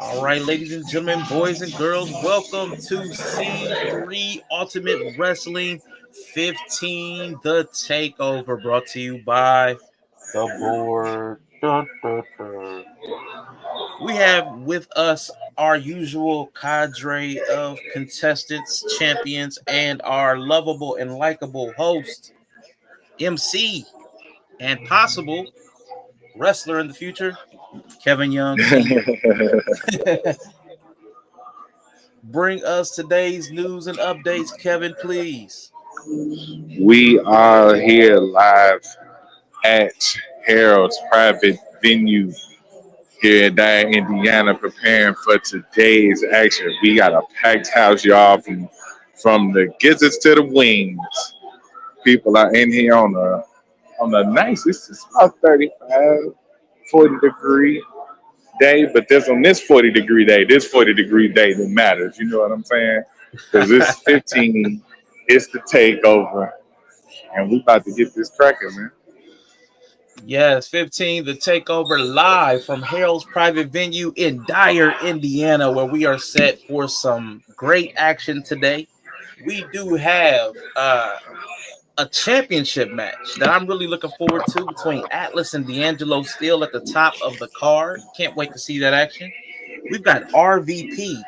All right, ladies and gentlemen, boys and girls, welcome to C3 Ultimate Wrestling 15, The Takeover, brought to you by The Board. We have with us our usual cadre of contestants, champions, and our lovable and likable host, MC, and possible wrestler in the future, Kevin Young Sr. Bring us today's news and updates, Kevin, please. We are here live at Harold's private venue here in Dyer, Indiana, preparing for today's action. We got a packed house, y'all, from the gizzards to the wings. People are in here on a nice, it's about 35, 40-degree day, but this 40-degree day, this 40-degree day that matters. You know what I'm saying? Because it's 15, it's the takeover. And we about to get this cracking, man. Yes, 15, the takeover live from Harold's private venue in Dyer, Indiana, where we are set for some great action today. We do have a championship match that I'm really looking forward to between Atlas and D'Angelo still at the top of the card. Can't wait to see that action. We've got RVP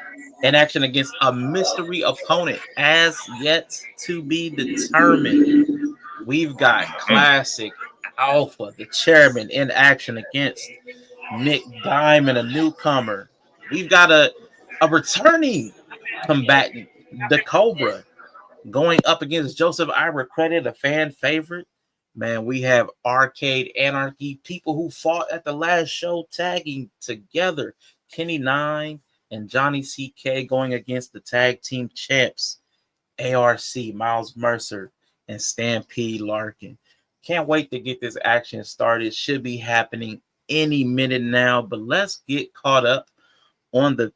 in action against a mystery opponent as yet to be determined. We've got Classic Alpha, the chairman, in action against Nick Diamond, a newcomer. We've got a returning combatant, the Cobra, going up against Joseph Ira Credit, a fan favorite. Man, we have Arcade Anarchy, people who fought at the last show tagging together. Kenny Nine and Johnny CK going against the tag team champs, ARC, Miles Mercer, and Stampede Larkin. Can't wait to get this action started. Should be happening any minute now, but let's get caught up on the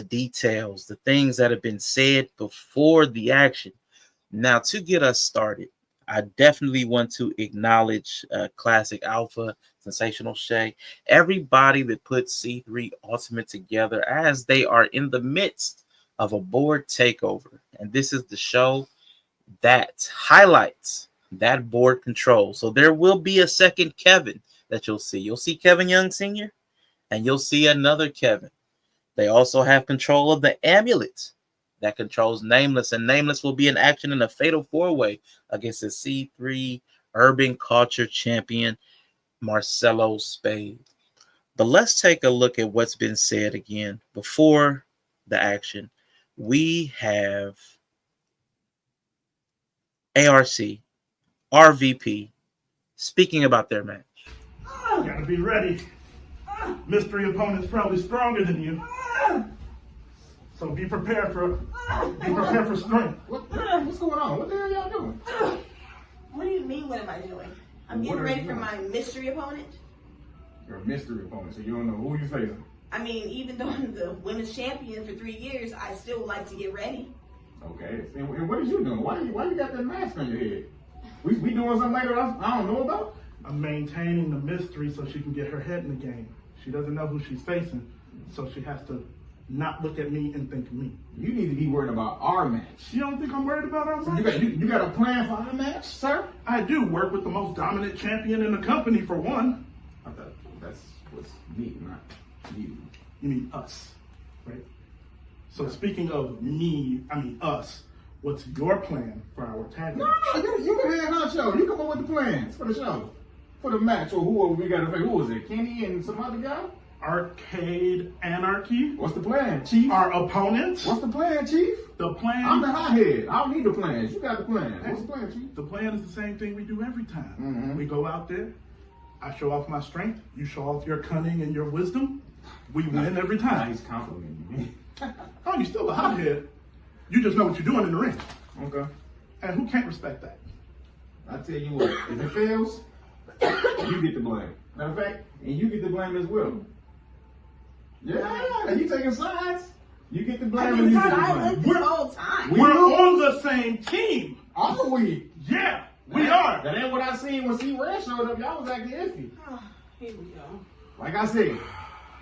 details, the things that have been said before the action. Now, to get us started, I definitely want to acknowledge Classic Alpha, Sensational Shay, everybody that put C3 Ultimate together as they are in the midst of a board takeover. And this is the show that highlights that board control. So there will be a second Kevin that you'll see. You'll see Kevin Young Sr. and you'll see another Kevin. They also have control of the amulet that controls Nameless, and Nameless will be in action in a fatal four-way against the C3 Urban Culture Champion, Marcelo Spade. But let's take a look at what's been said again before the action. We have ARC, RVP, speaking about their match. You gotta be ready. Mystery opponent's probably stronger than you. So be prepared for strength. What's going on? What the hell y'all doing? What do you mean, what am I doing? I'm getting ready for my mystery opponent. You're a mystery opponent, so you don't know who you're facing. I mean, even though I'm the women's champion for 3 years, I still would like to get ready. Okay. And what is you doing? Why you got that mask on your head? We doing something later I don't know about? I'm maintaining the mystery so she can get her head in the game. She doesn't know who she's facing, so she has to not look at me and think of me. You need to be worried about our match. You don't think I'm worried about our match? You got a plan for our match, sir? I do work with the most dominant champion in the company, for one. I thought that's what's neat, not you. You mean us, right? So speaking of me, I mean us, what's your plan for our tag match? No, you can head honcho. You come up with the plans for the show. For the match, or whoever we got to face. Who was it? Kenny and some other guy? Arcade Anarchy. What's the plan, Chief? Our opponent. What's the plan, Chief? The plan. I'm the hothead. I don't need the plans. You got the plan. What's the plan, Chief? The plan is the same thing we do every time. Mm-hmm. We go out there. I show off my strength. You show off your cunning and your wisdom. We win every time. Nice compliment, me. Oh, you still a hothead. You just know what you're doing in the ring. Okay. And who can't respect that? I tell you what, if it fails, you get the blame. Matter of fact, and you get the blame as well. Yeah, you taking sides. You get the blame. I've and been you get the silent blame. this whole time. We're on the same team. Are we? Yeah, we are. That ain't what I seen when C-Red showed up. Y'all was acting iffy. Oh, here we go. Like I said,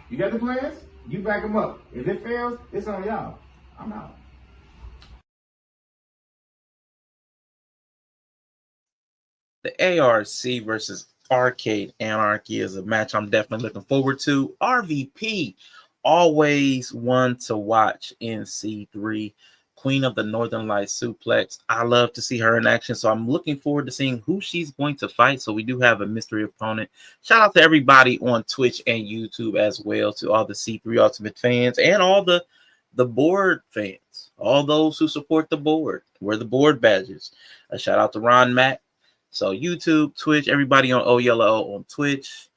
you got the plans? You back him up. If it fails, it's on y'all. I'm out. The ARC versus Arcade Anarchy is a match I'm definitely looking forward to. RVP, always one to watch in C3. Queen of the Northern Lights Suplex. I love to see her in action, so I'm looking forward to seeing who she's going to fight. So we do have a mystery opponent. Shout out to everybody on Twitch and YouTube as well, to all the C3 Ultimate fans and all the board fans, all those who support the board, wear the board badges. A shout out to Ron Mack. So YouTube, Twitch, everybody on O Yellow on Twitch,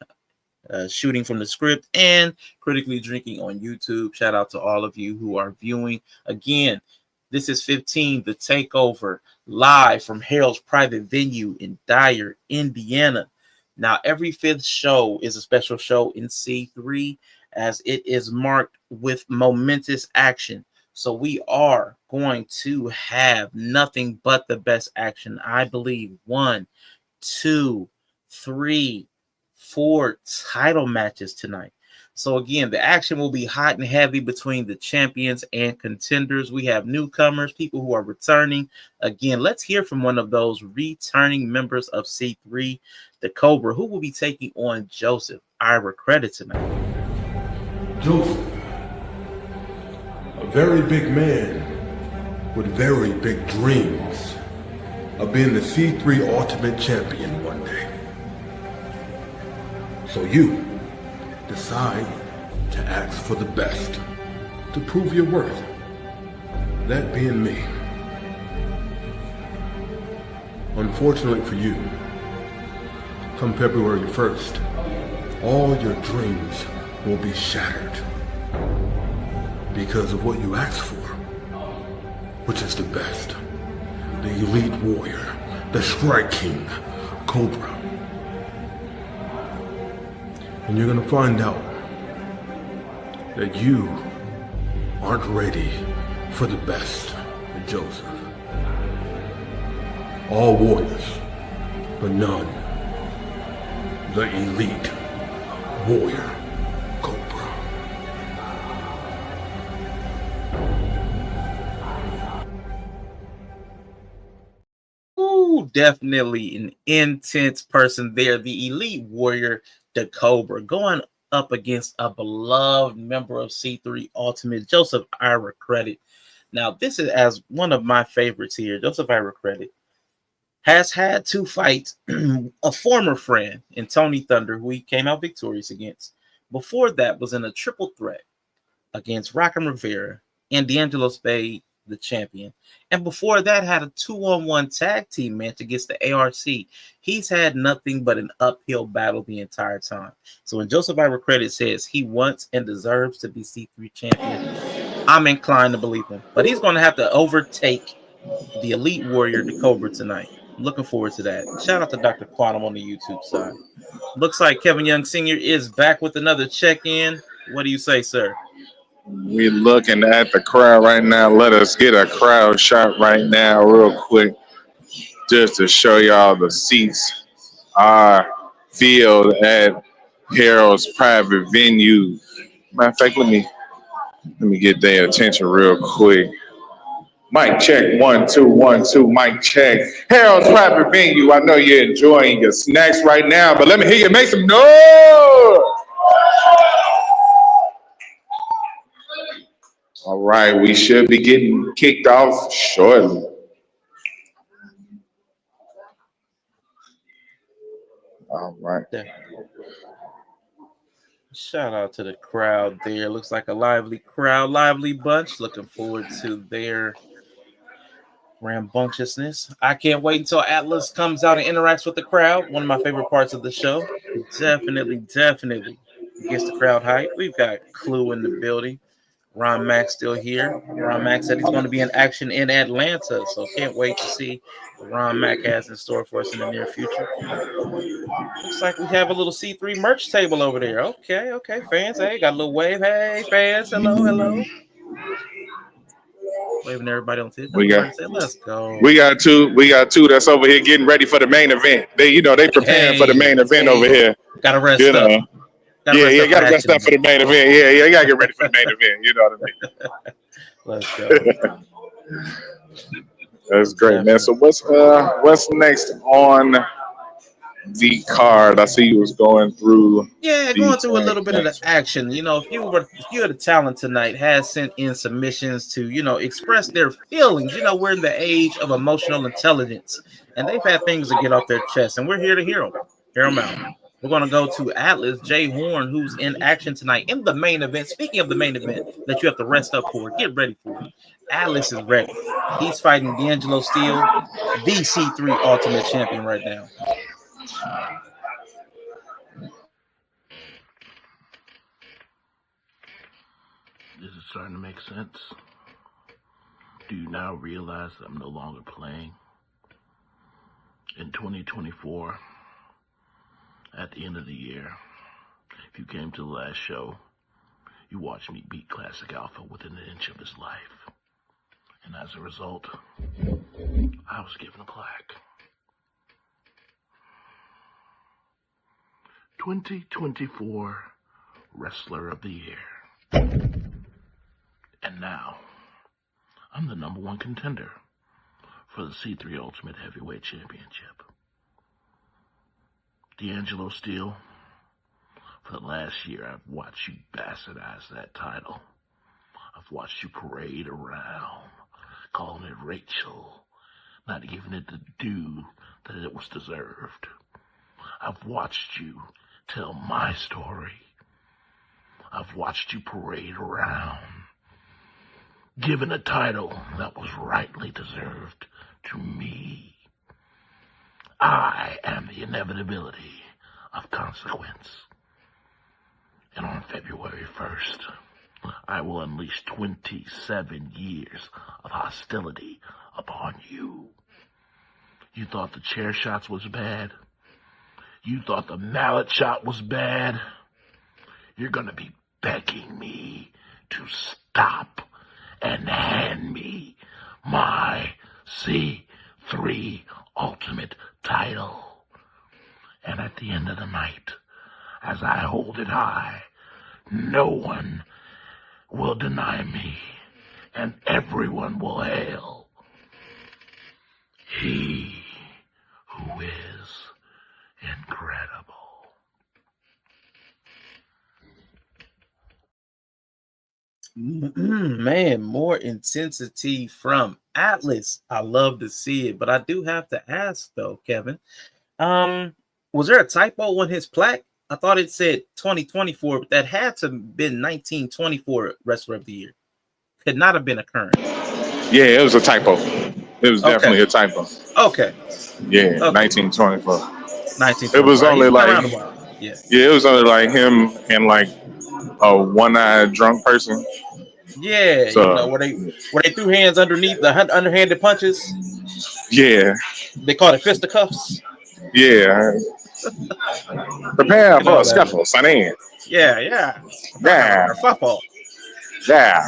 Shooting from the Script, and Critically Drinking on YouTube. Shout out to all of you who are viewing. Again, this is 15, The Takeover, live from Harold's private venue in Dyer, Indiana. Now, every fifth show is a special show in C3 as it is marked with momentous action. So we are going to have nothing but the best action. I believe 1, 2, 3, 4 title matches tonight. So again, the action will be hot and heavy between the champions and contenders. We have newcomers, people who are returning. Again, let's hear from one of those returning members of C3, the Cobra, who will be taking on Joseph Ira Credit tonight. Joseph, a very big man with very big dreams of being the C3 Ultimate Champion one day. So you decide to ask for the best to prove your worth. That being me. Unfortunately for you, come February 1st, all your dreams will be shattered because of what you asked for, which is the best, the elite warrior, the strike king, Cobra. And you're gonna find out that you aren't ready for the best, Joseph. All warriors, but none the elite warrior, Cobra. Ooh, definitely an intense person there. The elite warrior, the Cobra, going up against a beloved member of C3 Ultimate, Joseph Ira Credit. Now, this is as one of my favorites here. Joseph Ira Credit has had to fight a former friend in Tony Thunder, who he came out victorious against. Before that was in a triple threat against Rockin' Rivera and D'Angelo Spade, the champion. And before that, had a 2-on-1 tag team match against the ARC. He's had nothing but an uphill battle the entire time. So when Joseph Ira Credit says he wants and deserves to be C3 champion, I'm inclined to believe him. But he's going to have to overtake the elite warrior, the Cobra, tonight. I'm looking forward to that. Shout out to Dr. Quantum on the YouTube side. Looks like Kevin Young Sr. is back with another check-in. What do you say, sir? We're looking at the crowd right now. Let us get a crowd shot right now, real quick, just to show y'all the seats are filled at Harold's private venue. Matter of fact, let me get their attention real quick. Mic check, 1 2 1 2. Mic check. Harold's private venue. I know you're enjoying your snacks right now, but let me hear you make some noise. All right, we should be getting kicked off shortly. All right. Shout out to the crowd there. Looks like a lively crowd, lively bunch. Looking forward to their rambunctiousness. I can't wait until Atlas comes out and interacts with the crowd. One of my favorite parts of the show. Definitely gets the crowd hype. We've got Clue in the building. Ron Mack still here. Ron Mack said he's going to be in action in Atlanta, so can't wait to see what Ron Mack has in store for us in the near future. Looks like we have a little C3 merch table over there. Okay, fans. Hey, got a little wave. Hey, fans. Hello. Waving to everybody on Twitter. Let's go. We got two that's over here getting ready for the main event. They preparing for the main event over here. Gotta rest up. Gotta Yeah, rest yeah, up for got to rest action up for today. the main event. Yeah, yeah, you got to get ready for the main event. You know Let's go. what I mean? That's great, man. So Definitely. what's next on the card? I see you was going through Yeah, the going through a tag little bit of the match. action. If you had a talent tonight, has sent in submissions to, express their feelings. We're in the age of emotional intelligence, and they've had things to get off their chest, and we're here to hear them out. We're going to go to Atlas J. Horn, who's in action tonight in the main event. Speaking of the main event that you have to rest up for, get ready for it. Atlas is ready. He's fighting D'Angelo Steele, the C3 Ultimate Champion right now. Is it starting to make sense? Do you now realize that I'm no longer playing? In 2024, at the end of the year, if you came to the last show, you watched me beat Classic Alpha within an inch of his life. And as a result, I was given a plaque. 2024 Wrestler of the Year. And now, I'm the number one contender for the C3 Ultimate Heavyweight Championship. D'Angelo Steele, for the last year, I've watched you bastardize that title. I've watched you parade around, calling it Rachel, not giving it the due that it was deserved. I've watched you tell my story. I've watched you parade around, giving a title that was rightly deserved to me. I am the inevitability of consequence. And on February 1st, I will unleash 27 years of hostility upon you. You thought the chair shots was bad? You thought the mallet shot was bad? You're gonna be begging me to stop and hand me my C3 Ultimate title. And at the end of the night, as I hold it high, no one will deny me, and everyone will hail he who is incredible. Man, more intensity from Atlas. I love to see it, but I do have to ask though, Kevin. Was there a typo on his plaque? I thought it said 2024, but that had to have been 1924 Wrestler of the Year. Could not have been a current. Yeah, it was a typo. It was Okay, definitely a typo. okay, Yeah, okay. 1924. It was 1924. only He's been like, around a while. Yeah, yeah, it was only like him and like a one-eyed drunk person. yeah. So Where they threw hands underneath the underhanded punches. yeah, They called it fisticuffs. yeah. Prepare You for know a that. scuffle, sonny. Yeah, yeah. Yeah, Fuffle. yeah.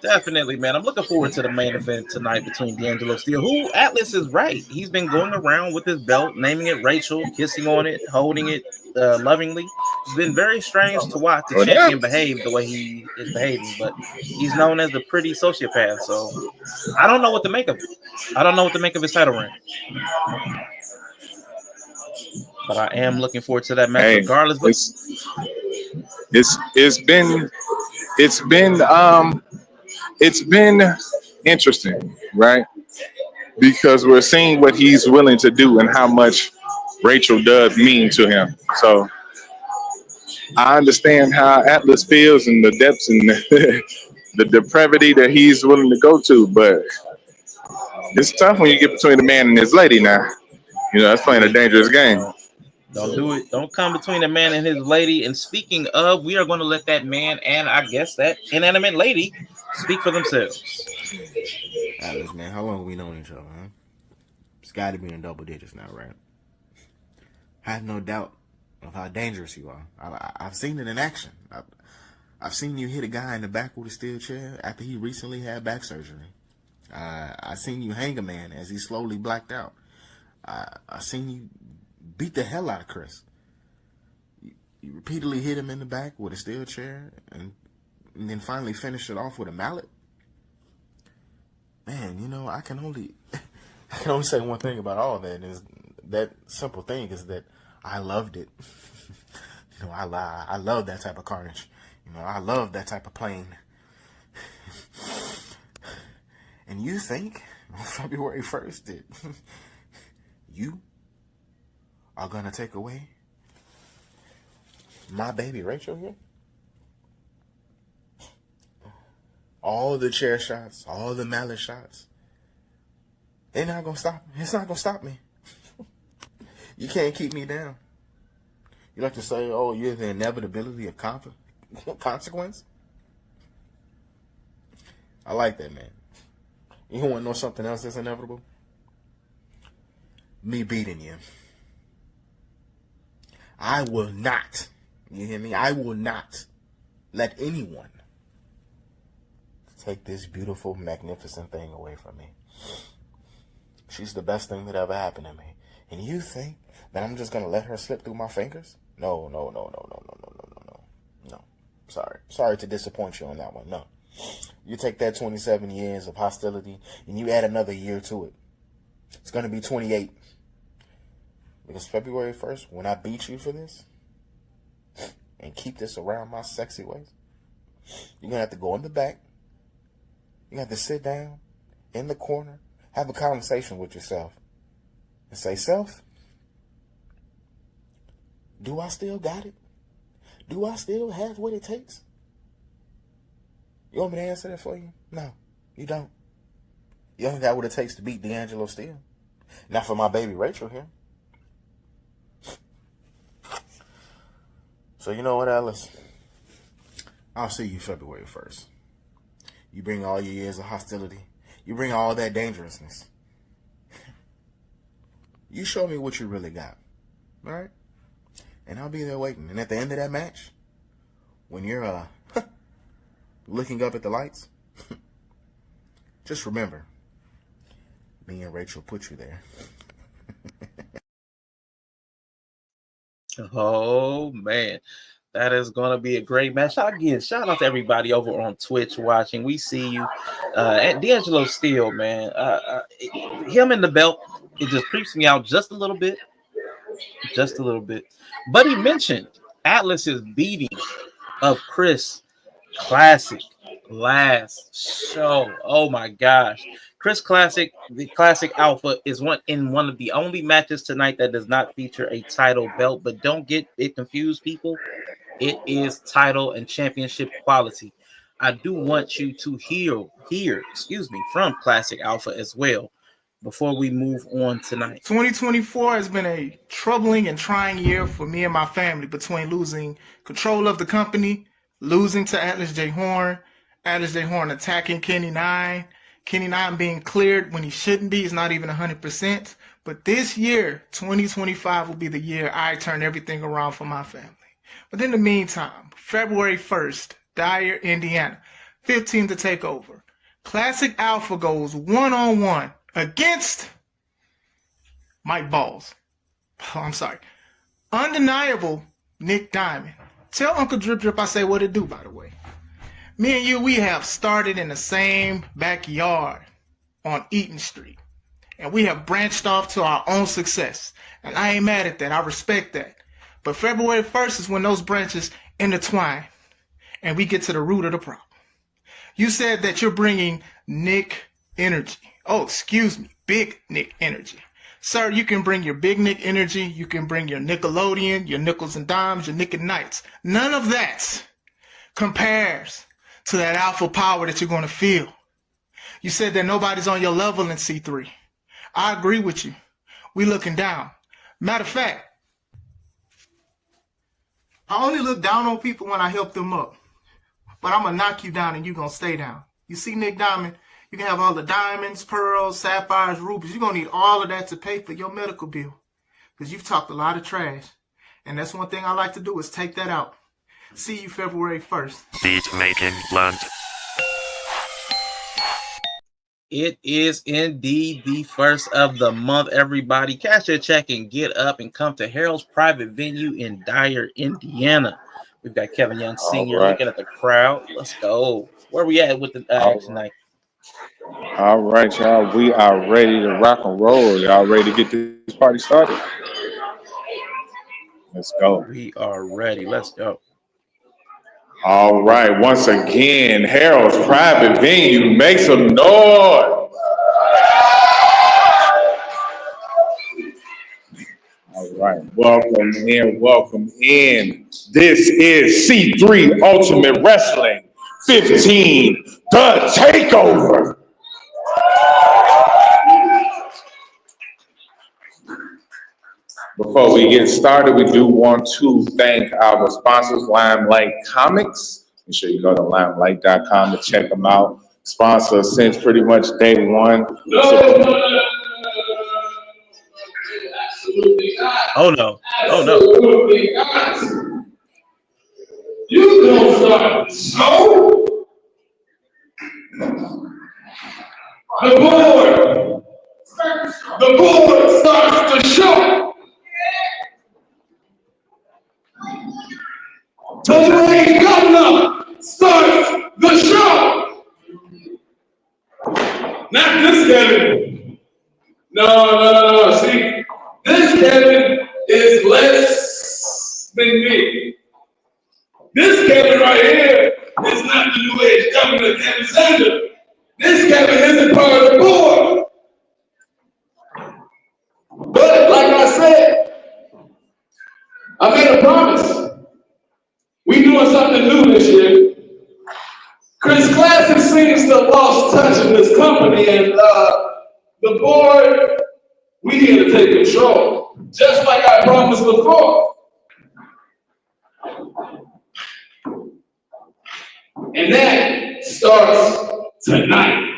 Definitely, man. I'm looking forward to the main event tonight between D'Angelo Steele, who Atlas is right. He's been going around with his belt, naming it Rachel, kissing on it, holding it lovingly. It's been very strange to watch the Well, yeah. champion behave the way he is behaving, but he's known as the pretty sociopath. So I don't know what to make of it. I don't know what to make of his title reign, but I am looking forward to that match Hey, regardless. But it's been it's been it's been interesting, right? Because we're seeing what he's willing to do and how much Rachel does mean to him. So I understand how Atlas feels and the depths and the depravity that he's willing to go to, but it's tough when you get between the man and his lady now. You know, that's playing a yeah, dangerous game. don't do it. Don't come between a man and his lady. And speaking of, we are going to let that man and I guess that inanimate lady speak for themselves. Atlas, man, how long have we known each other, huh? It's got to be in double digits now, right? I have no doubt of how dangerous you are. I've seen it in action. I've seen you hit a guy in the back with a steel chair after he recently had back surgery. I've seen you hang a man as he slowly blacked out. I've seen you beat the hell out of Chris. You repeatedly hit him in the back with a steel chair, and then finally finish it off with a mallet. Man, I can only say one thing about all that, is that simple thing is that I loved it. I love that type of carnage. I love that type of pain. And you think on February 1st that you are gonna take away my baby Rachel here? All the chair shots, all the mallet shots. They're not gonna stop me. It's not gonna stop me. You can't keep me down. You like to say, oh, you're the inevitability of consequence? I like that, man. You want to know something else that's inevitable? Me beating you. I will not, you hear me? I will not let anyone take this beautiful, magnificent thing away from me. She's the best thing that ever happened to me. And you think that I'm just going to let her slip through my fingers? No. Sorry to disappoint you on that one. No. You take that 27 years of hostility and you add another year to it. It's going to be 28. Because February 1st, when I beat you for this and keep this around my sexy waist, you're going to have to go in the back. You're going to have to sit down in the corner, have a conversation with yourself and say, self, do I still got it? Do I still have what it takes? You want me to answer that for you? No, you don't. You don't got what it takes to beat D'Angelo Steele. Not for my baby Rachel here. So you know what, Alice? I'll see you February 1st. You bring all your years of hostility. You bring all that dangerousness. You show me what you really got. All right? And I'll be there waiting. And at the end of that match, when you're looking up at the lights, just remember, me and Rachel put you there. Oh man, that is gonna be a great match. Again, shout out to everybody over on Twitch watching. We see you. And D'Angelo Steele, man, him in the belt, it just creeps me out just a little bit. But he mentioned Atlas's beating of Chris Classic last show. Oh my gosh. Chris Classic, the Classic Alpha, is one of the only matches tonight that does not feature a title belt. But don't get it confused, people. It is title and championship quality. I do want you to hear from Classic Alpha as well before we move on tonight. 2024 has been a troubling and trying year for me and my family, between losing control of the company, losing to Atlas J. Horn attacking Kenny 9, Kenny 9 being cleared when he shouldn't be. He's not even 100%. But this year, 2025, will be the year I turn everything around for my family. But in the meantime, February 1st, Dyer, Indiana, 15th to Takeover. Classic Alpha goes one-on-one against Mike Balls. Oh, I'm sorry. Undeniable Nick Diamond. Tell Uncle Drip Drip I say what it do, by the way. Me and you, we have started in the same backyard on Eaton Street. And we have branched off to our own success. And I ain't mad at that. I respect that. But February 1st is when those branches intertwine. And we get to the root of the problem. You said that you're bringing Nick energy. Oh, excuse me. Big Nick energy. Sir, you can bring your Big Nick energy. You can bring your Nickelodeon, your Nickels and Dimes, your Nick and Knights. None of that compares to that alpha power that you're going to feel. You said that nobody's on your level in C3. I agree with you. We looking down. Matter of fact, I only look down on people when I help them up. But I'm going to knock you down and you're going to stay down. You see, Nick Diamond, you can have all the diamonds, pearls, sapphires, rubies. You're going to need all of that to pay for your medical bill. Because you've talked a lot of trash. And that's one thing I like to do is take that out. See you February 1st. Beat making blunt. It is indeed the first of the month, everybody. Cash your check and get up and come to Harold's private venue in Dyer, Indiana. We've got Kevin Young All Sr. right. looking at the crowd. Let's go. Where we at with the All action right. night? All right, y'all. We are ready to rock and roll. Y'all ready to get this party started? Let's go. We are ready. Let's go. All right. Once again, Harold's private venue. Make some noise. All right. Welcome in. Welcome in. This is C3 Ultimate Wrestling 15, The Takeover. Before we get started, we do want to thank our sponsors, Limelight Comics. Make sure you go to limelight.com to check them out. Sponsor since pretty much day one. Oh, no. Oh, no. Absolutely not. You don't start the show. The board. The board starts the show. The late governor starts the show. Not this Kevin. No. See, this Kevin is less than me. This Kevin right here is not the new age governor, Kevin Sander. This Kevin isn't part of the board. But like I said, I made a promise. We doing something new this year. Chris Classic seems to have lost touch in this company, and the board, we need to take control, just like I promised before. And that starts tonight.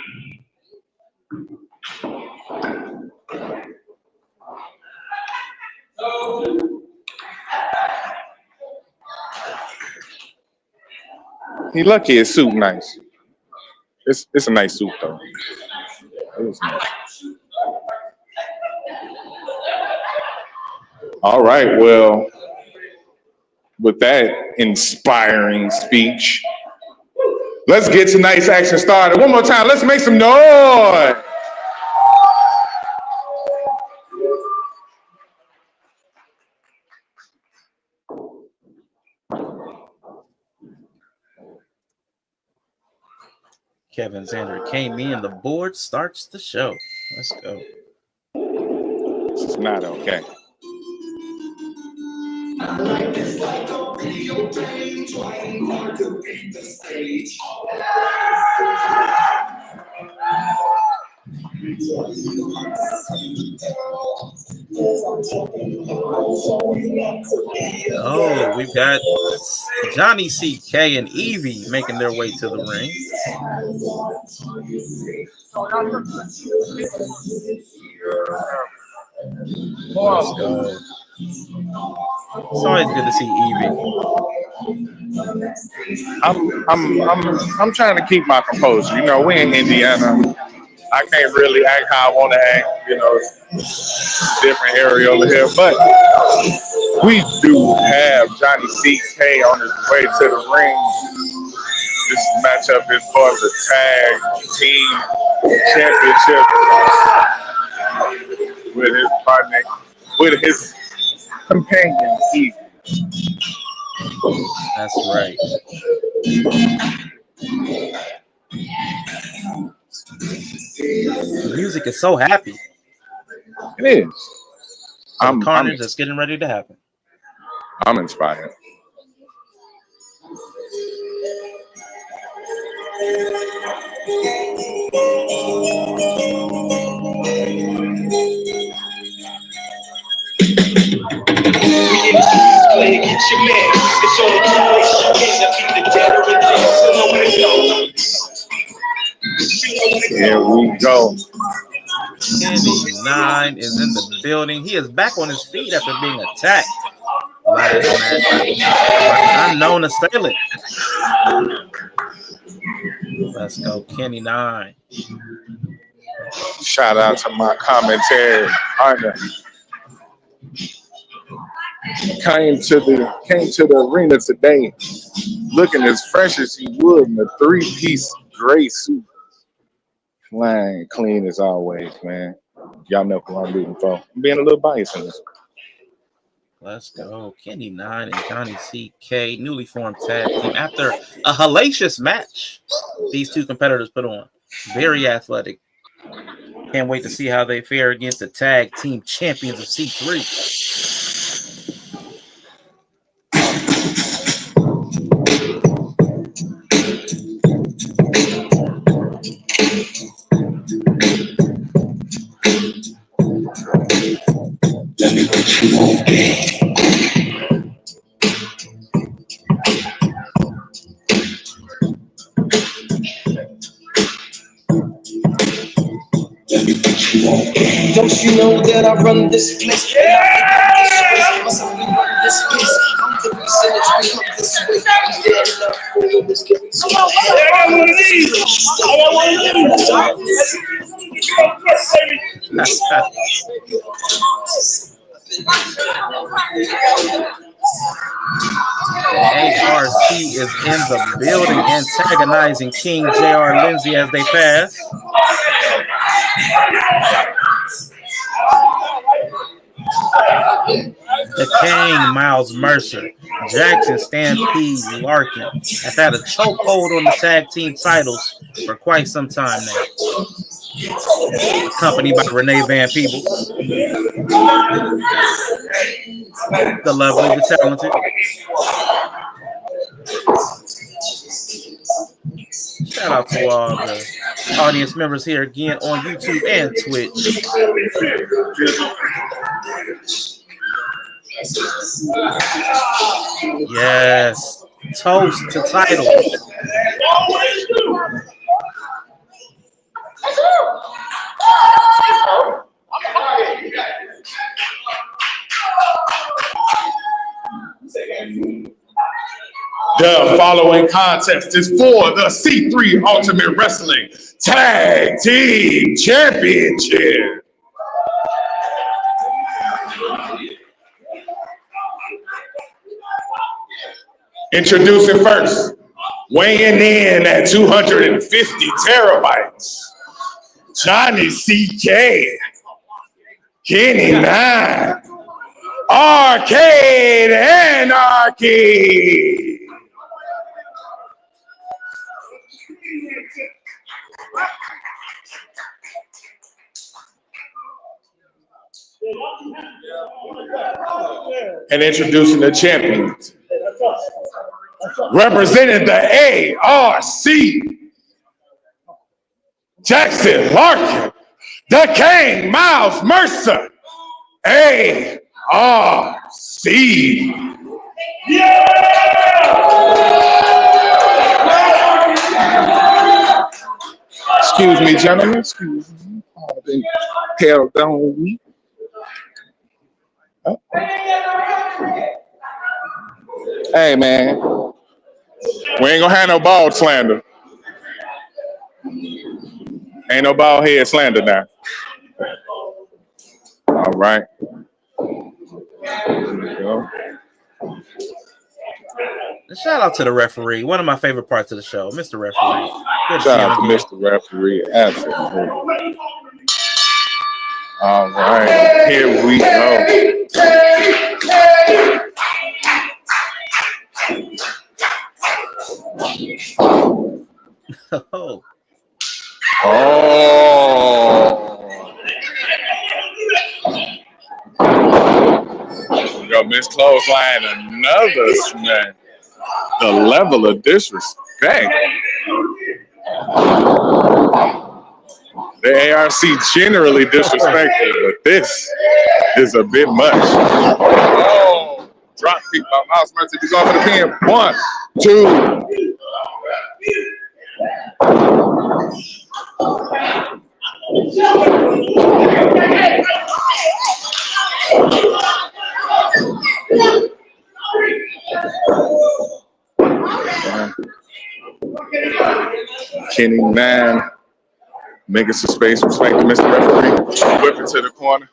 He lucky his suit nice. It's a nice suit though. It was nice. All right, well, with that inspiring speech, let's get tonight's action started. One more time, let's make some noise. Kevin Zander came in. The board starts the show. Let's go. This is not okay. Oh, we've got Johnny CK and Evie making their way to the ring. Let's go. It's always good to see Evie. I'm trying to keep my composure. You know, we in Indiana. I can't really act how I want to act. You know, it's a different area over here, but we do have Johnny CK on his way to the ring. This matchup is for the tag team championship with his partner, with his companion, Evie. That's right. The music is so happy. It is. The carnage that's getting ready to happen. I'm inspired. Here we go. Kenny 9 is in the building. He is back on his feet after being attacked last match by an unknown assailant. Let's go, Kenny 9. Shout out to my commentary partner. Came to the arena today looking as fresh as he would in a 3-piece gray suit. Flying clean as always, man. Y'all know who I'm rooting for. I'm being a little biased in this. Let's go, Kenny 9 and Johnny CK, newly formed tag team after a hellacious match these two competitors put on. Very athletic. Can't wait to see how they fare against the tag team champions of C3. Don't you know that I run this place? Must I run this place? I'm the reason it's become this way. I'm dead enough for this getting so I got one of these. I got one of these. ARC is in the building, antagonizing King J.R. Lindsay as they pass. The King, Miles Mercer, Jackson Stampede Larkin has had a chokehold on the tag team titles for quite some time now. Accompanied by Renee Van Peebles, the lovely, the talented. Shout out to all the audience members here again on YouTube and Twitch. Yes, toast to titles. The following contest is for the C3 Ultimate Wrestling Tag Team Championship. Introducing first, weighing in at 250 terabytes, Johnny CK, Kenny 9, Arcade Anarchy. And introducing the champions, representing the ARC, Jackson Larkin, the King, Miles Mercer, ARC. Excuse me, gentlemen. Excuse me. I've been held down week. Oh. Hey, man. We ain't gonna have no bald slander. Ain't no bald head slander now. All right. There we go. Shout out to the referee. One of my favorite parts of the show, Mr. Referee. Good Shout out to Mr. Referee. Absolutely. All right. Here we go. Oh. Yo, Miss Clothesline, another smack. The level of disrespect. The ARC generally disrespected, but this is a bit much. Oh, drop kick by Miles Mercer. He's off of the pin. 1, 2. Kenny 9 making some space from Spank to Mr. Referee. Whip it to the corner.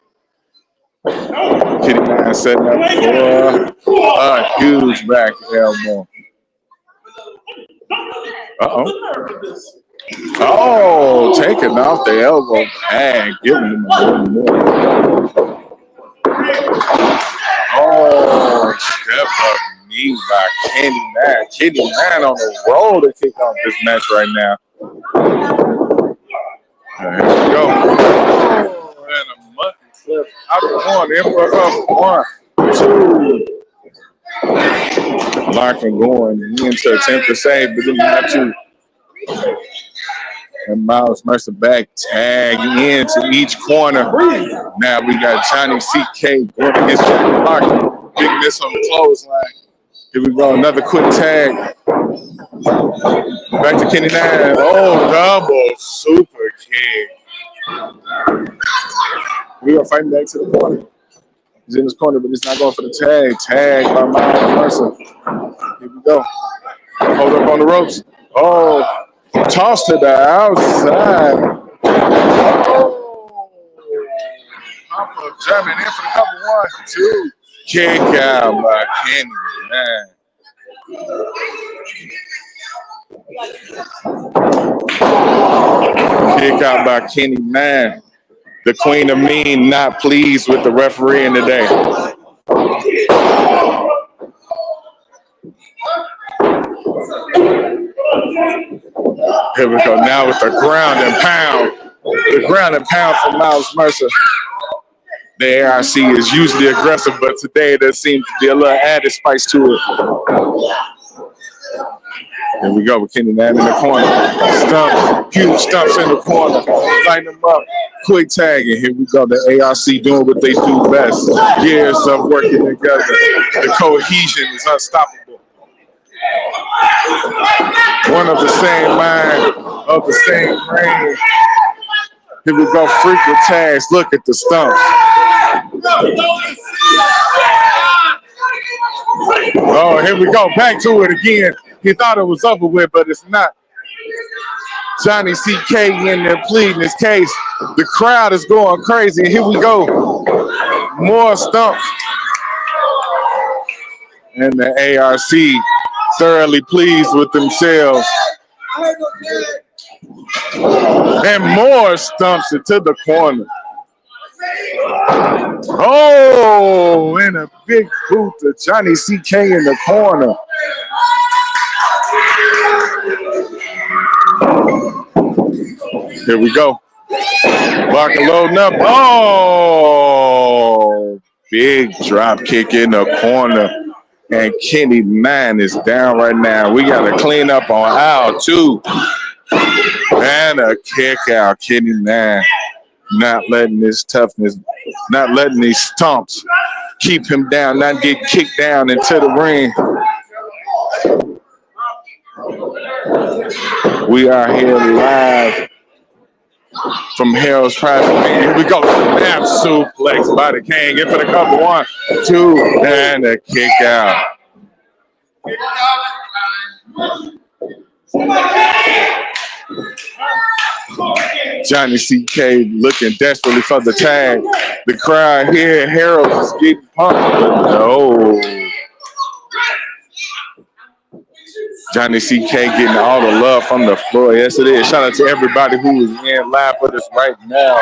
Kenny 9 setting up for a huge back elbow. Oh, taking off the elbow pad, giving him a little more. Oh, step up knee by Kenny 9. Kenny 9 on the roll to kick off this match right now. Here we go. Oh, and a mutton flip out the corner. In for a couple. 1, 2. Larkin going into attempt to save, but didn't have to. And Miles Mercer back, tag into each corner. Now we got Johnny C.K. going against Jack Larkin. Big miss on the clothesline. Here we go, another quick tag. Back to Kenny 9. Oh, double super kick. We are fighting back to the corner. He's in his corner, but he's not going for the tag. Tag by Miles Mercer. Here we go. Hold up on the ropes. Oh. Toss to the outside. Oh. Papa jamming in for the couple. 1, 2. Kick out by Kenny 9. Kick out by Kenny 9. The Queen of Mean not pleased with the refereeing today. Here we go now with the ground and pound. The ground and pound from Miles Mercer. The ARC is usually aggressive, but today there seems to be a little added spice to it. Here we go with Kenny 9 in the corner. Stumps, huge stumps in the corner. Light them up. Quick tagging. Here we go. The ARC doing what they do best. Years of working together. The cohesion is unstoppable. One of the same mind, of the same brain. Here we go, frequent tags. Look at the stumps. Oh, here we go, back to it again. He thought it was over with, but it's not. Johnny C.K. in there pleading his case. The crowd is going crazy. Here we go. More stumps. And the ARC thoroughly pleased with themselves. And more stumps into the corner. Oh, and a big boot to Johnny C.K. in the corner. Here we go. Larkin loading up. Oh, big drop kick in the corner. And Kenny 9 is down right now. We got to clean up on aisle 2. And a kick out. Kenny 9 not letting his toughness, not letting these stomps keep him down, not get kicked down into the ring. We are here live from Harold's Private. Here we go. Snap suplex by the King. In for the cover. 1, 2, and a kick out. Johnny C.K. looking desperately for the tag. The crowd here, Harold is getting pumped. No. Johnny C.K. getting all the love from the floor. Yes, it is. Shout out to everybody who is in live with us right now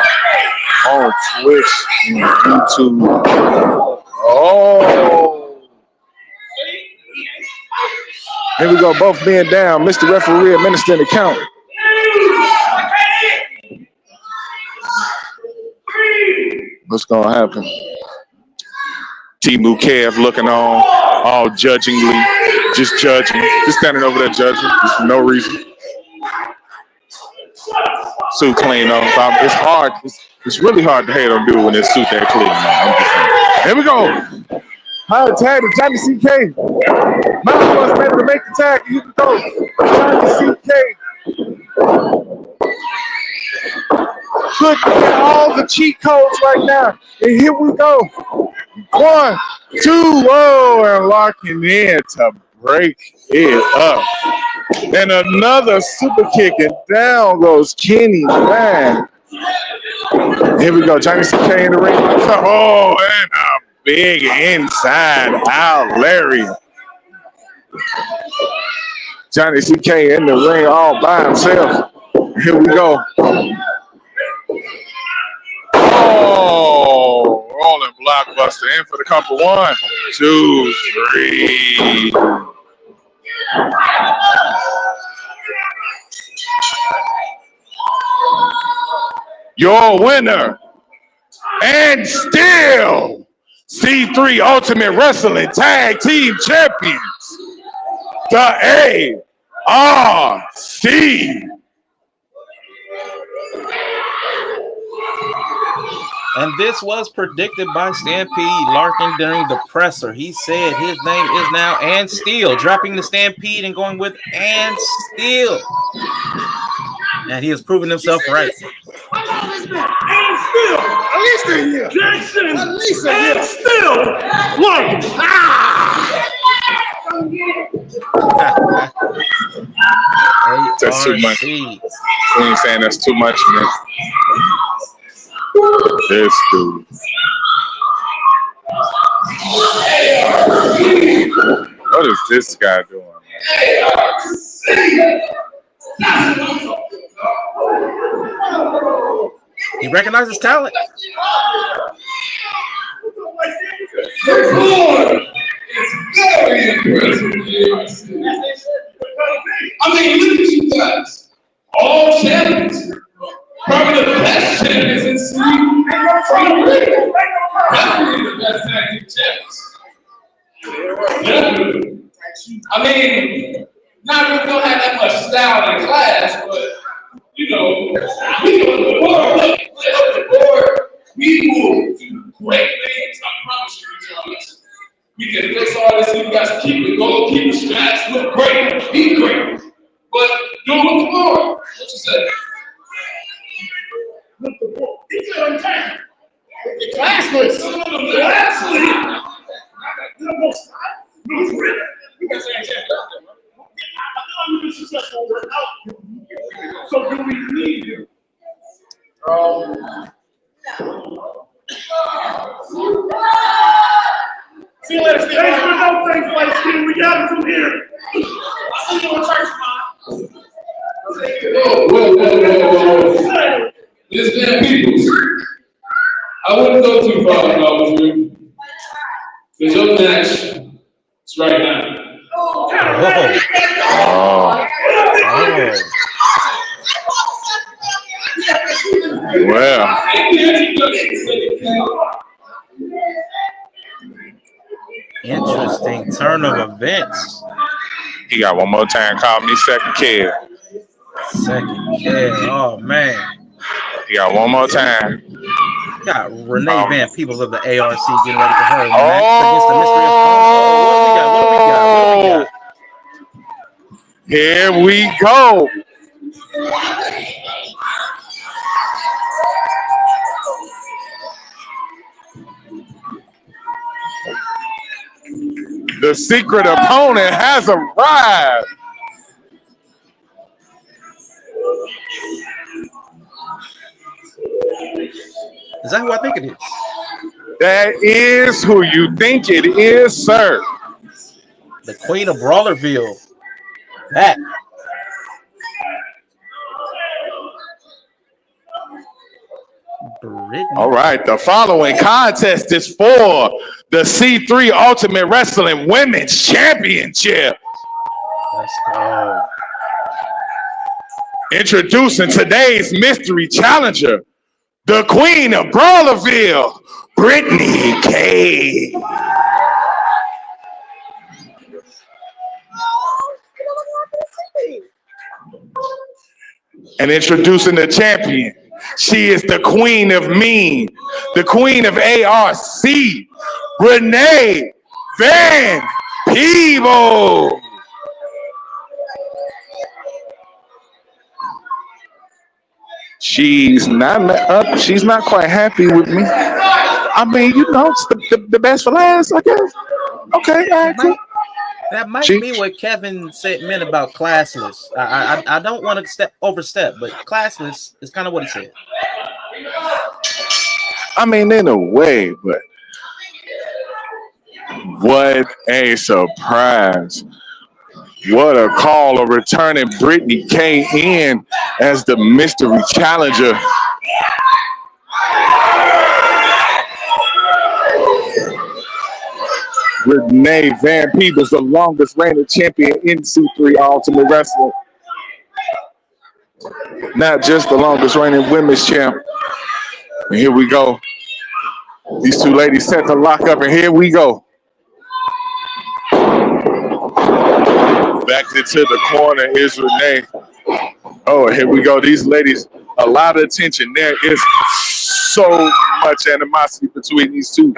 on Twitch and YouTube. Oh. Here we go, both men down. Mr. Referee administering the count. What's going to happen? Timu Kev looking on, all judgingly, just judging, just standing over there judging, just for no reason. Suit clean on top. It's hard. It's really hard to hate on dude when his suit that clean. I'm just saying. Here we go. High tag to Johnny C.K. Miles was ready to make the tag. Here we go. Johnny C.K. Looking at all the cheat codes right now. And here we go. 1, 2, whoa, and locking in to break it up. And another super kick, and down goes Kenny, man. Here we go, Johnny CK in the ring. Oh, and a big inside out Larry. Johnny CK in the ring all by himself. Here we go. Oh, rolling blockbuster in for the couple. 1, 2, 3. Your winner and still C3 Ultimate Wrestling Tag Team Champions, the ARC. And this was predicted by Stampede Larkin during the presser. He said his name is now And Steel, dropping the Stampede and going with And Steel. And he has proven himself right. And still, at least a year. Jackson, at least a year. And still, look. That's too much. We ain't saying that's too much, man. This dude. What is this guy doing? He recognizes talent. I mean, look at you guys. All champions. Probably the best champions in Sweden. Probably the best tag team champions. Yeah. I mean, not really don't have that much style in class, but you know, we go to the board. We will do great things. I promise you, Jonas. We can fix all this. You guys keep it going, keep the straps, look great, be great. But do it with the board. What you say? With the board. He's on time. The class was absolutely. So do we need you? See you later, Steve. Thanks for no things like Steve. We got it from here. I'll see you in church, man. Whoa. This man, people. I wouldn't go too far if I was you. Because your match is right now. Well. Interesting turn of events. He got one more time. Call me second kid. Second kid. Oh, man. He got one more time. Got Renee Van Peebles of the ARC getting ready for her match against the mystery opponent. What do we got? Here we go. The secret opponent has arrived. Is that who I think it is? That is who you think it is, sir. The Queen of Brawlerville. That. Brittany. All right, the following contest is for the C3 Ultimate Wrestling Women's Championship. Let's go. Introducing today's mystery challenger, the Queen of Brawlerville, Brittany K. And introducing the champion, she is the Queen of Mean, the Queen of ARC, Renee Van Peebles. She's not quite happy with me. I mean, you know, it's the best for last, I guess. Okay, all right, cool. That might She, be what Kevin said meant about classless. I don't want to overstep, but classless is kind of what he said. I mean, in a way, but what a surprise. What a call of returning Brittany K in as the mystery challenger. Renee Van Peebles, the longest reigning champion in C3 Ultimate Wrestling. Not just the longest reigning women's champ. And here we go. These two ladies set to lock up, and here we go. Back into the corner is Renee. Oh, here we go. These ladies, a lot of attention. There is so much animosity between these two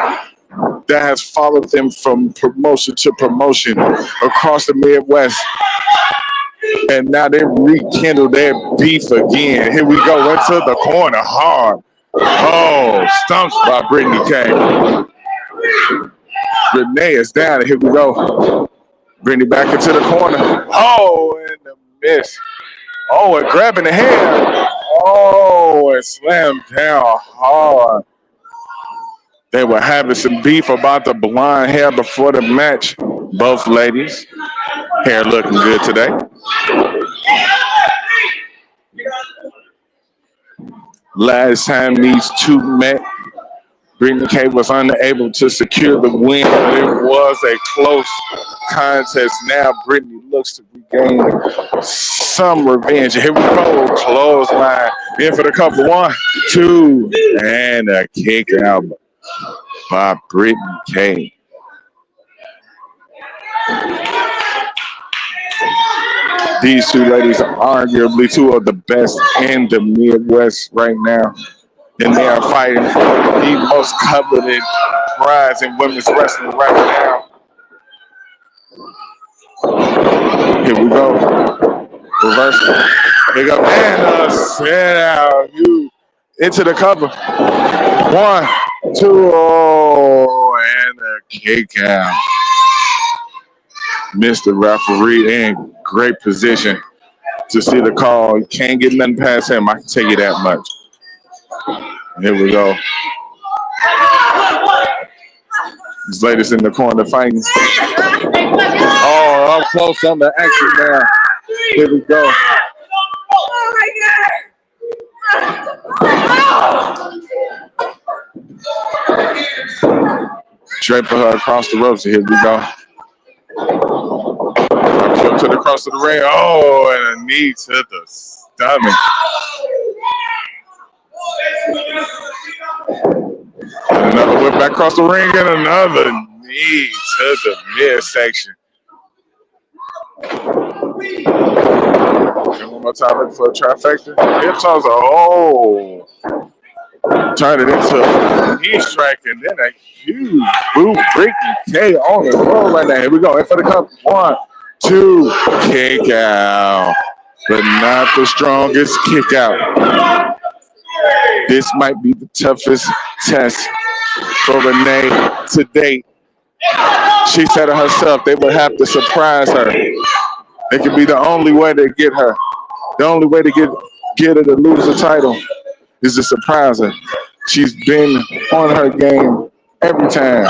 that has followed them from promotion to promotion across the Midwest. And now they rekindle their beef again. Here we go into the corner hard. Oh, stumps by Brittany K. Renee is down, and here we go. Brittany back into the corner. Oh, and the miss. Oh, and grabbing the hair. Oh, and slammed down hard. They were having some beef about the blonde hair before the match. Both ladies. Hair looking good today. Last time these two met, Brittany K was unable to secure the win, but it was a close contest. Now Brittany looks to regain some revenge. Here we go, clothesline. In for the couple, 1, 2, and a kick out by Brittany K. These two ladies are arguably two of the best in the Midwest right now. And they are fighting for the most coveted prize in women's wrestling right now. Here we go. Reverse. Pick up and set out. You into the cover. 1, 2, oh, and a kick out. Mr. Referee in great position to see the call. You can't get nothing past him. I can tell you that much. Here we go. These ladies in the corner fighting. Oh, up close on the action now. Here we go. Straight for her across the ropes. Here we go. Up to the cross of the ring. Oh, and a knee to the stomach. Another whip back across the ring and another knee to the midsection. One more time looking for a trifecta. Hip toss. Oh. Turn it into a knee strike and then a huge boot. Brittany K on the roll right now. Here we go. In for the cup. 1, 2. Kick out. But not the strongest kick out. This might be the toughest test for Renee to date. She said to herself they would have to surprise her. It could be the only way to get her. The only way to get her to lose the title is to surprise her. She's been on her game every time.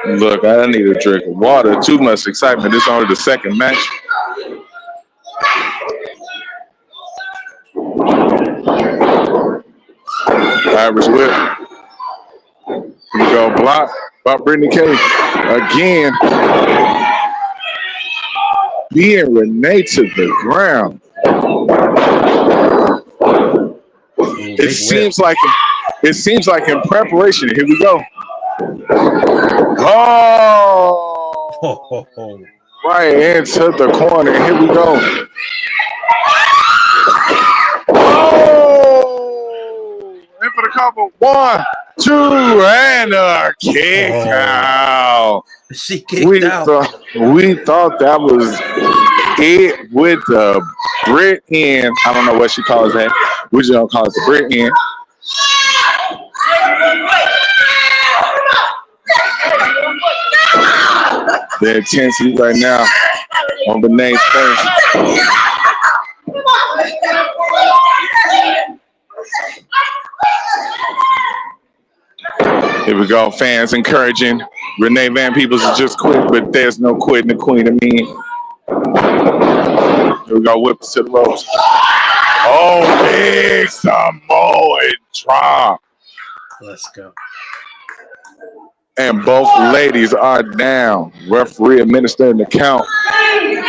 Look, I need a drink of water. Too much excitement. This is only the second match. Irish whip. Here we go. Block by Brittany K. Again. Being Renee to the ground. It seems like in preparation. Here we go. Oh, right into the corner. Here we go. Oh, in for the couple. 1, 2, and a kick out. She kicked out. We thought that was it with the Brit end. I don't know what she calls that. We just don't call it the Brit end. The intensity right now on Benea's face. Here we go, fans encouraging. Renee Van Peebles is just quit, but there's no quitting the queen of me. Here we go, whip to the ropes. Oh, big Samoan drop. Let's go. And both ladies are down. Referee administering the count.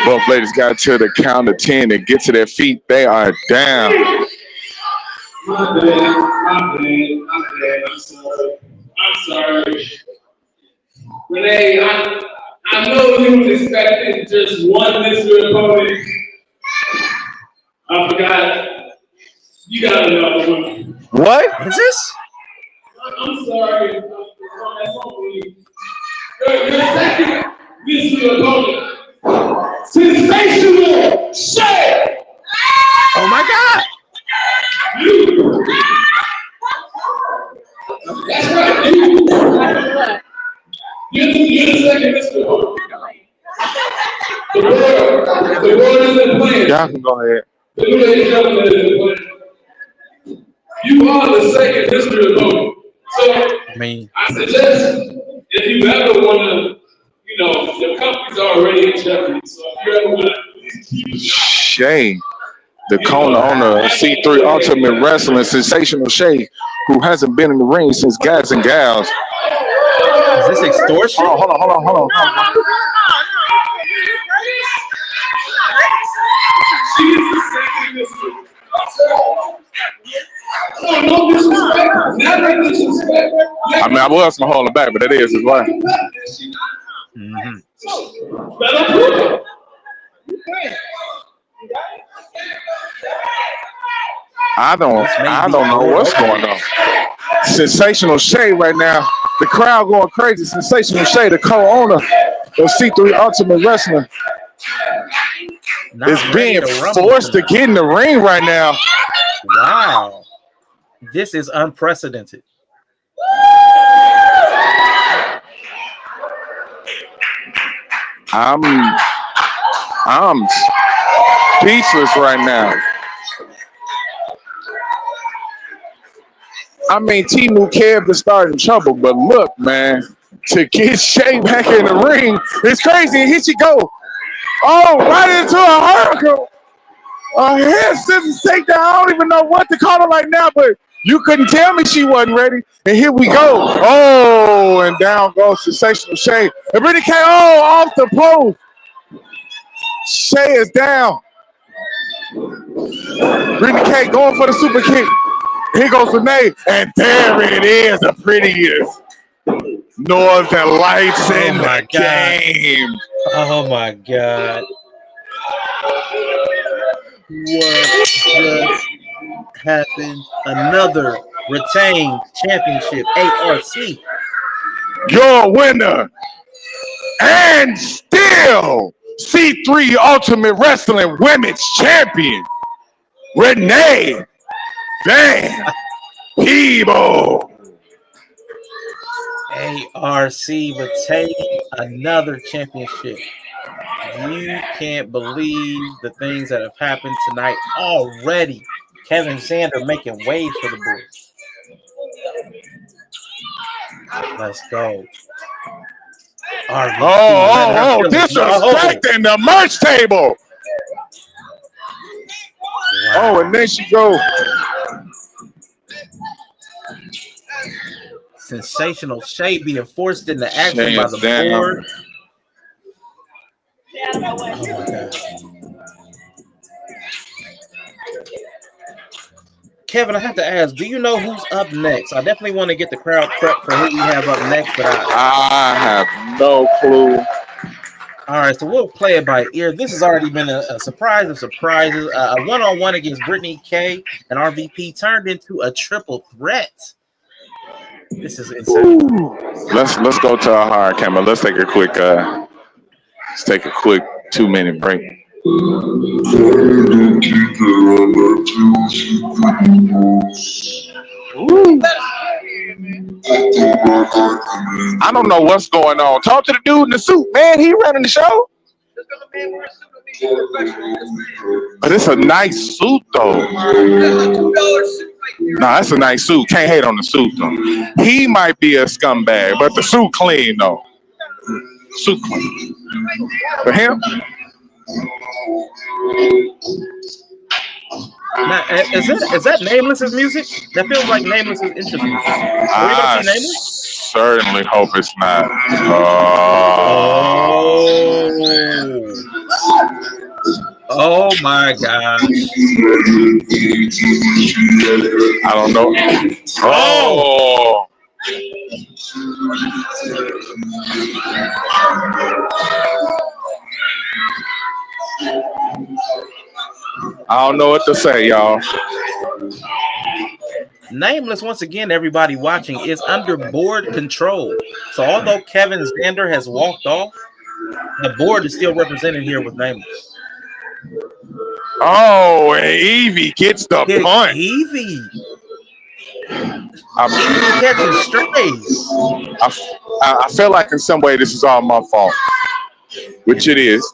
Both ladies got to the count of 10 to get to their feet. They are down. My bad. I'm sorry. Renee, I know you was expecting just one mystery opponent. I forgot. You got another one. What? Is this? I'm sorry. Your second mystery opponent. Sensational Shay! Oh my God! That's right. You're the second mystery opponent. The board isn't playing. Y'all can go ahead. Ladies and gentlemen, isn't playing. You are the second mystery opponent. So I suggest if you ever want to, the company's already in jeopardy. So if you ever want to keep Shay, the Kona on the C3 Ultimate Wrestling, Sensational Shay, who hasn't been in the ring since Guys and Gals. Is this extortion? Hold on. No disrespect. Never disrespect. I mean, I was gonna hold him back, but that is his wife. I don't know what's going on. Sensational Shay right now. The crowd going crazy. Sensational Shay, the co-owner of C3 Ultimate Wrestling, is being forced to get in the ring right now. Wow. This is unprecedented. I'm speechless right now. I mean, Timu Kev is starting trouble, but look, man, to get Shay back in the ring, it's crazy. And here she go. Oh, right into a hurricane. A head scissors takedown. I don't even know what to call it right now, but you couldn't tell me she wasn't ready. And here we go. Oh, and down goes Sensational Shay. And Brittany K. Oh, off the post. Shay is down. Brittany K. going for the super kick. Here goes Renee, and there it is, the prettiest Northern Lights in the game. Oh my God. What just happened? Another retained championship, ARC. Your winner, and still C3 Ultimate Wrestling Women's Champion, Renee Van Peebles. ARC retaining another championship. You can't believe the things that have happened tonight already. Kevin Sander making waves for the boys. Let's go. Oh, disrespecting the merch table. Wow. Oh, and then she go. Sensational Shay being forced into action by the board. Oh my God. Kevin, I have to ask, do you know who's up next? I definitely want to get the crowd prepped for who we have up next, but I have no clue. All right, so we'll play it by ear. This has already been a surprise of surprises. A one-on-one against Brittany K and RVP turned into a triple threat. This is insane. Let's go to a hard camera. Let's take a quick 2 minute break. I don't know what's going on. Talk to the dude in the suit, man. He running the show. But it's a nice suit though. Nah, that's a nice suit. Can't hate on the suit though. He might be a scumbag, but the suit clean though. Suit clean. For him, Now, is that Nameless's music? That feels like Nameless's interest music. Are we gonna I see Nameless? certainly hope it's not. Oh my gosh. I don't know. Oh. I don't know what to say, y'all. Nameless, once again, everybody watching, is under board control. So although Kevin Zander has walked off, the board is still represented here with Nameless. Oh, and Evie gets the punt. Evie catching strays. I feel like in some way this is all my fault, which it is.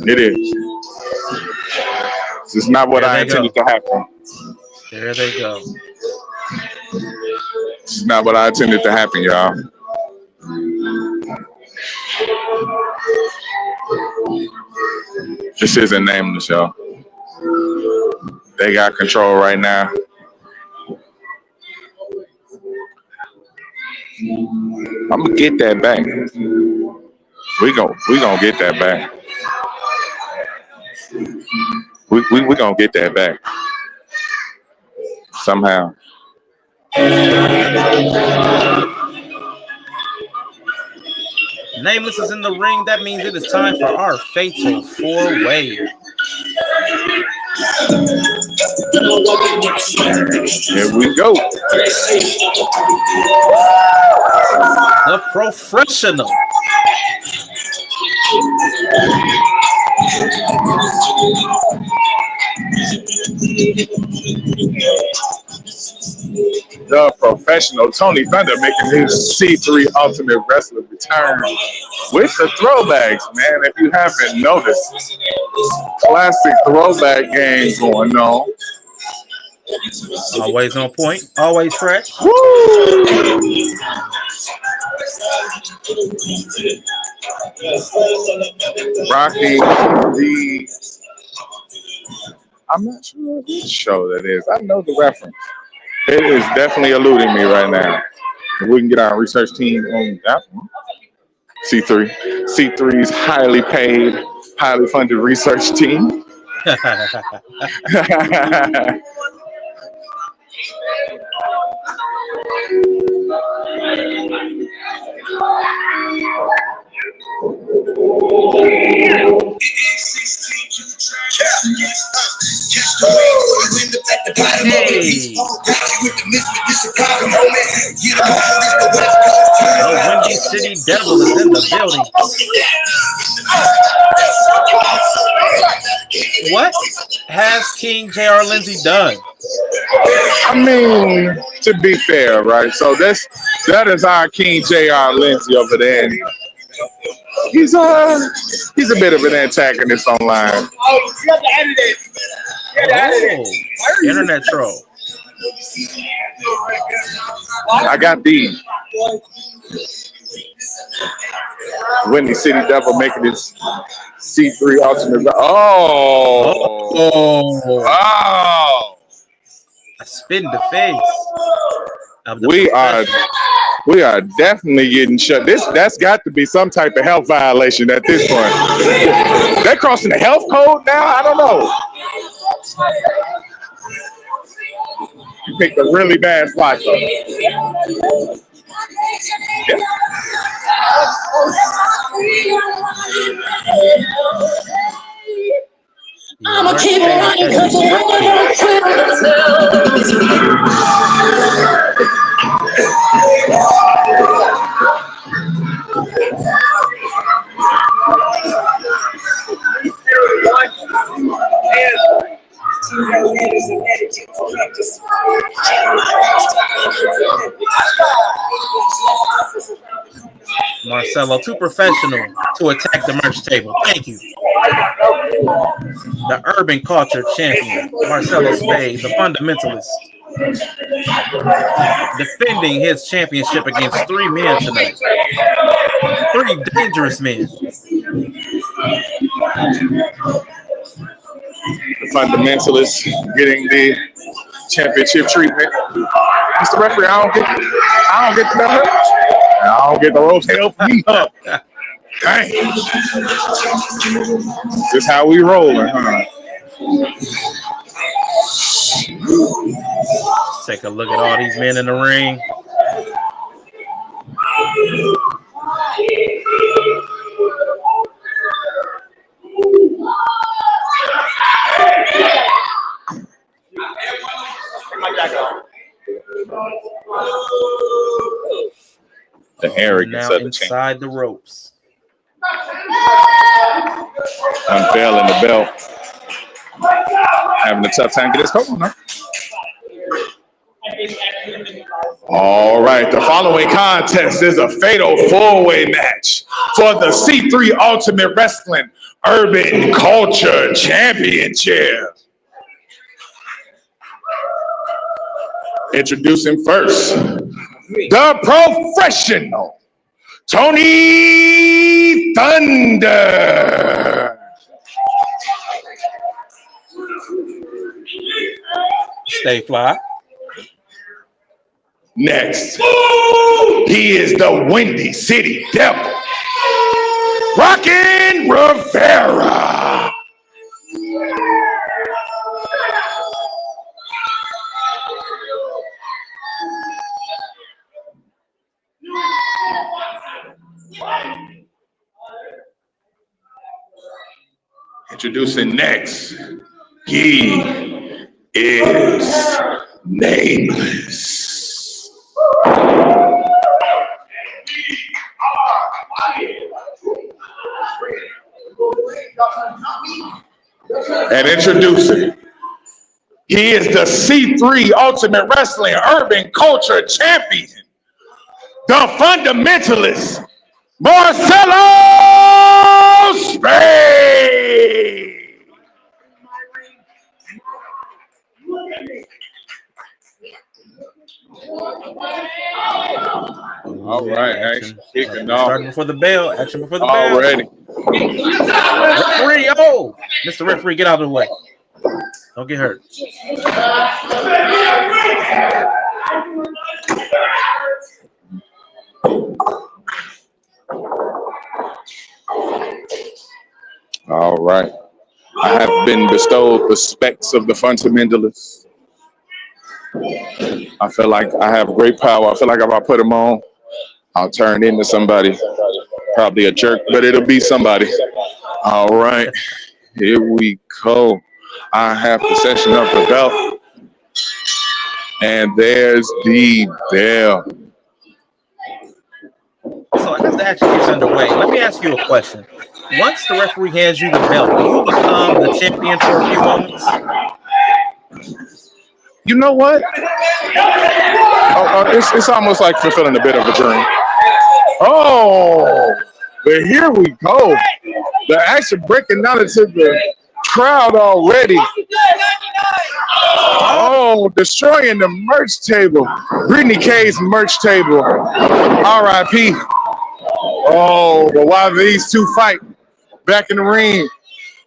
It is. This is not what I intended to happen. There they go. This is not what I intended to happen, y'all. This isn't Nameless, y'all. They got control right now. I'm gonna get that back. We gonna get that back. We gonna get that back somehow. Nameless is in the ring. That means it is time for our fatal four-way. Here we go. The professional. The professional Tony Thunder making his C3 Ultimate Wrestler return with the throwbacks, man. If you haven't noticed, classic throwback game going on. Always on point, always fresh. Woo! Rocky the I'm not sure which show that is. I know the reference. It is definitely eluding me right now. If we can get our research team on that one. C3. C3's highly paid, highly funded research team. Hey. The Windy City Devil is in the building. What has King J.R. Lindsay done? I mean, to be fair, right? So that is our King J.R. Lindsay over there. And he's a bit of an antagonist online. Oh, internet troll. I got the Windy City Devil making his C3 Ultimate. Oh. I spin the face. We are definitely getting shut. That's got to be some type of health violation at this point. They're crossing the health code now? I don't know. You picked a really bad spot, though. Yeah. I'ma keep it running because Marcelo, too professional to attack the merch table. Thank you. The urban culture champion, Marcelo Spade, the fundamentalist, defending his championship against 3 men tonight. 3 dangerous men. The fundamentalist getting the championship treatment. Mr. Referee, I don't get the help. I don't get the ropes help me up. Dang. This is how we rolling, huh? Let's take a look at all these men in the ring. The arrogance now of the inside the ropes. Unveiling the belt. Having a tough time getting this coat on, huh? All right, the following contest is a fatal 4-way match for the C3 Ultimate Wrestling Urban Culture Championship. Introducing first, the professional, Tony Thunder. Stay fly. Next, he is the Windy City Devil, Rockin' Rivera. Introducing next, he is Nameless. And introducing, he is the C3 Ultimate Wrestling Urban Culture Champion, the fundamentalist, Marcelo Spade. All right, action kicking off. Starting before the bell. Action before the bell. Already. Referee, oh! Mr. Referee, get out of the way. Don't get hurt. All right. I have been bestowed the specs of the fundamentalist. I feel like I have great power. I feel like if I put them on, I'll turn into somebody. Probably a jerk, but it'll be somebody. All right. Here we go. I have possession of the belt. And there's the bell. So as the action gets underway, let me ask you a question. Once the referee hands you the belt, do you become the champion for a few moments? You know what? It's almost like fulfilling a bit of a dream. Oh, but here we go. The action breaking out into the crowd already. Oh, destroying the merch table. Brittany K's merch table. R.I.P. Oh, but while these two fight back in the ring,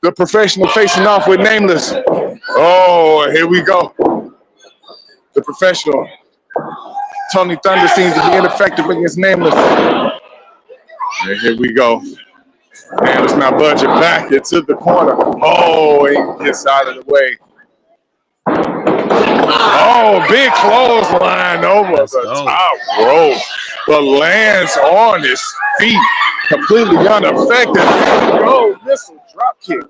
the professional facing off with Nameless. Oh, here we go. The professional. Tony Thunder seems to be ineffective against Nameless. And here we go. Nameless now budging back into the corner. Oh, he gets out of the way. Oh, big clothesline over the top rope. But lands on his feet, completely unaffected. Oh, missile drop kick.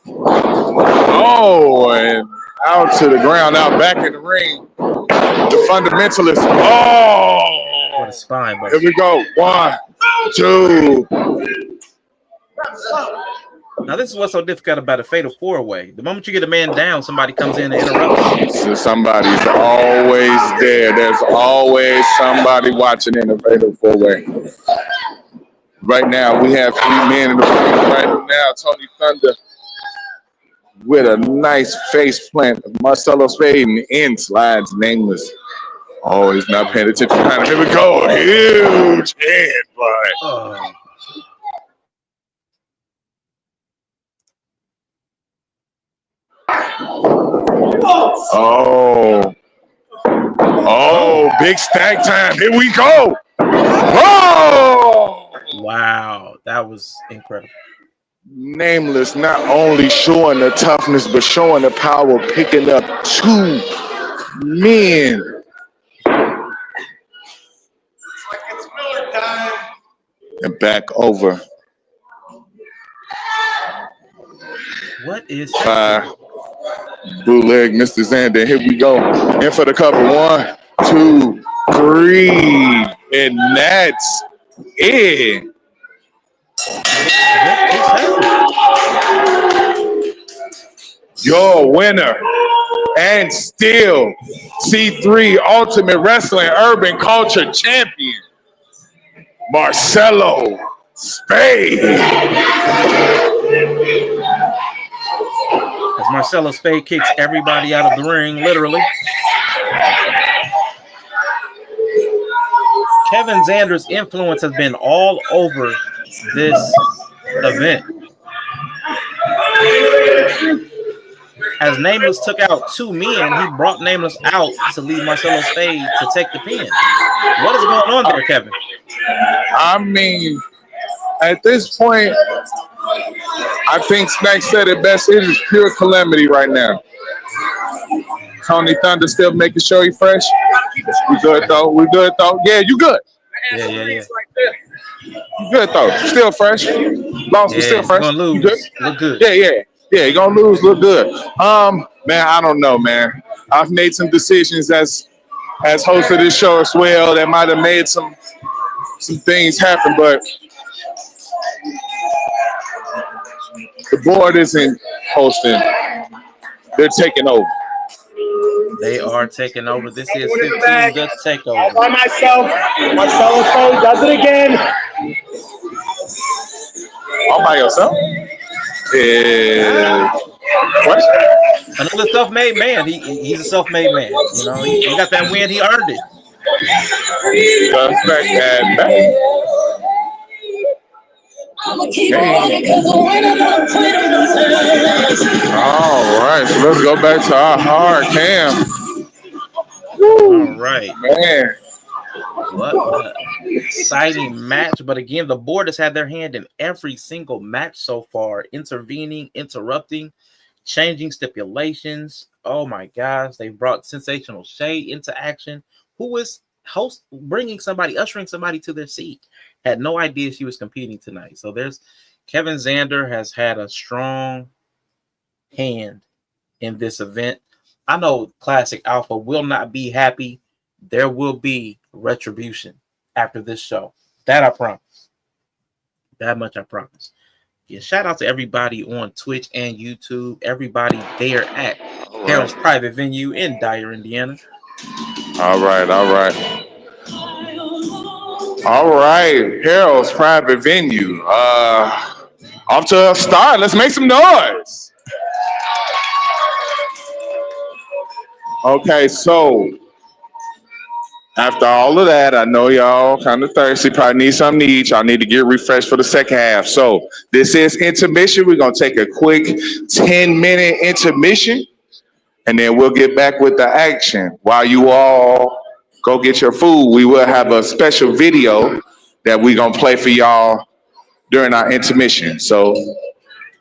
Oh, and out to the ground, out back in the ring. The fundamentalist. Oh, what a spine, buddy. Here we go. 1, 2. Now, this is what's so difficult about a fatal four-way. The moment you get a man down, somebody comes in and interrupts. So somebody's always there. There's always somebody watching in the fatal four-way. Right now, we have 3 men in the ring. Right now, Tony Thunder with a nice face plant. Marcelo Spade and in slides Nameless. Oh, he's not paying attention behind him. Here we go. Huge headbutt. Oh. Oh. Oh, big stack time. Here we go. Oh! Wow, that was incredible. Nameless not only showing the toughness, but showing the power, picking up 2 men. And back over. What is bootleg Mr. Xander? Here we go. In for the cover. 1, 2, 3. And that's it. Your winner and still C3 Ultimate Wrestling Urban Culture Champion, Marcelo Spade. As Marcelo Spade kicks everybody out of the ring, literally. Kevin Xander's influence has been all over this event. As Nameless took out 2 men, he brought Nameless out to leave Marcelo Spade to take the pin. What is going on there, Kevin? I mean, at this point, I think Snack said it best. It is pure calamity right now. Tony Thunder still making sure he fresh. We good though. We good though. Yeah, you good. Yeah. You good though. Still fresh. Lost, but still fresh. Gonna lose. You good? Look good. Yeah, you're gonna lose, look good. Man, I don't know, man. I've made some decisions as host of this show as well that might have made some things happen, but the board isn't hosting. They're taking over. They are taking over. This is 15, the Takeover. By myself. Marcelo Spade does it again. All by yourself? Yeah. What? Another self-made man. He's a self-made man. You know, he got that win. He earned it. Suspect and back. All right, so let's go back to our hard cam. All right, man. What an exciting match! But again, the board has had their hand in every single match so far, intervening, interrupting, changing stipulations. Oh my gosh, they brought Sensational Shay into action, who is ushering somebody to their seat. Had no idea she was competing tonight. So there's Kevin Xander has had a strong hand in this event. I know Classic Alpha will not be happy. There will be retribution after this show. That I promise. That much I promise. Yeah, shout out to everybody on Twitch and YouTube. Everybody there at Harold's Private Venue in Dyer, Indiana. All right. Harold's Private Venue. Off to a start. Let's make some noise. Okay, so after all of that, I know y'all kind of thirsty, probably need something to eat. Y'all need to get refreshed for the second half. So this is intermission. We're going to take a quick 10-minute intermission, and then we'll get back with the action. While you all go get your food, we will have a special video that we're going to play for y'all during our intermission. So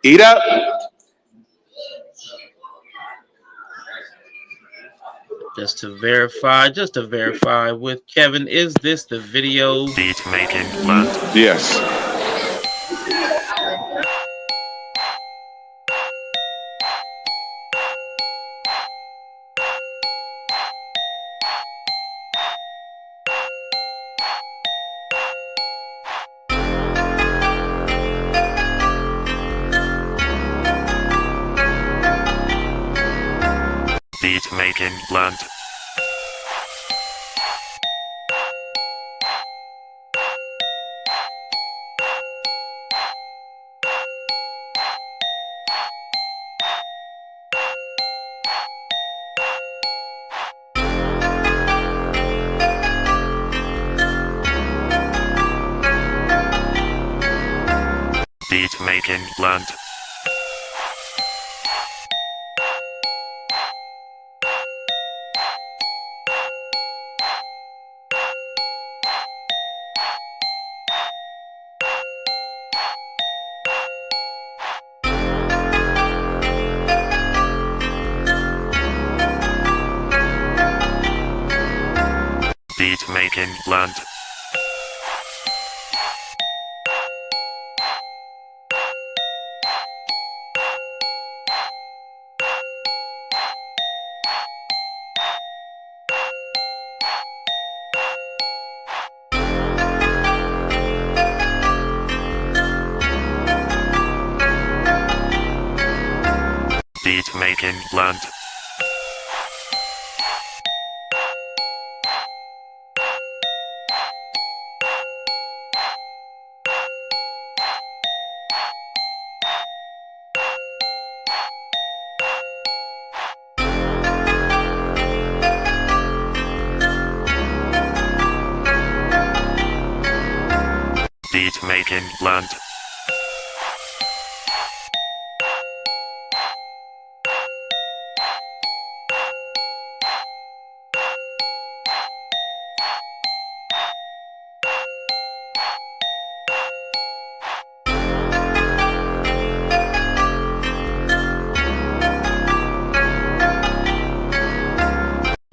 eat up. Just to verify with Kevin, is this the video? Beat making left. Yes. making blunt. Beat making blunt. Beat making blunt. Beat making blunt. Beat making blunt.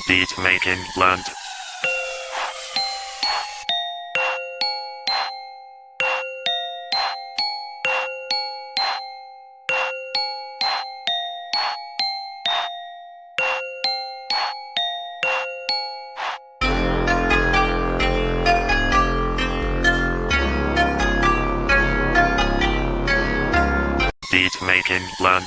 Beat making blunt. Beat making blunt.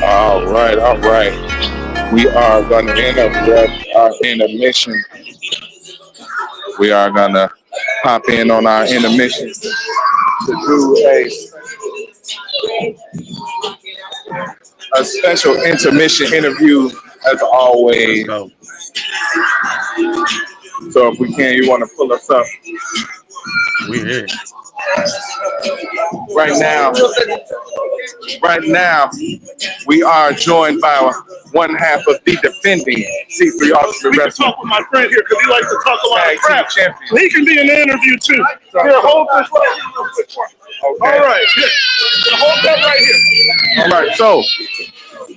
All right, all right. We are going to end up with our intermission. We are going to hop in on our intermission to do a special intermission interview as always. Let's go. So if we can, you want to pull us up We're here. right now. Right now, we are joined by one half of the defending C3 Ultimate We can Wrestling talk with my friend here because he likes to talk a lot Tag of crap. Team Champion. He can be in the interview too. Here, hold this right. Okay. All right, here. Hold that right here. All right. So,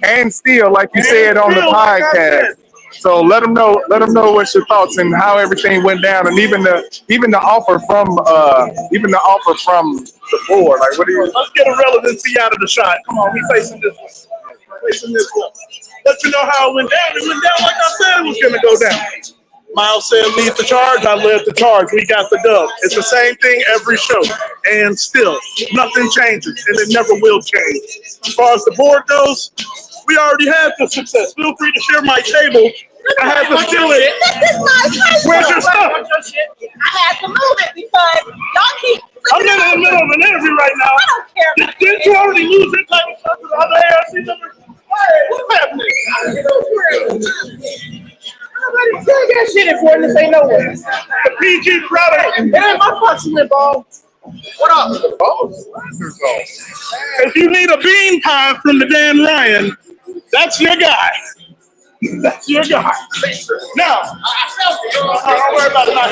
and still, like you said on the still, like I podcast. said. So let them know what's your thoughts and how everything went down, and even the offer from the board. Like, what do you? Let's get a relevancy out of the shot. Come on, we facing this one. Facing this one. Let you know how it went down. It went down like I said it was going to go down. Miles said lead the charge. I led the charge. We got the dub. It's the same thing every show. And still, nothing changes. And it never will change. As far as the board goes, we already had the success. Feel free to share my table. I had to steal it. Where's your stuff? I had to move it because y'all keep. I'm in the middle of an interview right now. I don't care. Didn't you already lose your type of stuff to the other ARC members? What's happening? Nobody tell that shit important to say nowhere. The PG product. It ain't my fucking ball. What up? If you need a bean pie from the Dan Ryan, that's your guy. That's your guy. Now, don't worry about it. Now,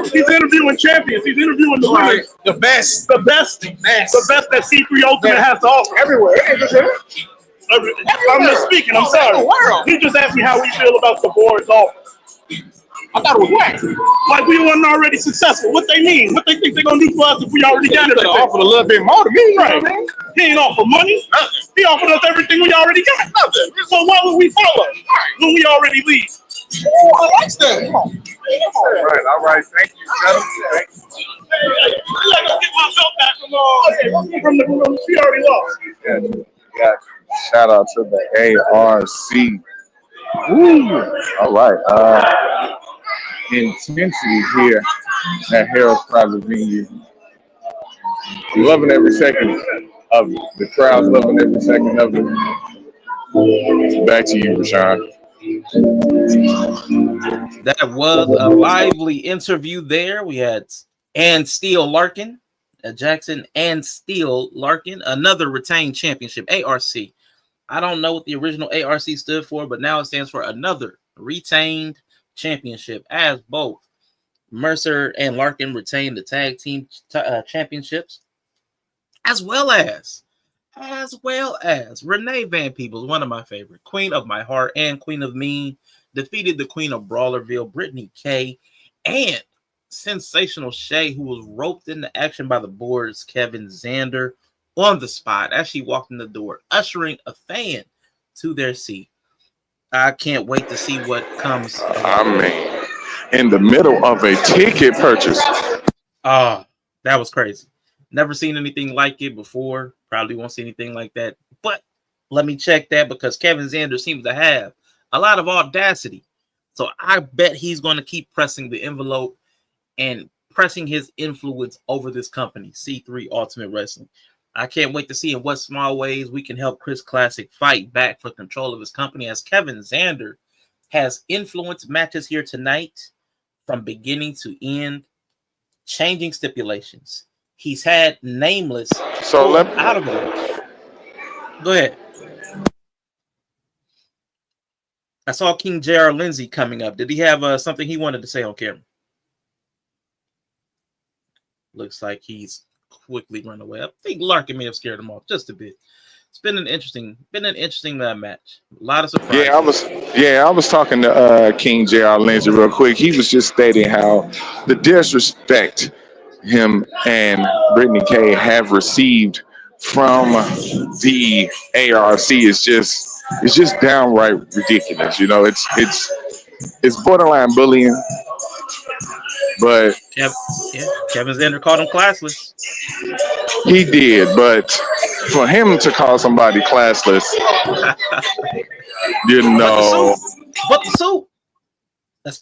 he's interviewing champions. He's interviewing the winners. The best. The best that C3 Ultimate has to offer. Everywhere. I'm just speaking. I'm sorry. He just asked me how we feel about the board's offer. I thought it was whack. Like we weren't already successful. What they mean? What they think they're gonna do for us if we already got it? They offered a little bit more to me. Right. He ain't offer money. Nothing. He offered us everything we already got. Nothing. So why would we follow when we already leave? Ooh, I like that. Come on. All right. Thank you, gentlemen. Thank you. Hey, I let go get my belt back from she already lost. Got you. Shout out to the ARC. Woo. All right. Intensity here at Harold's Private Venue. Loving every second of it. The crowd's loving every second of it. Back to you, Rashawn. That was a lively interview there. We had Ann Steele Larkin, Jackson and Steele Larkin, another retained championship, ARC. I don't know what the original ARC stood for, but now it stands for another retained championship, as both Mercer and Larkin retained the tag team championships, as well as Renee Van Peebles, one of my favorite, Queen of My Heart and Queen of Mean, defeated the Queen of Brawlerville, Brittany K, and Sensational Shay, who was roped into action by the boards, Kevin Zander, on the spot as she walked in the door, ushering a fan to their seat. I can't wait to see what comes. I mean, in the middle of a ticket purchase. That was crazy. Never seen anything like it before. Probably won't see anything like that. But let me check that because Kevin Zander seems to have a lot of audacity. So I bet he's going to keep pressing the envelope and pressing his influence over this company, C3 Ultimate Wrestling. I can't wait to see in what small ways we can help Chris Classic fight back for control of his company, as Kevin Zander has influenced matches here tonight from beginning to end, changing stipulations. He's had Nameless out of the match. Go ahead. I saw King J.R. Lindsay coming up. Did he have something he wanted to say on camera? Looks like he's quickly run away. I think Larkin may have scared him off just a bit. It's been an interesting match. A lot of surprises. I was talking to King J.R. Lindsay real quick. He was just stating how the disrespect him and Brittany K have received from the ARC is just downright ridiculous. You know, it's borderline bullying. But Kevin Zander called him classless. He did, but for him to call somebody classless, you know. But the suit.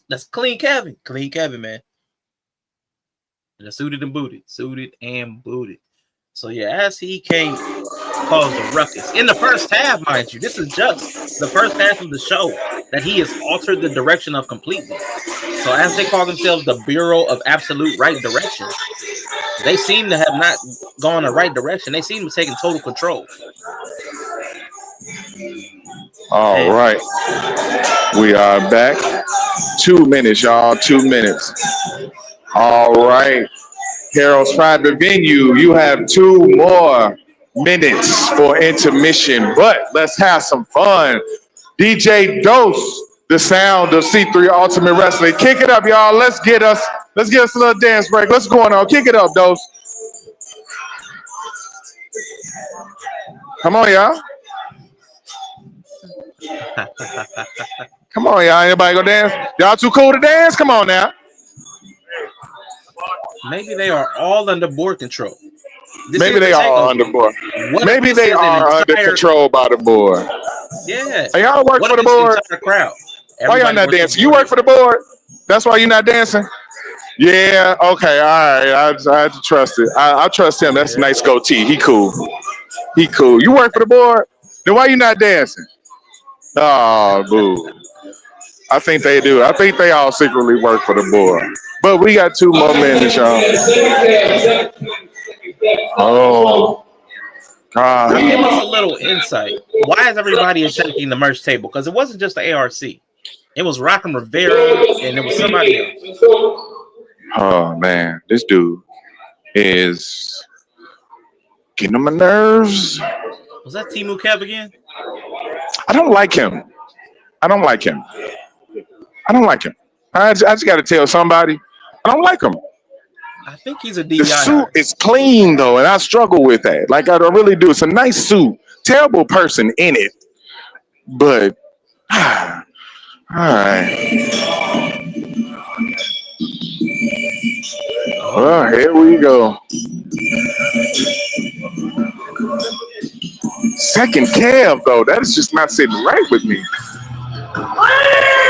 That's clean Kevin. Clean Kevin, man. And suited and booted. So yeah, as he came, caused a ruckus in the first half, mind you. This is just the first half of the show that he has altered the direction of completely. So as they call themselves the Bureau of Absolute Right Direction, they seem to have not gone the right direction. They seem to have taken total control. All right. We are back. 2 minutes, y'all. 2 minutes. All right. Harold's Private Venue, you have 2 more minutes for intermission, but let's have some fun. DJ Dose, the sound of C3 Ultimate Wrestling. Kick it up, y'all. Let's get us a little dance break. What's going on? Kick it up, Dose. Come on, y'all. Come on, y'all. Anybody go dance? Y'all too cool to dance? Come on now. Maybe they are all under board control. Maybe they are under board. Maybe they are under control by the board. Yeah. Hey, y'all work for the board? Crowd. Why y'all not dancing? You work for the board? That's why you're not dancing? Yeah, okay, all right. I have to trust it. I trust him. That's a nice goatee. He cool. You work for the board? Then why you not dancing? Oh, boo. I think they do. I think they all secretly work for the board. But we got 2 more minutes, y'all. Oh, God. Now give us a little insight. Why is everybody attacking the merch table? Because it wasn't just the ARC. It was Rockin' Rivera, and it was somebody else. Oh, man. This dude is getting on my nerves. Was that Timu Kev again? I don't like him. I just got to tell somebody. I don't like him. I think he's a The DEI suit hire. is clean though, and I struggle with that. Like I really do. It's a nice suit. Terrible person in it, but all right. Oh, Well, here we go. Second cab though, that is just not sitting right with me.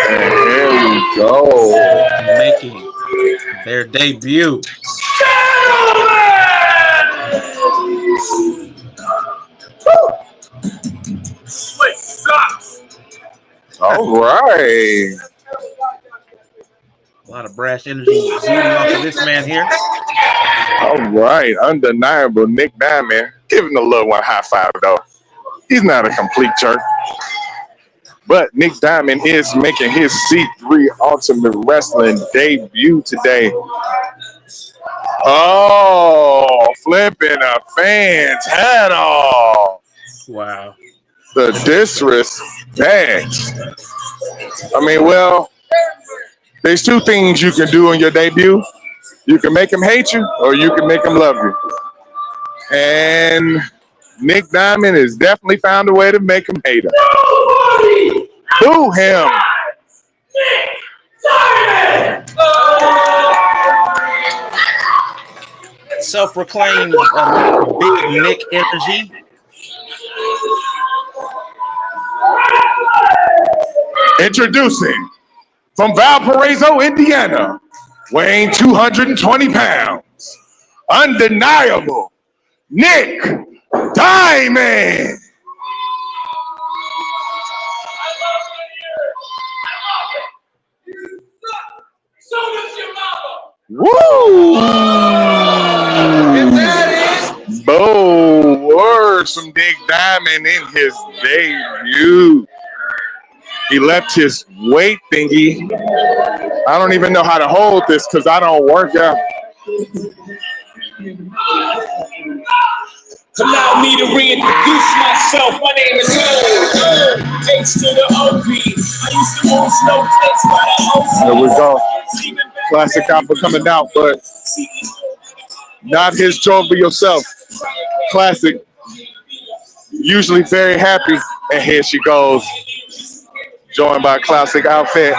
And here we go. making their debut. All right. A lot of brash energy exuding off of this man here. All right. Undeniable Nick Diamond. Giving the little one high five though. He's not a complete jerk. But Nick Diamond is making his C3 Ultimate Wrestling debut today. Oh, flipping a fan's hat off. Wow. The disrespect. I mean, well, there's two things you can do on your debut. You can make him hate you or you can make him love you. And Nick Diamond has definitely found a way to make him hate him. Boo him. Self-proclaimed Big Nick energy. Introducing from Valparaiso, Indiana, weighing 220 pounds, undeniable Nick Diamond. Woo! Bold words from Nick Diamond in his debut. He left his weight thingy. I don't even know how to hold this because I don't work out. Allow me to reintroduce myself. My name is Ho. H to the OP. I used to move slow clips by the OC. There we go. Classic Alpha coming out, but not his joy for yourself. Classic. Usually very happy. And here she goes. Joined by Classic Outfit.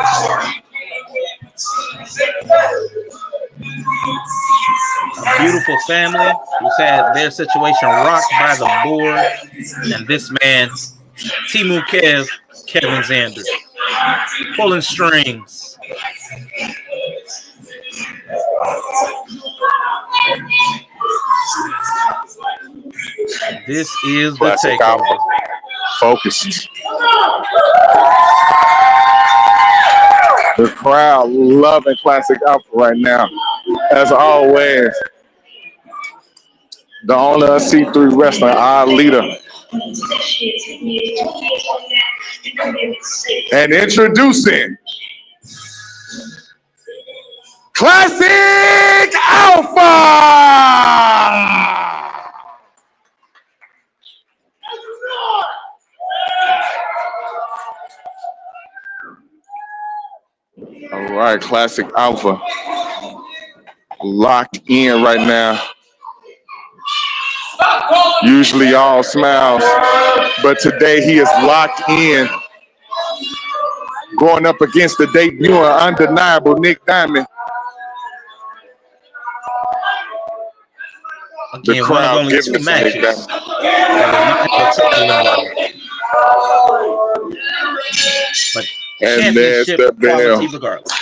Beautiful family who's had their situation rocked by the board. And this man, Timu Kev, Kevin Zander, pulling strings. This is the Classic takeover. Alpha. Focus. The crowd loving Classic Alpha right now. As always, the owner of C3 Wrestling, our leader. And introducing Classic Alpha! All right, Classic Alpha locked in right now. Usually all smiles, but today he is locked in. Going up against the debuting undeniable Nick Diamond. Again, one of only two matches that is not but and there's championship the bell. quality regardless.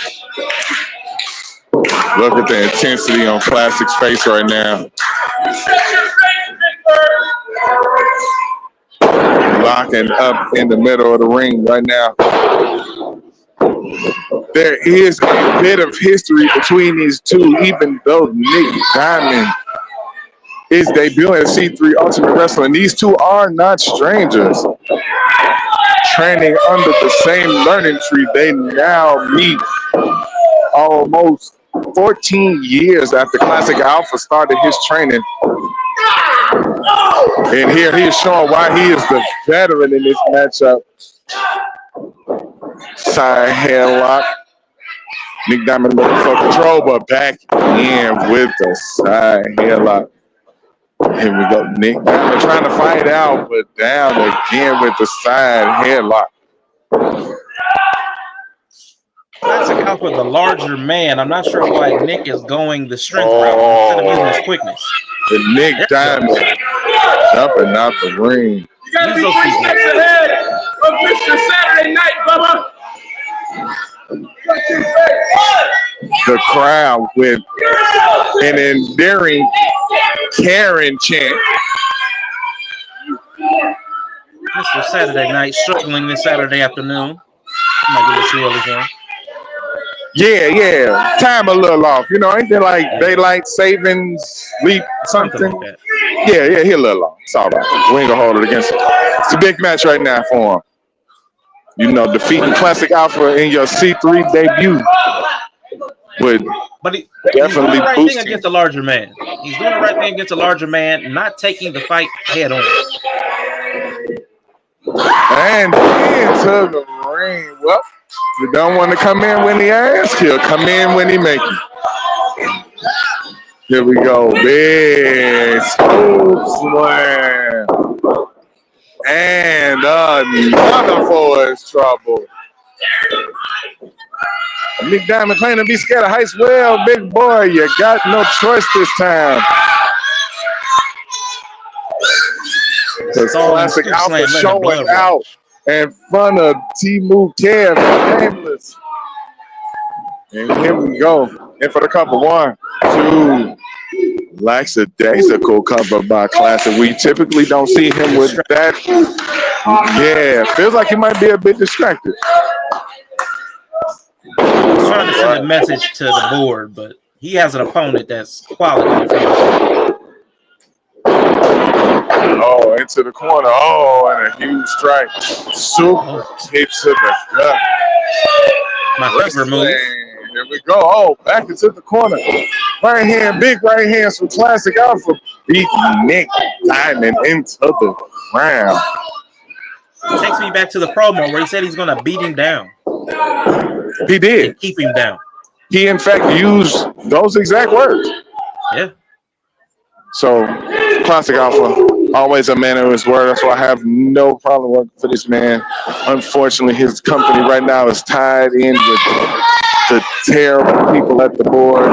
Look at the intensity on Classic's face right now. Locking up in the middle of the ring right now. There is a bit of history between these two, even though Nick Diamond is debuting at C3 Ultimate Wrestling. These two are not strangers. Training under the same learning tree, they now meet almost 14 years after Classic Alpha started his training. And here he is showing why he is the veteran in this matchup. Side headlock. Nick Diamond looking for control, but back in with the side headlock. Here we go. Nick Diamond trying to fight out, but down again with the side headlock. Classic Alpha, the larger man. I'm not sure why Nick is going the strength route instead of using his quickness. The Nick Diamond jumping out the ring. You gotta be 3 steps ahead of Mr. Saturday Night, Bubba. The crowd with an endearing Karen chant. Mr. Saturday Night struggling this Saturday afternoon. Might be a little too early for him. Yeah. Time a little off. You know, ain't there like daylight savings, sleep, something? Like that. Yeah, he a little off. It's all right. We ain't gonna hold it against him. It's a big match right now for him. You know, defeating Classic Alpha in your C3 debut would But definitely he's doing the right boost thing him. against a larger man. He's doing the right thing against a larger man, not taking the fight head on. And into the ring. Well, you don't want to come in when he asks. He'll come in when he make it. Here we go. Big scoop slam. And another for his trouble. Nick Diamond claiming to be scared of heights. Well, big boy, you got no choice this time. Because Classic Alpha showing out in front of T-Move Kev Shameless. And here we go. In for the cover. 1, 2. Lackadaisical cover by Classic. We typically don't see him with that. Yeah, feels like he might be a bit distracted. He's trying to send a message to the board, but he has an opponent that's quality. Oh, into the corner. Oh, and a huge strike. Super kick to the gut. My favorite move. Here we go. Oh, back into the corner. Right hand, big right hands from Classic Alpha. Beating Nick Diamond into the ground. Takes me back to the promo where he said he's going to beat him down. He did. And keep him down. He, in fact, used those exact words. Yeah. So, Classic Alpha, always a man of his word. That's why I have no problem working for this man. Unfortunately, his company right now is tied in with the terrible people at the board.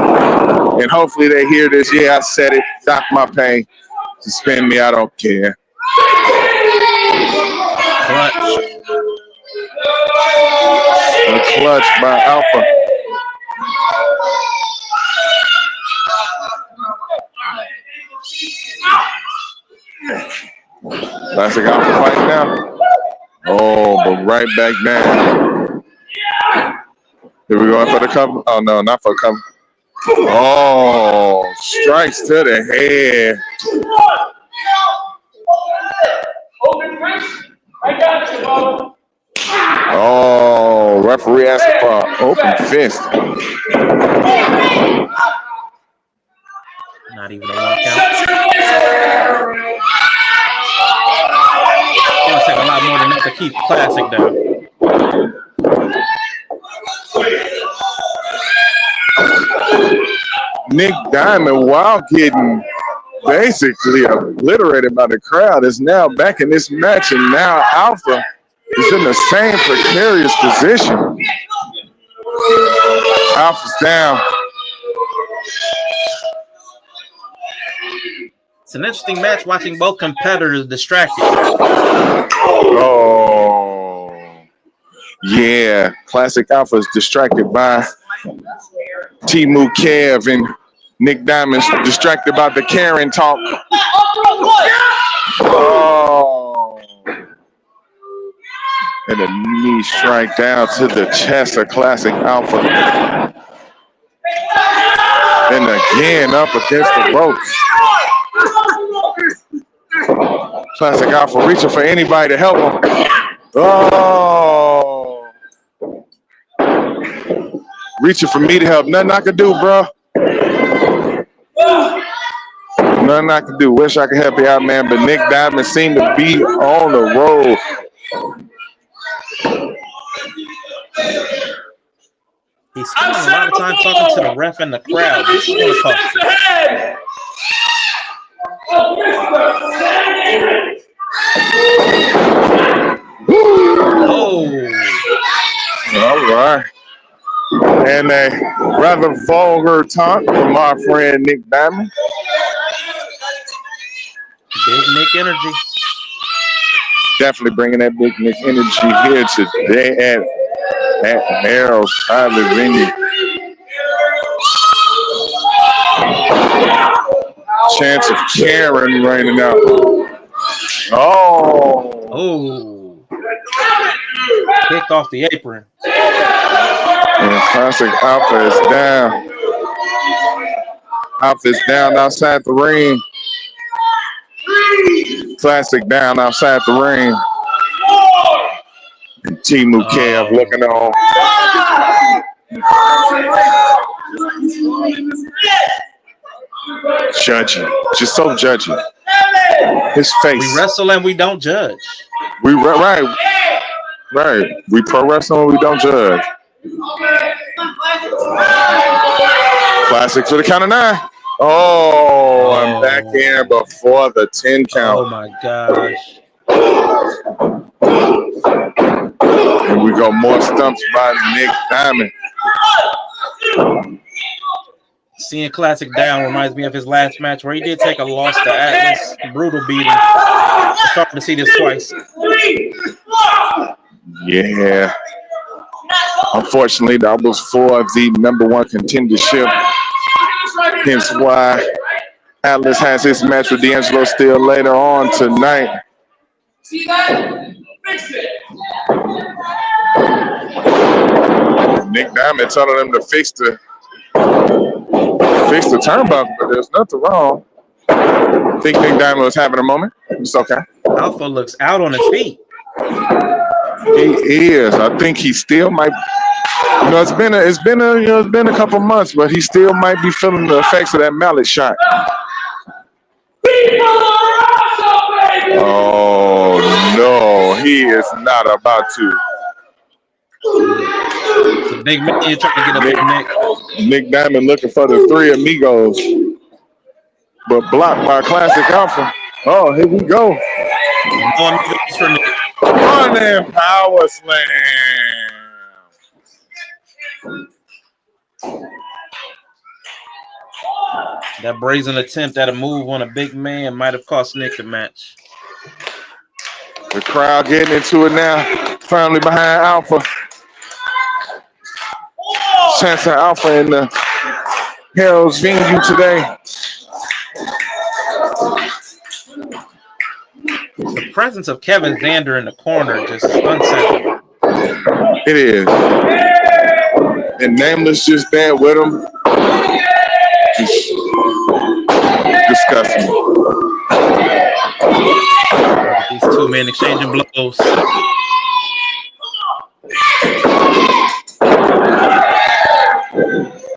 And hopefully they hear this. Yeah, I said it. Dock my pay. Suspend me. I don't care. Clutch. A clutch by Alpha. Classic Alpha fighting now. Oh, but right back down. Here we go for the cover. Oh, no, not for the cover. Oh, strikes to the head. Oh, referee asking for an open fist. Not even a 1 count. It's going to take a lot more than that to keep Classic down. Nick Diamond, while getting basically obliterated by the crowd, is now back in this match, and now Alpha is in the same precarious position. Alpha's down. It's an interesting match watching both competitors distracted. Oh, yeah. Classic Alpha is distracted by T-Move Kev, and Nick Diamond's distracted by the Karen talk. Oh. And a knee strike down to the chest of Classic Alpha. And again up against the ropes. Classic Alpha reaching for anybody to help him. Oh. Reaching for me to help. Nothing I can do, bro. Nothing I can do. Wish I could help you out, man. But Nick Diamond seemed to be on the road. He's spending a lot of time talking to the ref and the crowd. This is going to cost him. Oh. All right. And a rather vulgar taunt from our friend Nick Diamond. Big Nick energy. Definitely bringing that Big Nick energy here today at Harold's Private Venue. Chance of Karen raining out. Oh. Kicked off the apron. And Classic Alpha is down. Alpha's down outside the ring. Classic down outside the ring. And Timu Kev looking on. Judging. Just so judging. His face. We wrestle and we don't judge. Right. We pro wrestle and we don't judge. Classic for the count of 9. And back in before the 10 count. Oh my gosh. And we go more stumps by Nick Diamond. Seeing Classic down reminds me of his last match where he did take a loss to Atlas. Brutal beating. I'm starting to see this twice. Yeah. Unfortunately, that was for the #1 contendership. Hence why Atlas has his match with D'Angelo Steele later on tonight. Nick Diamond telling them to fix the turnbuckle, but there's nothing wrong. I think Nick Diamond was having a moment. It's okay. Alpha looks out on his feet. He is. I think he still might. It's been a couple months, but he still might be feeling the effects of that mallet shot. Oh no, he is not about to. It's a big man trying to get a big Nick. Nick Diamond looking for the 3 amigos, but blocked by Classic Alpha. Oh, here we go. No amigos for Nick. Running power slam. That brazen attempt at a move on a big man might have cost Nick the match. The crowd getting into it now. Firmly behind Alpha. Chance of Alpha in the Harold's venue today. The presence of Kevin Xander in the corner just unsettling. It is. And Nameless just there with him. Just disgusting. These two men exchanging blows.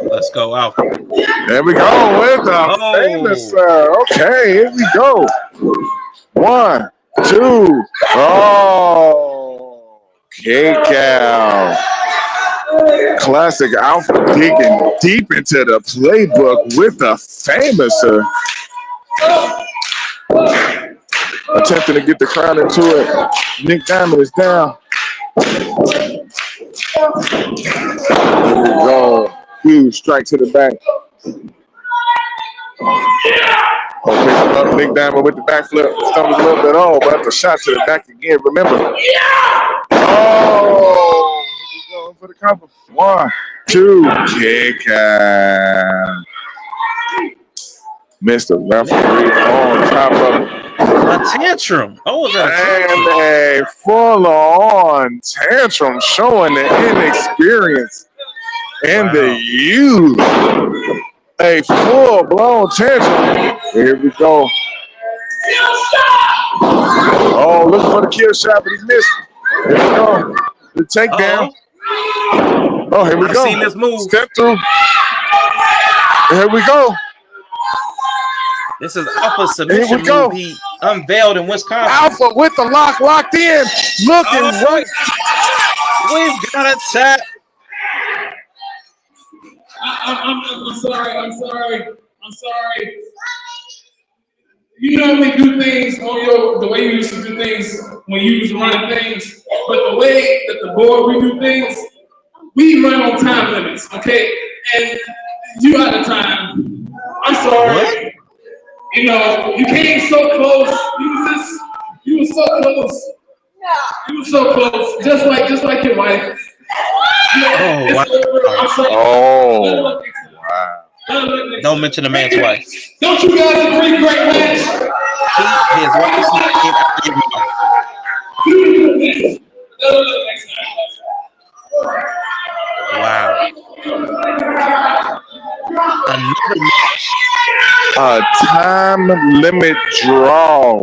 Let's go, Alpha. There we go with the famous. Okay, here we go. 1, 2. Oh, kick out. Classic Alpha digging deep into the playbook with the famouser. Attempting to get the crowd into it. Nick Diamond is down. There we go. Huge strike to the back. Okay, up Nick Diamond with the backflip. Stumbles a little bit on, but the shot to the back again. Remember. Oh, going for the cover. 1, 2, kick out. Mr. Referee on top of a tantrum. Oh, is that a full-on tantrum showing the inexperience and the youth. A full-blown tantrum. Here we go. Oh, looking for the kill shot, but he missed. Here we go. The takedown. Oh, here we go. Seen this move. Step through. Here we go. This is Alpha's submission move he unveiled in Wisconsin. Alpha with the locked in. Looking right. We've got a tap. I'm sorry. I'm sorry. You normally do things on the way you used to do things when you was running things, but the way that the board we do things, we run on time limits, okay? And you out of time. I'm What? sorry. You know, you came so close. You were so close. You were so close. Just like your wife. You know, Oh wow! I'm sorry. Oh, wow. Don't mention the man twice. Don't you guys agree, great match? Keep his wife's name out of your mouth. Wow. Another match. Time limit draw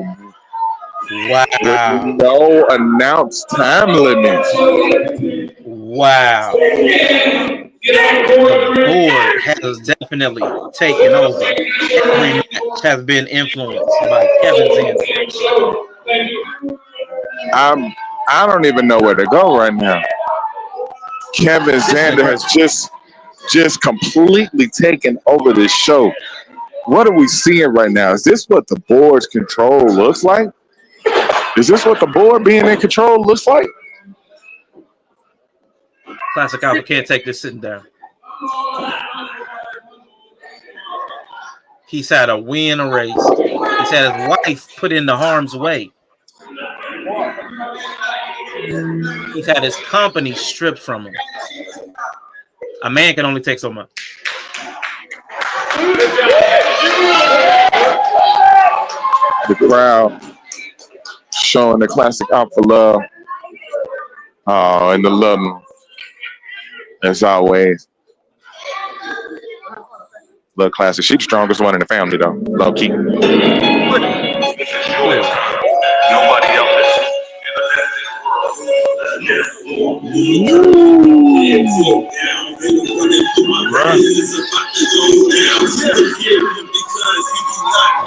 with Wow. no announced time limit. Wow. The board has definitely taken over. Every match has been influenced by Kevin Zander. I don't even know where to go right now. Kevin This is Zander has incredible. just completely taken over this show. What are we seeing right now? Is this what the board's control looks like? Is this what the board being in control looks like? Classic Alpha can't take this sitting down. He's had a win erased. He's had his wife put into harm's way. He's had his company stripped from him. A man can only take so much. The crowd showing the classic Alpha love. Oh, and the love as always. Love classic. She's the strongest one in the family though. Low key. Clearly. Nobody else.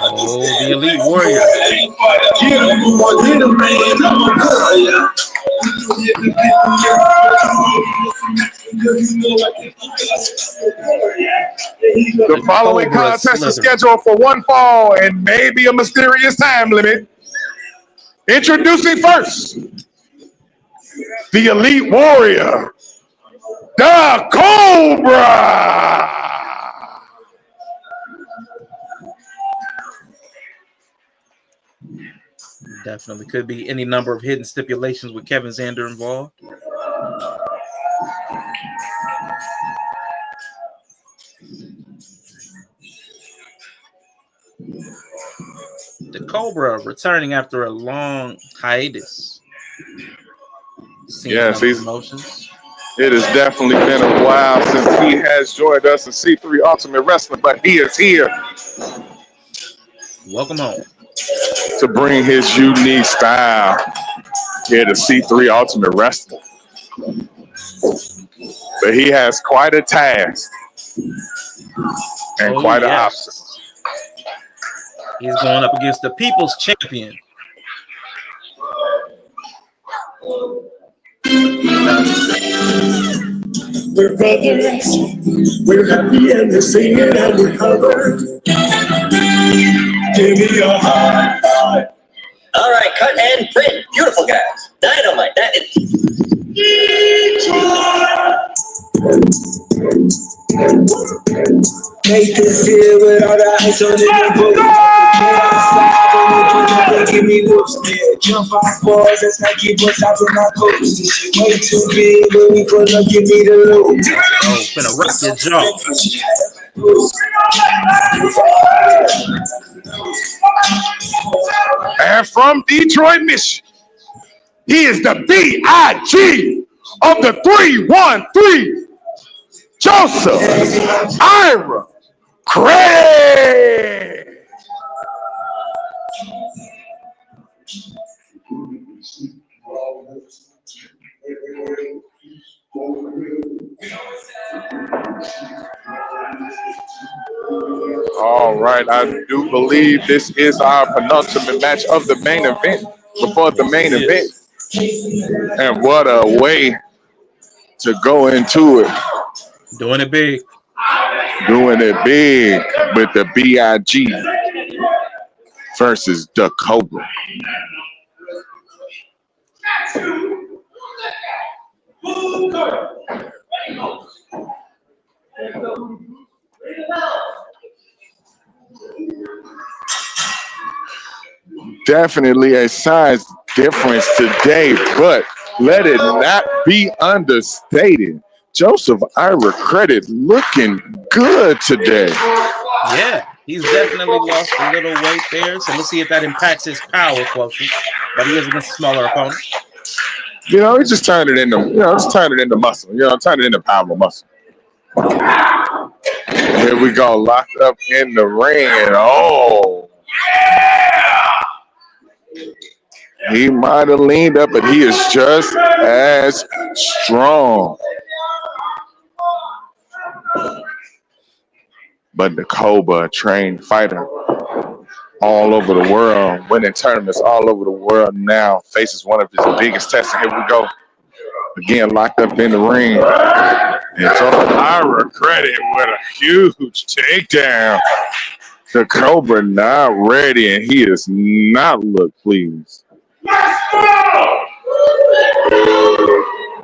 Oh, the Elite Warrior. The following Cobra contest is slithering. scheduled for one fall and maybe a mysterious time limit. Introducing first, the Elite Warrior, the Cobra. Definitely could be any number of hidden stipulations with Kevin Zander involved. The Cobra returning after a long hiatus. Seeing Yes, other promotions. it has definitely been a while since he has joined us in C3 Ultimate Wrestling, but he is here Welcome home. to bring his unique style here to C3 Ultimate Wrestling. But he has quite a task and quite an obstacle. He's going up against the People's Champion. We're brothers, we're happy and we're singing and we're covered. Give me your heart. All right, cut and print. Beautiful, guys. Dynamite. That is. Make this feel with all the ice on the boat. Give me whoops, man. Jump off boards, that's like keep us out of my coach. This shit way too big, but we pull up, give me the loot. Oh, finna rock your jaw. And from Detroit, Michigan, he is the B.I.G. of the 313, Joseph Ira Craig. All right, I do believe this is our penultimate match of the main event before the main event. And what a way to go into it. Doing it big. Doing it big with the BIG versus the Cobra. Definitely a size difference today, but let it not be understated. Joseph Ira Credit looking good today. Yeah, he's definitely lost a little weight there. So let's see if that impacts his power quotient. But he is against a smaller opponent. You know, he just turned it into, just turn it into muscle. Turn it into power muscle. Here we go, locked up in the ring. Oh, he might have leaned up, but he is just as strong. But the Cobra, a trained fighter all over the world, winning tournaments all over the world now, faces one of his biggest tests. And here we go. Again, locked up in the ring. And so Ira Credit with a huge takedown. The Cobra not ready, and he does not look pleased.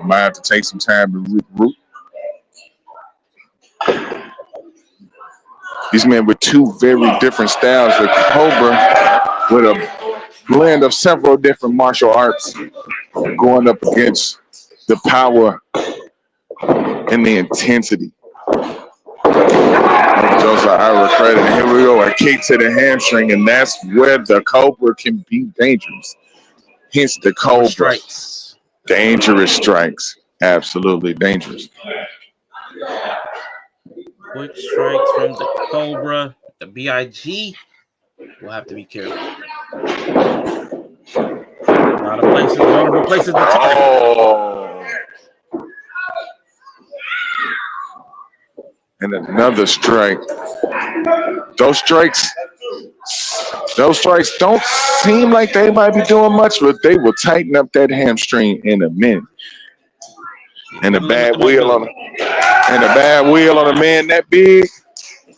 Might have to take some time to regroup. These men with two very different styles. The Cobra with a blend of several different martial arts going up against the power and the intensity. Joseph Ira Credit. And here we go, a kick to the hamstring, and that's where the Cobra can be dangerous. Hence the Cobra. Strikes. Dangerous strikes. Absolutely dangerous. Quick strikes from the Cobra. The BIG will have to be careful. A lot of places, vulnerable places to target. Oh. And another strike. Those strikes don't seem like they might be doing much, but they will tighten up that hamstring in a minute. And a bad wheel on a man that big.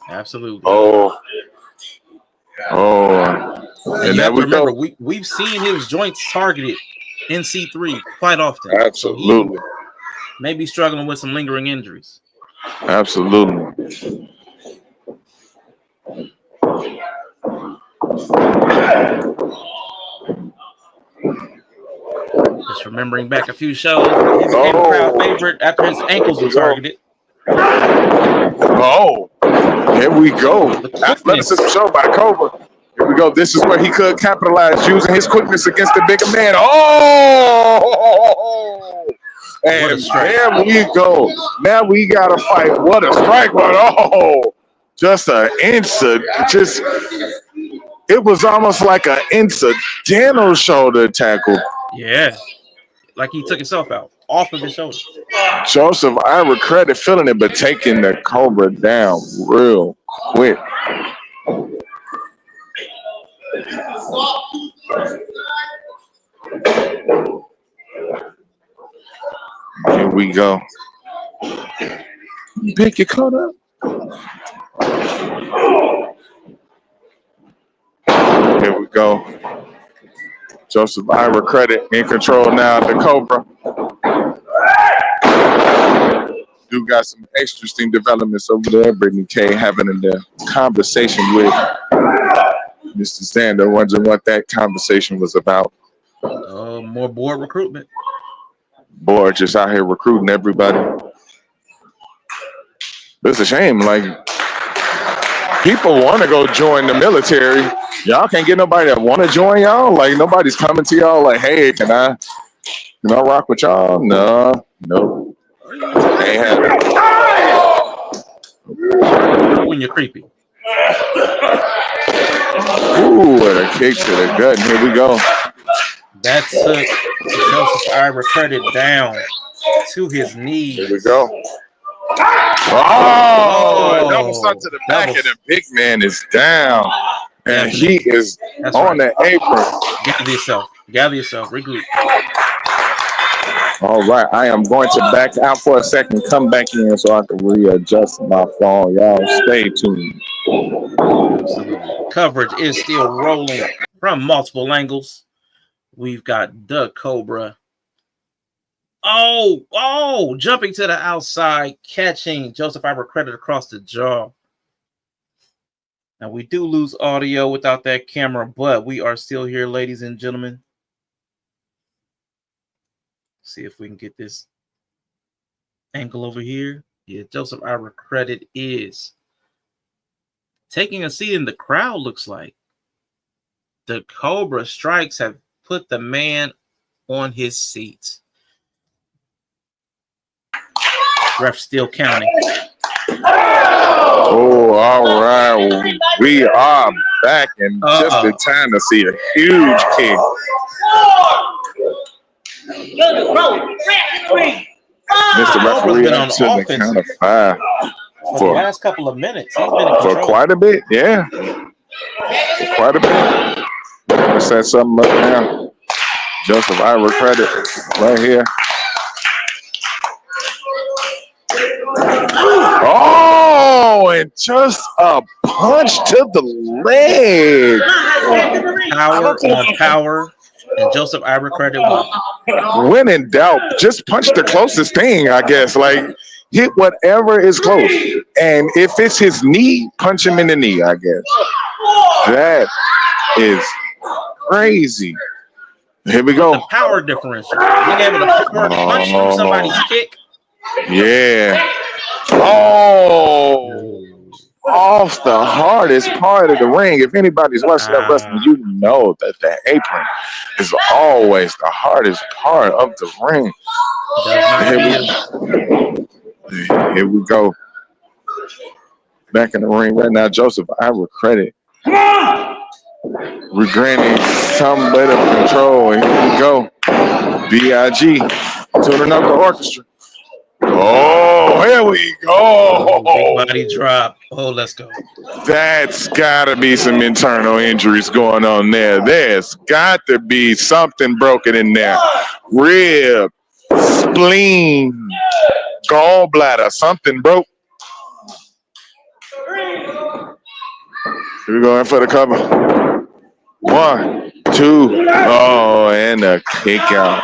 Absolutely. Oh. And you have to remember, we've seen his joints targeted in C3 quite often. Absolutely. So he may be struggling with some lingering injuries. Absolutely. Just remembering back a few shows, he became a crowd favorite after his ankles were targeted. Oh, here we go. Athleticism show by Cobra. Here we go. This is where he could capitalize using his quickness against the bigger man. Oh! And there we go. Now we got to fight. What a strike. But just an instant. It was almost like an incidental shoulder tackle. Yeah. Like he took himself out off of his shoulders. Joseph Ira Credit feeling it, but taking the Cobra down real quick. Here we go. Pick your coat up. Here we go. Joseph Ira Credit in control now of the Cobra. Do got some interesting developments over there. Brittany K having a conversation with Mr. Sander, wondering what that conversation was about. More board recruitment. Board just out here recruiting everybody. It's a shame. Like, people want to go join the military. Y'all can't get nobody that want to join y'all. Like, nobody's coming to y'all like, hey, can I rock with y'all? No. Ain't happening. When you're creepy. Ooh, and a kick to the gut. And here we go. That took Joseph Ira Credit down to his knees. Here we go. Double start to the back, and the big man is down. And he is on the apron. Gather yourself. Regroup. All right, I am going to back out for a second, come back in so I can readjust my phone. Y'all stay tuned. Absolutely. Coverage is still rolling from multiple angles. We've got the Cobra. Jumping to the outside, catching Joseph Iber credit across the jaw. Now, we do lose audio without that camera, but we are still here, ladies and gentlemen. See if we can get this angle over here. Yeah, Joseph Iber credit is taking a seat in the crowd, looks like. The Cobra strikes have put the man on his seat. Ref still counting. Oh, all right. We are back in just in time to see a huge kick. Mr. Referee been up on to the offense count of 5 for the last couple of minutes. He's been in for control. quite a bit, yeah. For quite a bit. Let's set something up now. Joseph Iber credit right here. Oh, and just a punch to the leg. Power on power, and Joseph Iber credit won. When in doubt, just punch the closest thing, I guess. Like, hit whatever is close. And if it's his knee, punch him in the knee, I guess. That is crazy. Here we go. The power differential. Being able to power punch through somebody's kick. Yeah. Oh, off the hardest part of the ring. If anybody's watching that wrestling, you know that the apron is always the hardest part of the ring. Here we go. Back in the ring right now, Joseph Iber credit. Regaining some bit of control. And here we go. B.I.G. tuning up the orchestra. Oh, here we go. Big body drop. Oh, let's go. That's got to be some internal injuries going on there. There's got to be something broken in there. Rib, spleen, gallbladder, something broke. Here we go in for the cover. 1, 2. Oh, and a kick out.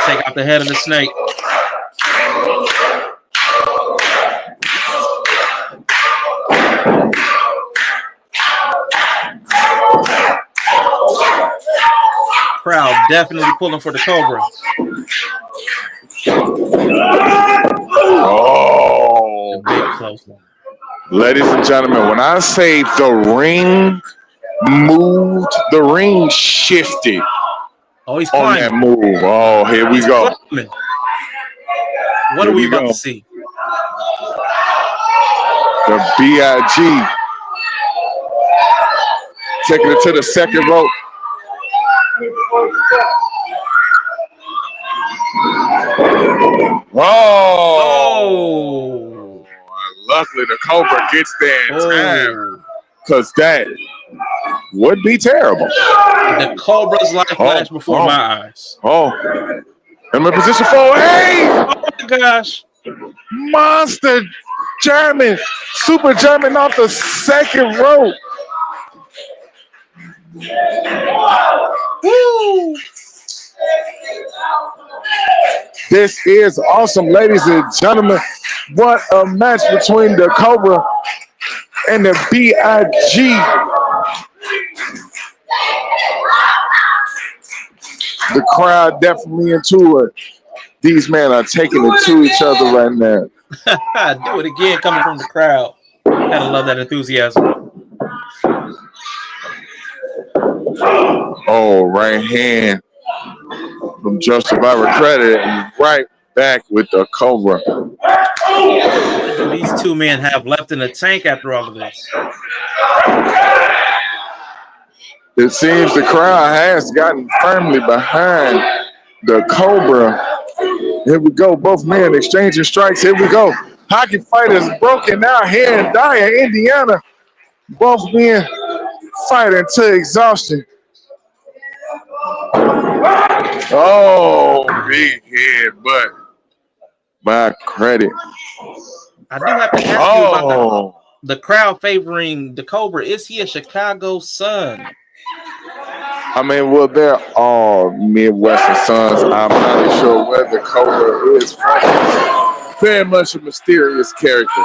Take out the head of the snake. Crowd definitely pulling for the Cobra. Oh, big close one. Ladies and gentlemen, when I say the ring moved, the ring shifted. Oh, he's on that move. Oh, here we go. What are we about to see? The B.I.G. taking it to the second rope. Oh! Luckily, the Cobra gets there in time, because that would be terrible. The Cobra's life flashed before my eyes. Oh, I'm in position for oh my gosh! Monster German, Super German off the second rope. Woo! This is awesome, ladies and gentlemen. What a match between the Cobra and the B.I.G. The crowd definitely into it. These men are taking it to each other right now. Do it again, coming from the crowd. Gotta love that enthusiasm. Oh, right hand from Joseph Iber credit, and right back with the Cobra. These two men have left in the tank after all of this. It seems the crowd has gotten firmly behind the Cobra. Here we go. Both men exchanging strikes. Here we go. Hockey fight is broken out here in Dyer, Indiana. Both men fighter to exhaustion. Oh, big head, but my credit. I do have to ask you about the crowd favoring the Cobra. Is he a Chicago Sun? I mean, well, they're all Midwestern sons. I'm not really sure where the Cobra is from. Very much a mysterious character.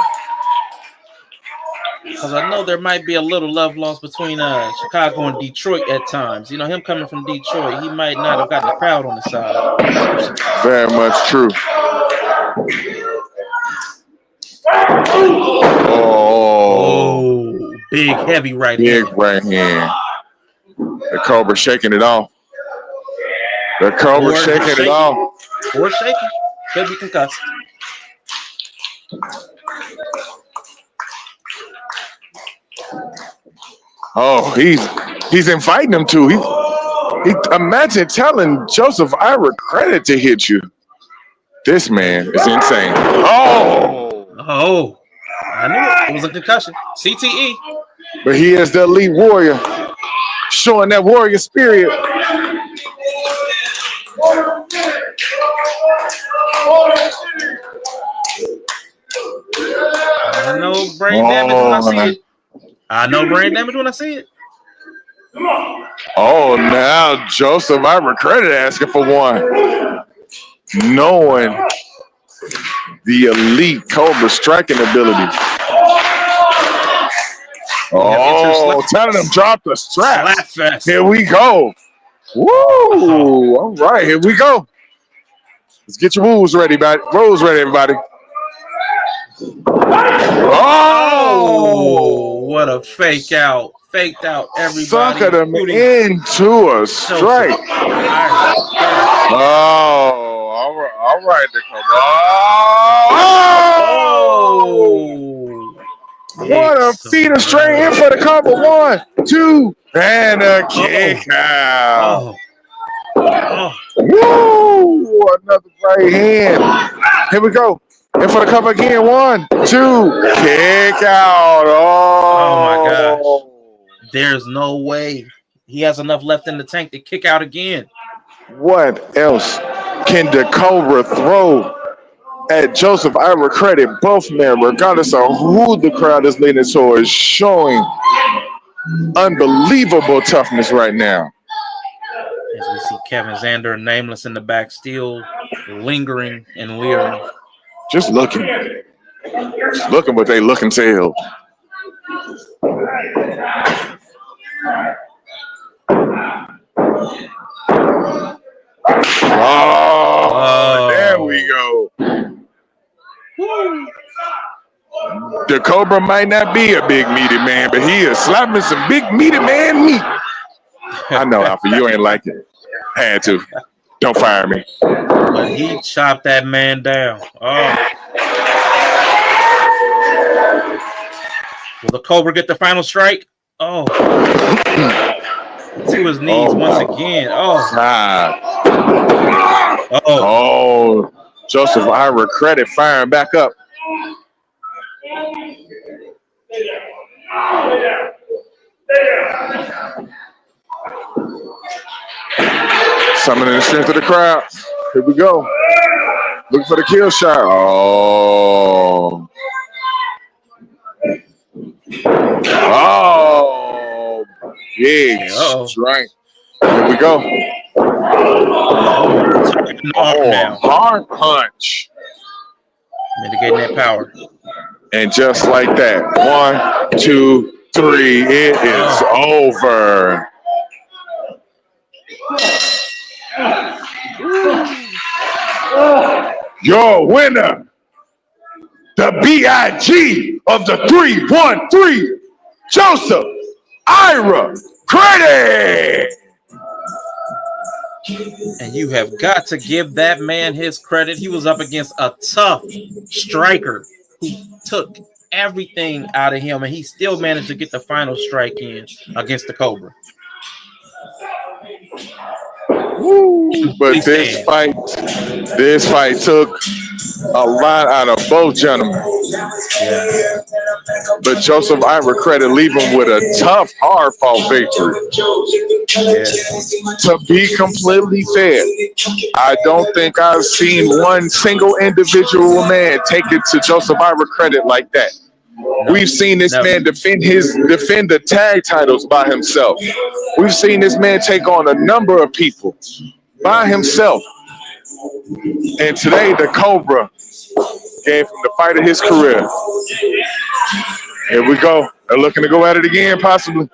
Because I know there might be a little love lost between Chicago and Detroit at times. You know, him coming from Detroit, he might not have gotten the crowd on his side. Very much true. Oh, big heavy right hand. Big right hand. The Cobra shaking it off. The Cobra shaking it off. Or shaking. Could be concussed. Oh, he's inviting him to. He imagine telling Joseph Ira credit to hit you. This man is insane. Oh, I knew it. It was a concussion. CTE. But he is the elite warrior, showing that warrior spirit. I know brain damage when I see it. I know brain damage when I see it. Oh, now Joseph Ira credit asking for one. Knowing the elite Cobra striking ability. Oh, telling him drop the straps. Here we go. Woo! All right, here we go. Let's get your rules ready, everybody. Oh, what a fake out. Faked out everybody. Suckered him into a strike. Oh, all right, Oh! What a feeder straight in for the cover. 1, 2, and a kick out. Woo! Another right hand. Here we go. In for the cover again. 1, 2, kick out. Oh my gosh. There's no way he has enough left in the tank to kick out again. What else can the Cobra throw at Joseph Ira credit? Both men, regardless of who the crowd is leaning towards, showing unbelievable toughness right now. As we see Kevin Zander and Nameless in the back, still lingering and leering. Just looking. Looking what they look and tell. Oh, there we go. The Cobra might not be a big meaty man, but he is slapping some big meaty man meat. I know, Alpha, you ain't like it. Had to. Don't fire me. But he chopped that man down. Oh. Will the Cobra get the final strike? Oh. To his knees once again. Oh. God. Oh. Joseph Ira credit firing back up. Summoning the strength of the crowd. Here we go. Looking for the kill shot. Oh. Oh. Big strike. Here we go. Oh, hard punch. Mitigating that power. And just like that, 1, 2, 3, it is over. Your winner, the BIG of the 313, Joseph Ira Credit. And you have got to give that man his credit. He was up against a tough striker who took everything out of him, and he still managed to get the final strike in against the Cobra. But this fight took a lot out of both gentlemen. Yeah. But Joseph Ira credit leave him with a tough, hard fought victory. Yeah. To be completely fair, I don't think I've seen one single individual man take it to Joseph Ira credit like that. No. We've seen this Never. man defend the tag titles by himself. We've seen this man take on a number of people by himself. And today, the Cobra gave him the fight of his career. Here we go. They're looking to go at it again, possibly.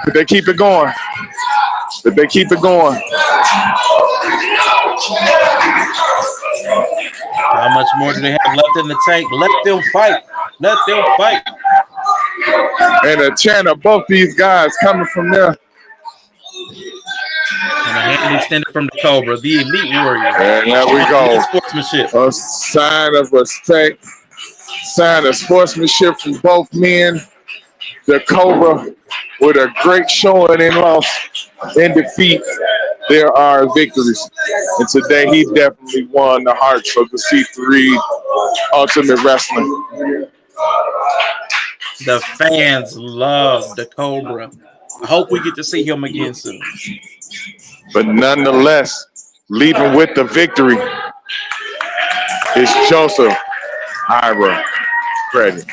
Could they keep it going? Could they keep it going? How much more do they have left in the tank? Let them fight. Let them fight. And a chant of both these guys coming from there. And a hand extended from the Cobra, the Elite Warrior. And there we go. Sportsmanship. A sign of respect, sign of sportsmanship from both men. The Cobra with a great showing in loss and defeat. There are victories. And today he definitely won the hearts of the C3 Ultimate Wrestling. The fans love the Cobra. I hope we get to see him again soon. But nonetheless, leaving with the victory is Joseph Ira credit.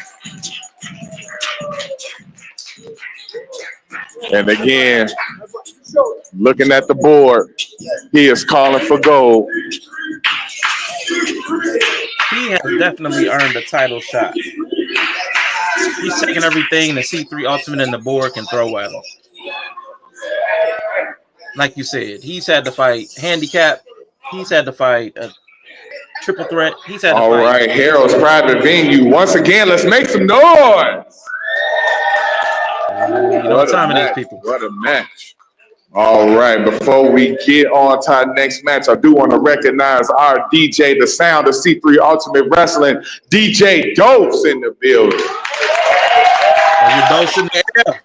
And again, looking at the board, he is calling for gold. He has definitely earned a title shot. He's taking everything the C3 Ultimate and the board can throw at him. Like you said, he's had to fight handicap. He's had to fight a triple threat. He's had to All fight. All right, Harold's private venue. Once again, let's make some noise. You know what time it is, people. What a match. All right, before we get on to our next match, I do want to recognize our DJ, the sound of C3 Ultimate Wrestling, DJ Dose in the building. Dose in the air.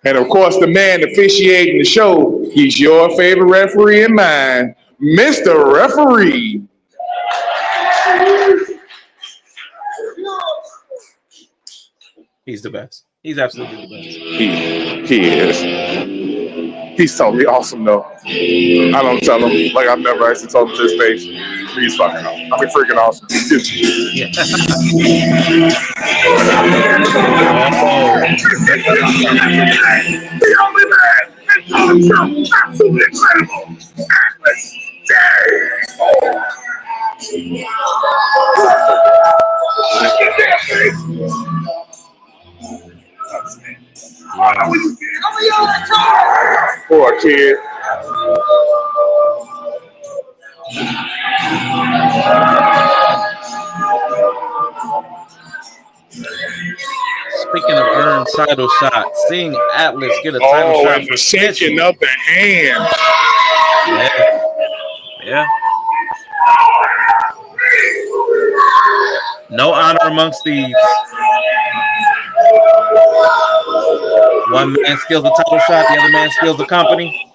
And of course, the man officiating the show, he's your favorite referee and mine, Mr. Referee. He's the best. He's absolutely the best. He is. He's totally awesome, though. I don't tell him like I've never actually told him to his face. He's fucking awesome. I mean, freaking awesome. Yeah. The only man that calls himself absolutely incredible. Atlas Poor kid. Speaking of earned title shots, seeing Atlas get a title shot for shaking up the hand. Yeah. No honor amongst thieves. One man steals the title shot, the other man steals the company.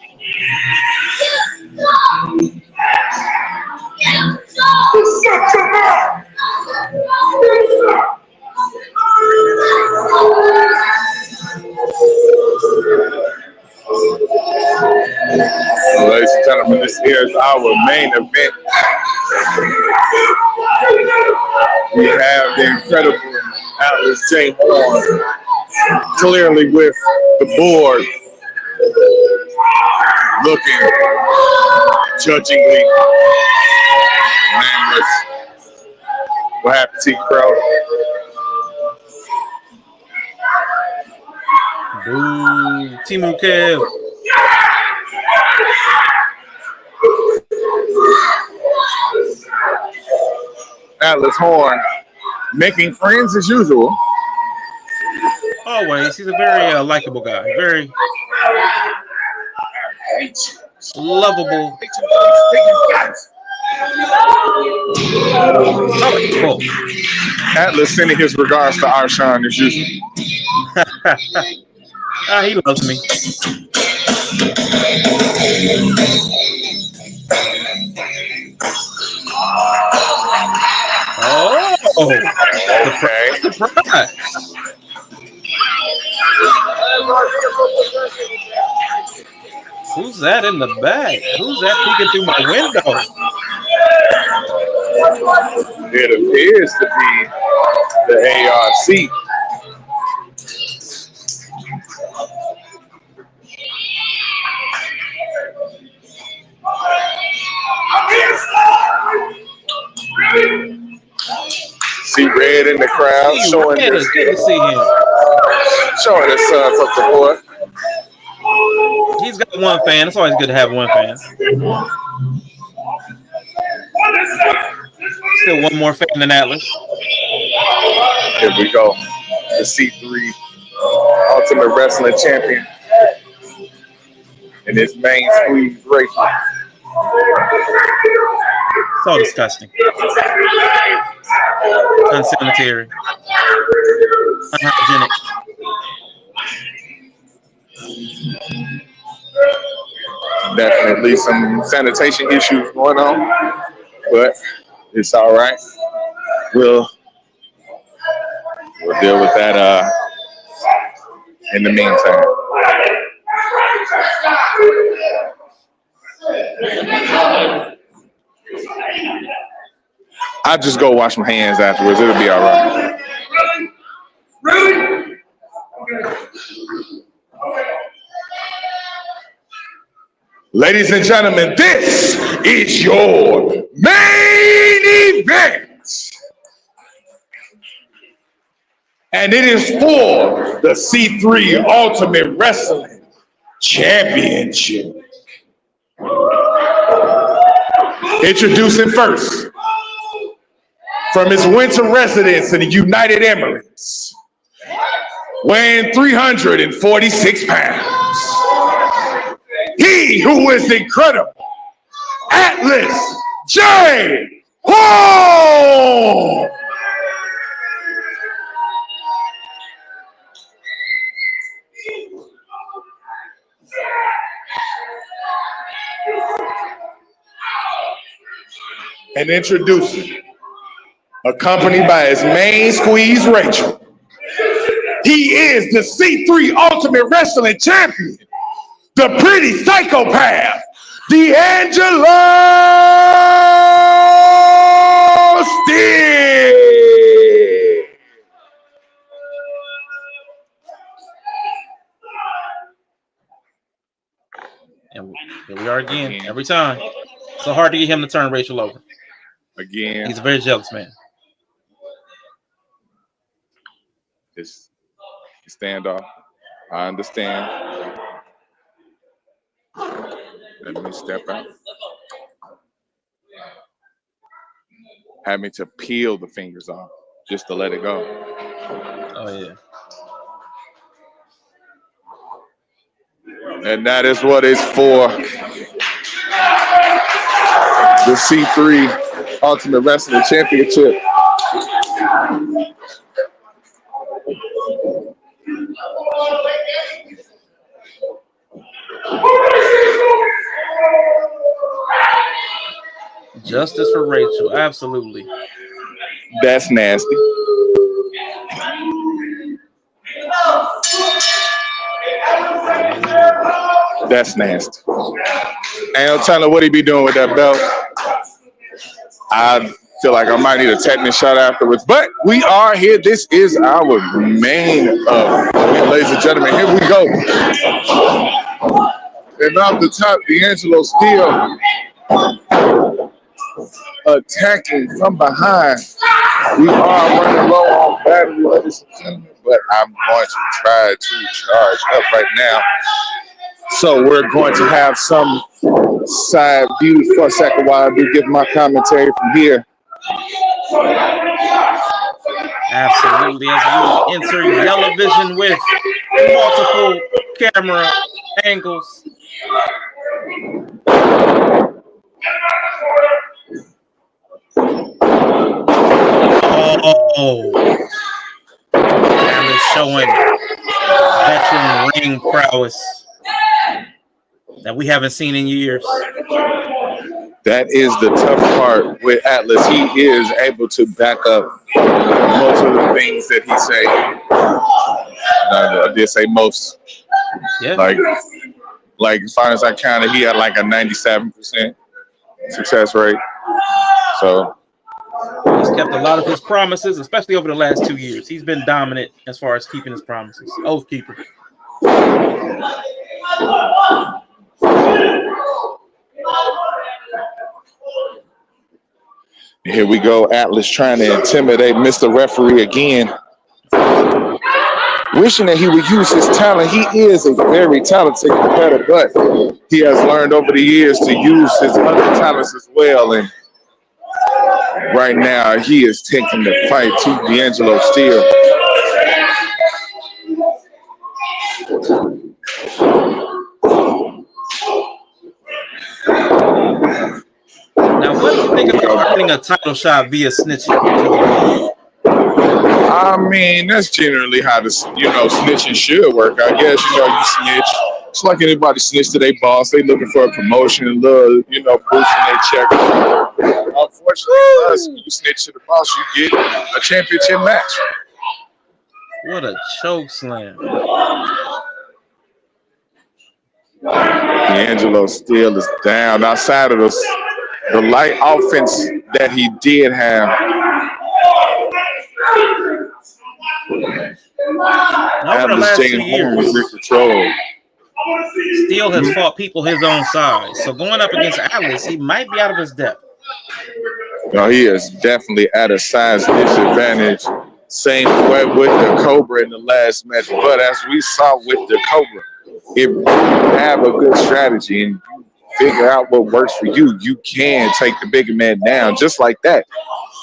Ladies and gentlemen, this is our main event. We have the incredible Atlas J. Horn, clearly with the board, looking judgingly nameless. What happened to you, bro? Boo, Timu Kev. Atlas Horn making friends as usual. Always. He's a very likable guy. Very lovable. Cool. Atlas sending his regards to Arshawn as usual. He loves me. Oh! Oh, Okay. surprise. Who's that in the back? Who's that peeking through my window? It appears to be the ARC. See Red in the crowd See, showing Red, his good to see him. sons of support. He's got one fan. It's always good to have one fan. Still one more fan than Atlas. Here we go. The C3 Ultimate Wrestling Champion in his main squeeze race. So disgusting. Unsanitary. Unhygienic. Definitely some sanitation issues going on, but it's all right. We'll deal with that in the meantime. I'll just go wash my hands afterwards. It'll be all right. Really? Ladies and gentlemen, this is your main event. And it is for the C3 Ultimate Wrestling Championship. Introducing first, from his winter residence in the United Emirates, weighing 346 pounds. He who is incredible, Atlas J. Hall. And introducing, accompanied by his main squeeze, Rachel. He is the C3 Ultimate Wrestling Champion, the pretty psychopath, D'Angelo Steele. And here we are again. Every time. So hard to get him to turn Rachel over. Again. He's a very jealous man. It's standoff. I understand. Let me step out. Having to peel the fingers off just to let it go. Oh, yeah. And that is what it's for. The C3 Ultimate Wrestling Championship. Justice for Rachel, absolutely. That's nasty. That's nasty. Ain't no telling what he be doing with that belt. I feel like I might need a tetanus shot afterwards, but we are here. This is our main event, ladies and gentlemen. Here we go. And off the top, D'Angelo Steele attacking from behind. We are running low on battery, ladies and gentlemen, but I'm going to try to charge up right now. So we're going to have some side views for a second while I do give my commentary from here. Absolutely. As we enter Yellow Vision with multiple camera angles. Oh, Alice showing veteran ring prowess that we haven't seen in years. That is the tough part with Atlas. He is able to back up most of the things that he say. I did say most. Yeah. Like as far as I counted, he had like a 97% success rate. So he's kept a lot of his promises, especially over the last 2 years. He's been dominant as far as keeping his promises. Oath keeper. here we go, Atlas trying to intimidate Mr. Referee again. Wishing that he would use his talent. He is a very talented competitor, but he has learned over the years to use his other talents as well. And right now, he is taking the fight to D'Angelo Steele. Now, what do you think about earning a title shot via snitching? I mean, that's generally how the snitching should work. I guess you snitch. It's like anybody snitch to their boss. They looking for a promotion, a little boosting their check. Unfortunately, for us, when you snitch to the boss, you get a championship match. What a choke slam! D'Angelo Steele is down outside of the light offense that he did have. Over the last 2 years, control. Steele has fought people his own size. So going up against Atlas, he might be out of his depth. No, he is definitely at a size disadvantage. Same way with the Cobra in the last match. But as we saw with the Cobra, if you have a good strategy and you figure out what works for you, you can take the bigger man down just like that.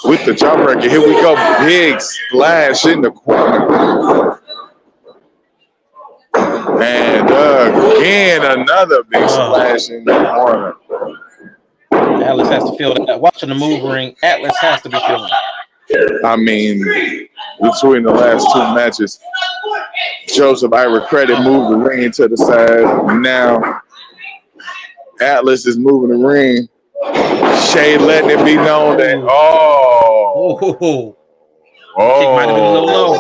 With the jawbreaker, here we go. Big splash in the corner. And again, another big splash in the corner. Atlas has to feel that. Watching the move ring, Atlas has to be feeling it. I mean, between the last 2 matches, Joseph Ira Credit moved the ring to the side. Now, Atlas is moving the ring. Shay letting it be known that, That kick might have been a little low.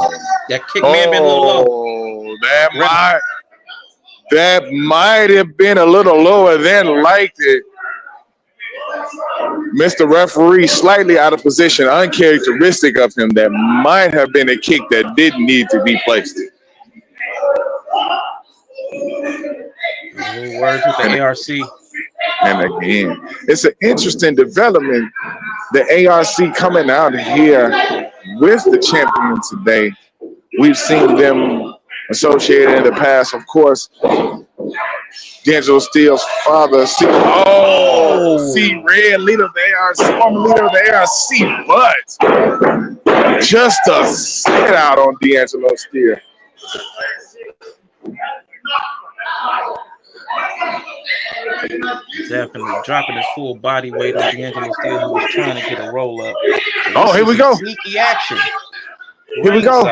That kick may have been a little low. That might have been a little lower than liked it. Mr. Referee slightly out of position, uncharacteristic of him. That might have been a kick that didn't need to be placed. Words with the ARC. And again, it's an interesting development. The ARC coming out here with the champion today. We've seen them associated in the past, of course. D'Angelo Steele's father, C Red, leader of the ARC, former leader of the ARC, but just a sit out on D'Angelo Steele. Definitely dropping his full body weight on D'Angelo Steele, who was trying to get a roll up. Here we go. Sneaky action. Here we go.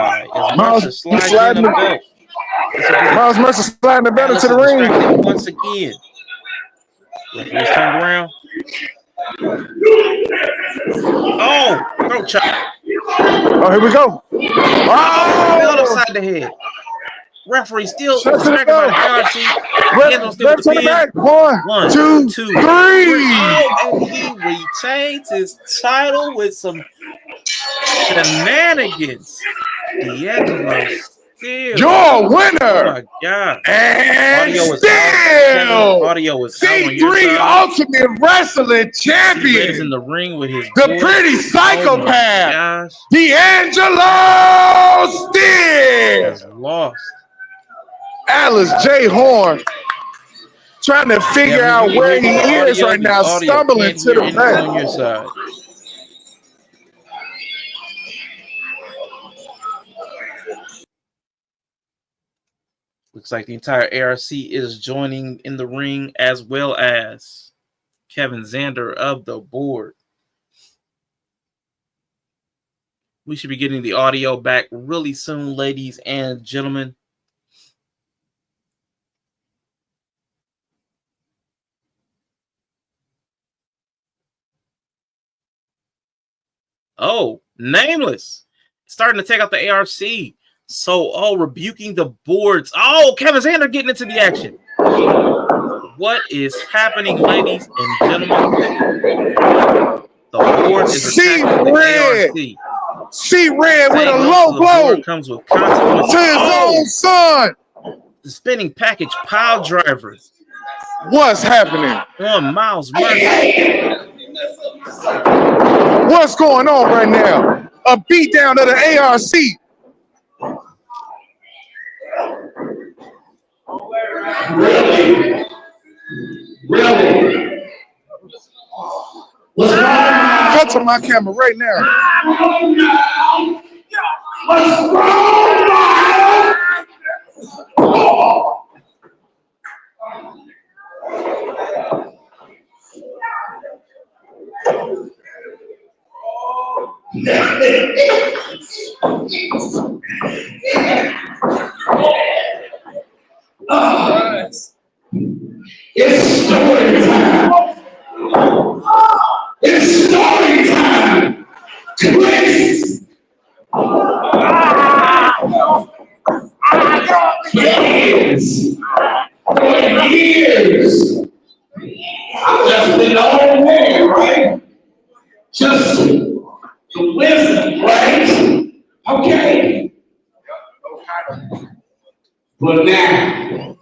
Miles sliding the belt. Miles Mercer sliding the belt into the ring. Once again. Referee's turned around. Throat chop. Here we go. Belt upside the head. Referee still striking by the ARC. Left to the back. One, two, three. And he retains his title with some shenanigans. D'Angelo Steele. Your winner. Oh my God. And audio is C3 Ultimate Wrestling Champion. He's in the ring with his the pretty psychopath. D'Angelo Steele. He's lost. Atlas J. Horn trying to figure out where he is right now, stumbling to the back. On your side. Looks like the entire ARC is joining in the ring, as well as Kevin Zander of the board. We should be getting the audio back really soon, ladies and gentlemen. Oh, Nameless starting to take out the ARC. So, rebuking the boards. Oh, Kevin Zander getting into the action. What is happening, ladies and gentlemen? The board is attacking the ARC. C-Red with a Saying low the blow board comes with consequences. to his own son. The spinning package pile driver. What's happening? On Miles Mercy. What's going on right now? A beatdown of the ARC. Really? Cut to my camera right now. What's wrong, It's story time. It's story time. Please. Years. I've just been all there, right? Just the wisdom, right? Okay. But now,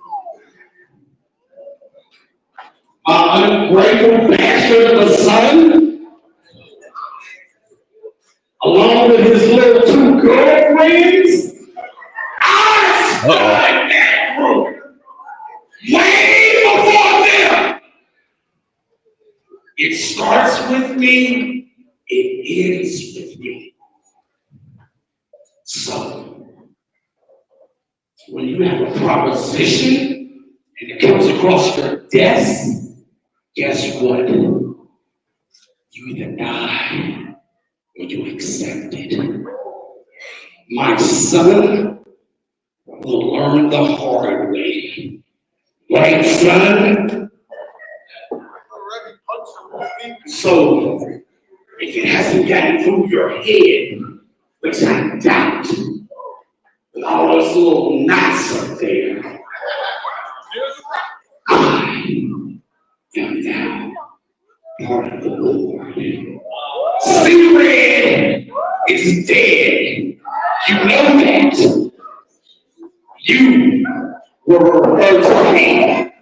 my ungrateful bastard of a son, along with his little two girlfriends, I started that group way before them. It starts with me, it ends with me. So, when you have a proposition and it comes across your desk, guess what? You either die or you accept it. My son will learn the hard way. Right, son? So, if it hasn't gotten through your head, which I doubt, with all those little knots up there, I am now part of the Lord. C-Red is dead. You know that. You were referred to me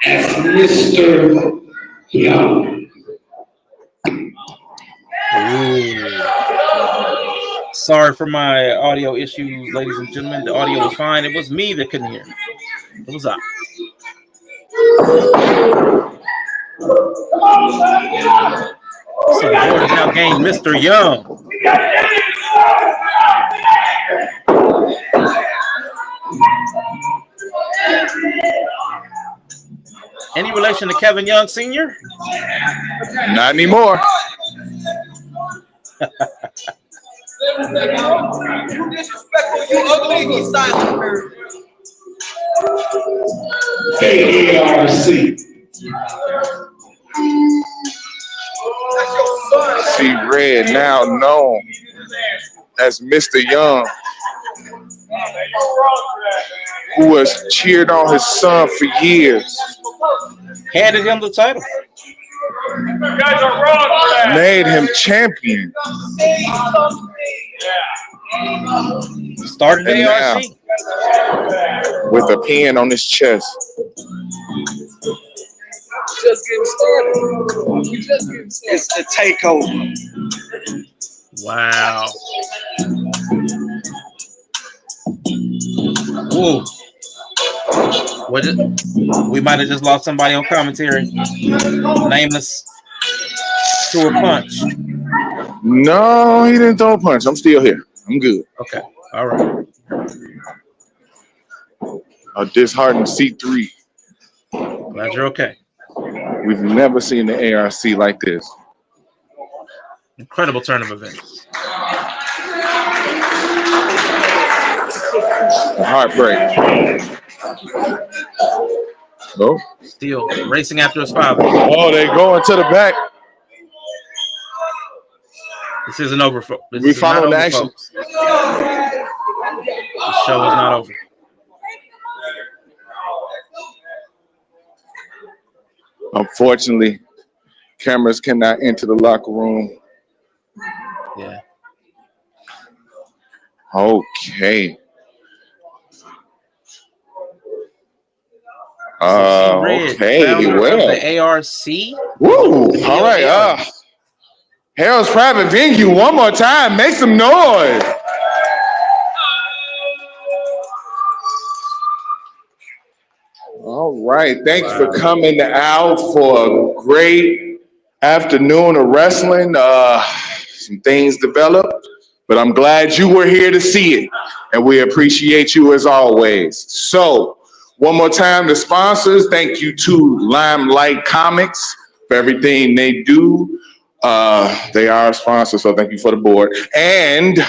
as Mr. Young. Ooh. Sorry for my audio issues, ladies and gentlemen. The audio was fine. It was me that couldn't hear. It was up. So the board has now gained Mr. Young. Any relation to Kevin Young Sr.? Not anymore. You disrespectful, you ugly, you silent. AARC. C-Red, now known as Mr. Young, who has cheered on his son for years. Handed him the title. Made him champion. Started and ARC. Now, with a pen on his chest. Just getting started. We just getting started. It's the takeover. Wow. Whoa. We might have just lost somebody on commentary. Nameless threw a punch. No, he didn't throw a punch. I'm still here. I'm good. Okay. All right. A disheartened C3. Glad you're okay. We've never seen the ARC like this. Incredible turn of events. A heartbreak. Oh. Still racing after his father. Oh, they going to the back. This isn't over. This We is not following the over, action. folks. The show is not over. Unfortunately, cameras cannot enter the locker room. Yeah. Okay. So C Red, Okay. founder of Well. the ARC, Woo. the All real right. ARC. Harold's Private Venue. One more time. Make some noise. All right. Thanks for coming out for a great afternoon of wrestling. Some things developed, but I'm glad you were here to see it, and we appreciate you as always. So, one more time, the sponsors. Thank you to Limelight Comics for everything they do. They are a sponsor, so thank you for the board. And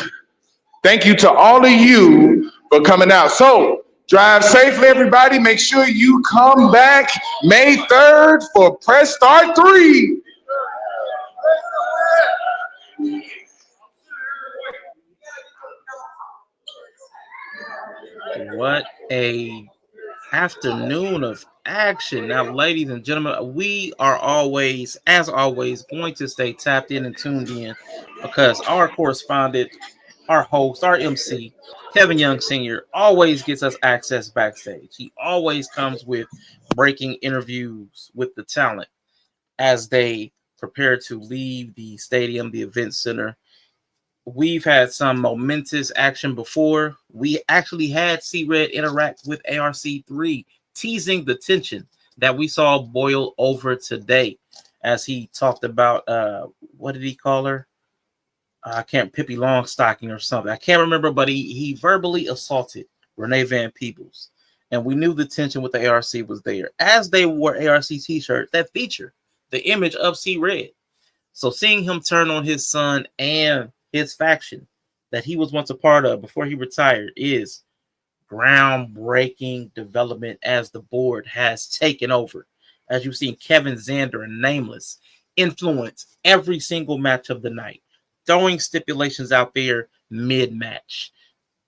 thank you to all of you for coming out. So, drive safely, everybody. Make sure you come back May 3rd for Press Start 3. What a afternoon of action. Now, ladies and gentlemen, we are always, as always, going to stay tapped in and tuned in because our correspondent, our host, our MC, Kevin Young Sr., always gets us access backstage. He always comes with breaking interviews with the talent as they prepare to leave the stadium, the event center. We've had some momentous action before. We actually had C-Red interact with ARC3, teasing the tension that we saw boil over today as he talked about, what did he call her? I can't, Pippi Longstocking or something. I can't remember, but he verbally assaulted Renee Van Peebles. And we knew the tension with the ARC was there as they wore ARC t-shirts that feature the image of C-Red. So seeing him turn on his son and his faction that he was once a part of before he retired is groundbreaking development as the board has taken over. As you've seen Kevin Zander and Nameless influence every single match of the night, throwing stipulations out there mid-match,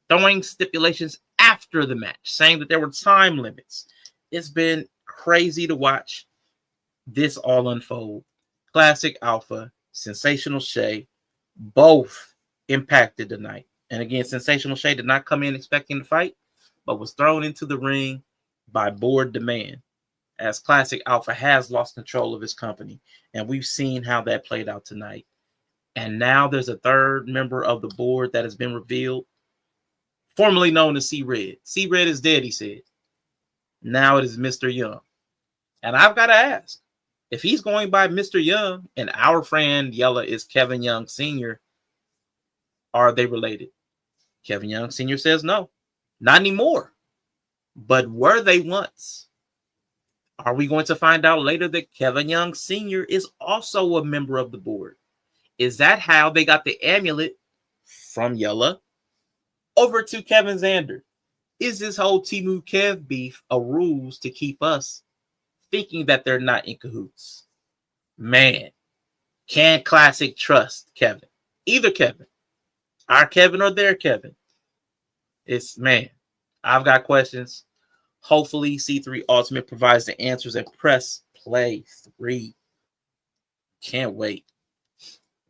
throwing stipulations after the match, saying that there were time limits. It's been crazy to watch this all unfold. Classic Alpha, Sensational Shay, both impacted tonight. And again, Sensational Shay did not come in expecting to fight, but was thrown into the ring by board demand, as Classic Alpha has lost control of his company. And we've seen how that played out tonight. And now there's a third member of the board that has been revealed, formerly known as C-Red. C-Red is dead, he said. Now it is Mr. Young. And I've got to ask, if he's going by Mr. Young and our friend Yella is Kevin Young Sr., are they related? Kevin Young Sr. says no, not anymore. But were they once? Are we going to find out later that Kevin Young Sr. is also a member of the board? Is that how they got the amulet from Yella over to Kevin Zander? Is this whole Timu Kev beef a ruse to keep us thinking that they're not in cahoots? Man, can Classic trust Kevin? Either Kevin, our Kevin or their Kevin. It's, man, I've got questions. Hopefully C3 Ultimate provides the answers at Press Play 3. Can't wait.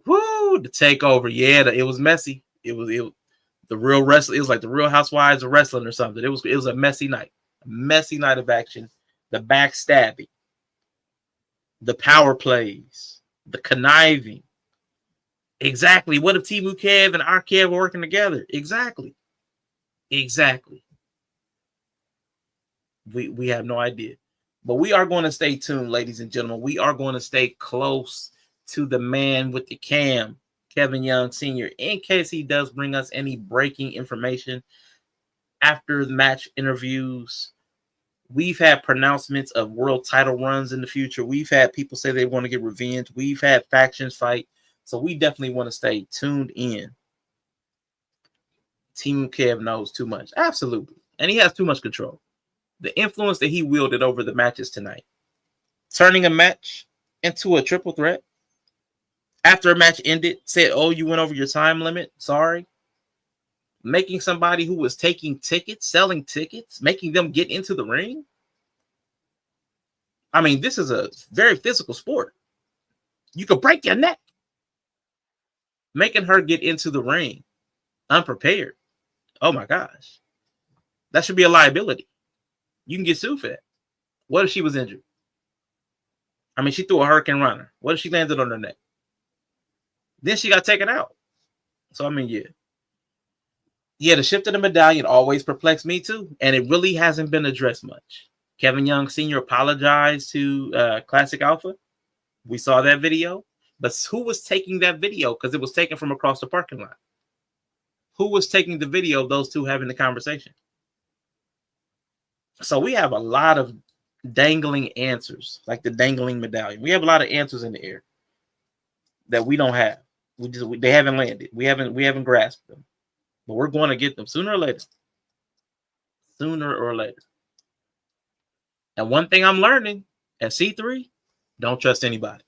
Woo, the takeover. Yeah, it was messy. It was the real wrestling. It was like the Real Housewives of Wrestling or something. It was a messy night. A messy night of action. The backstabbing, the power plays, the conniving. Exactly. What if Timu Kev and our Kev were working together? Exactly. We have no idea. But we are going to stay tuned, ladies and gentlemen. We are going to stay close to the man with the cam, Kevin Young Sr., in case he does bring us any breaking information after the match interviews. We've had pronouncements of world title runs in the future. We've had people say they want to get revenge. We've had factions fight. So we definitely want to stay tuned in. Team Kev knows too much. Absolutely. And he has too much control. The influence that he wielded over the matches tonight, turning a match into a triple threat. After a match ended, said, "Oh, you went over your time limit. Sorry." Making somebody who was taking tickets, selling tickets, making them get into the ring. I mean, this is a very physical sport. You could break your neck. Making her get into the ring unprepared. Oh my gosh. That should be a liability. You can get sued for that. What if she was injured? I mean, she threw a hurricane runner. What if she landed on her neck? Then she got taken out. So, I mean, yeah. Yeah, the shift of the medallion always perplexed me too. And it really hasn't been addressed much. Kevin Young Sr. apologized to Classic Alpha. We saw that video. But who was taking that video? Because it was taken from across the parking lot. Who was taking the video of those two having the conversation? So we have a lot of dangling answers, like the dangling medallion. We have a lot of answers in the air that we don't have. They haven't landed. We haven't grasped them. But we're going to get them sooner or later. Sooner or later. And one thing I'm learning at C3, don't trust anybody.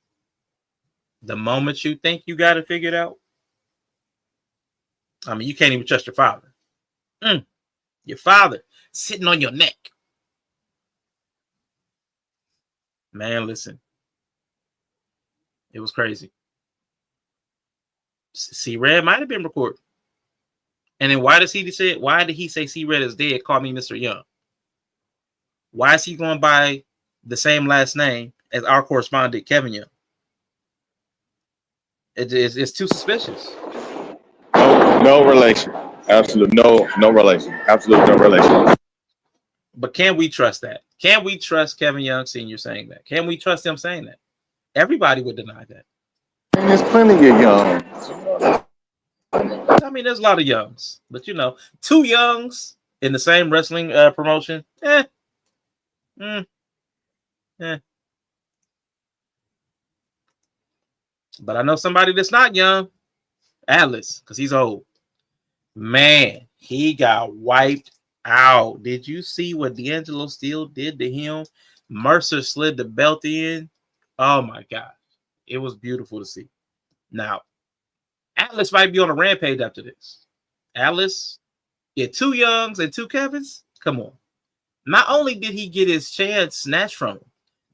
The moment you think you got it figured out, I mean, you can't even trust your father. Your father sitting on your neck. Man, listen. It was crazy. C-Red might have been recorded. And then why did he say C-Red is dead? Call me Mr. Young. Why is he going by the same last name as our correspondent, Kevin Young? It's too suspicious. No relation. Absolute no relation. Absolute no relation. But can we trust that? Can we trust Kevin Young Sr. saying that? Can we trust him saying that? Everybody would deny that. And there's plenty of young. I mean, there's a lot of youngs, but two youngs in the same wrestling promotion, But I know somebody that's not young, Atlas, because he's old. Man, he got wiped out. Did you see what D'Angelo Steele did to him? Mercer slid the belt in. Oh my God. It was beautiful to see. Now, Atlas might be on a rampage after this. Atlas, two Youngs and two Kevins. Come on. Not only did he get his chance snatched from him,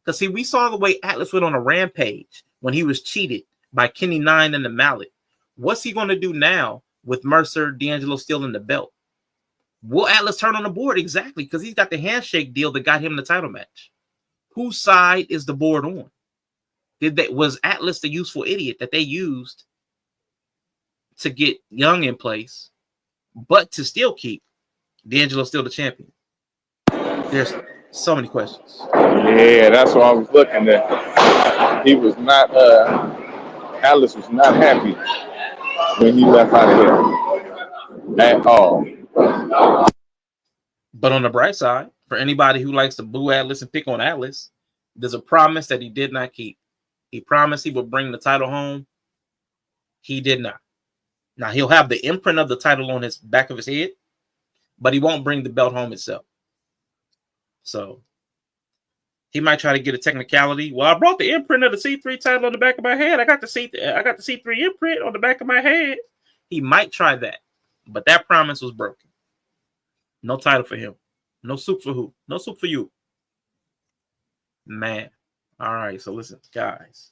because see, we saw the way Atlas went on a rampage when he was cheated by Kenny Nine and the Mallet. What's he going to do now with Mercer, D'Angelo Steele, and the belt? Will Atlas turn on the board? Exactly, because he's got the handshake deal that got him the title match. Whose side is the board on? Was Atlas the useful idiot that they used to get Young in place, but to still keep D'Angelo Steele the champion? There's so many questions. Yeah, that's what I was looking at. He was not. Atlas was not happy when he left out of here at all. But on the bright side, for anybody who likes to boo Atlas and pick on Atlas, there's a promise that he did not keep. He promised he would bring the title home. He did not. Now, he'll have the imprint of the title on his back of his head, but he won't bring the belt home itself. So he might try to get a technicality. Well, I brought the imprint of the C3 title on the back of my head. I got the C3 imprint on the back of my head. He might try that, but that promise was broken. No title for him. No soup for who? No soup for you. Man. All right, so listen, guys.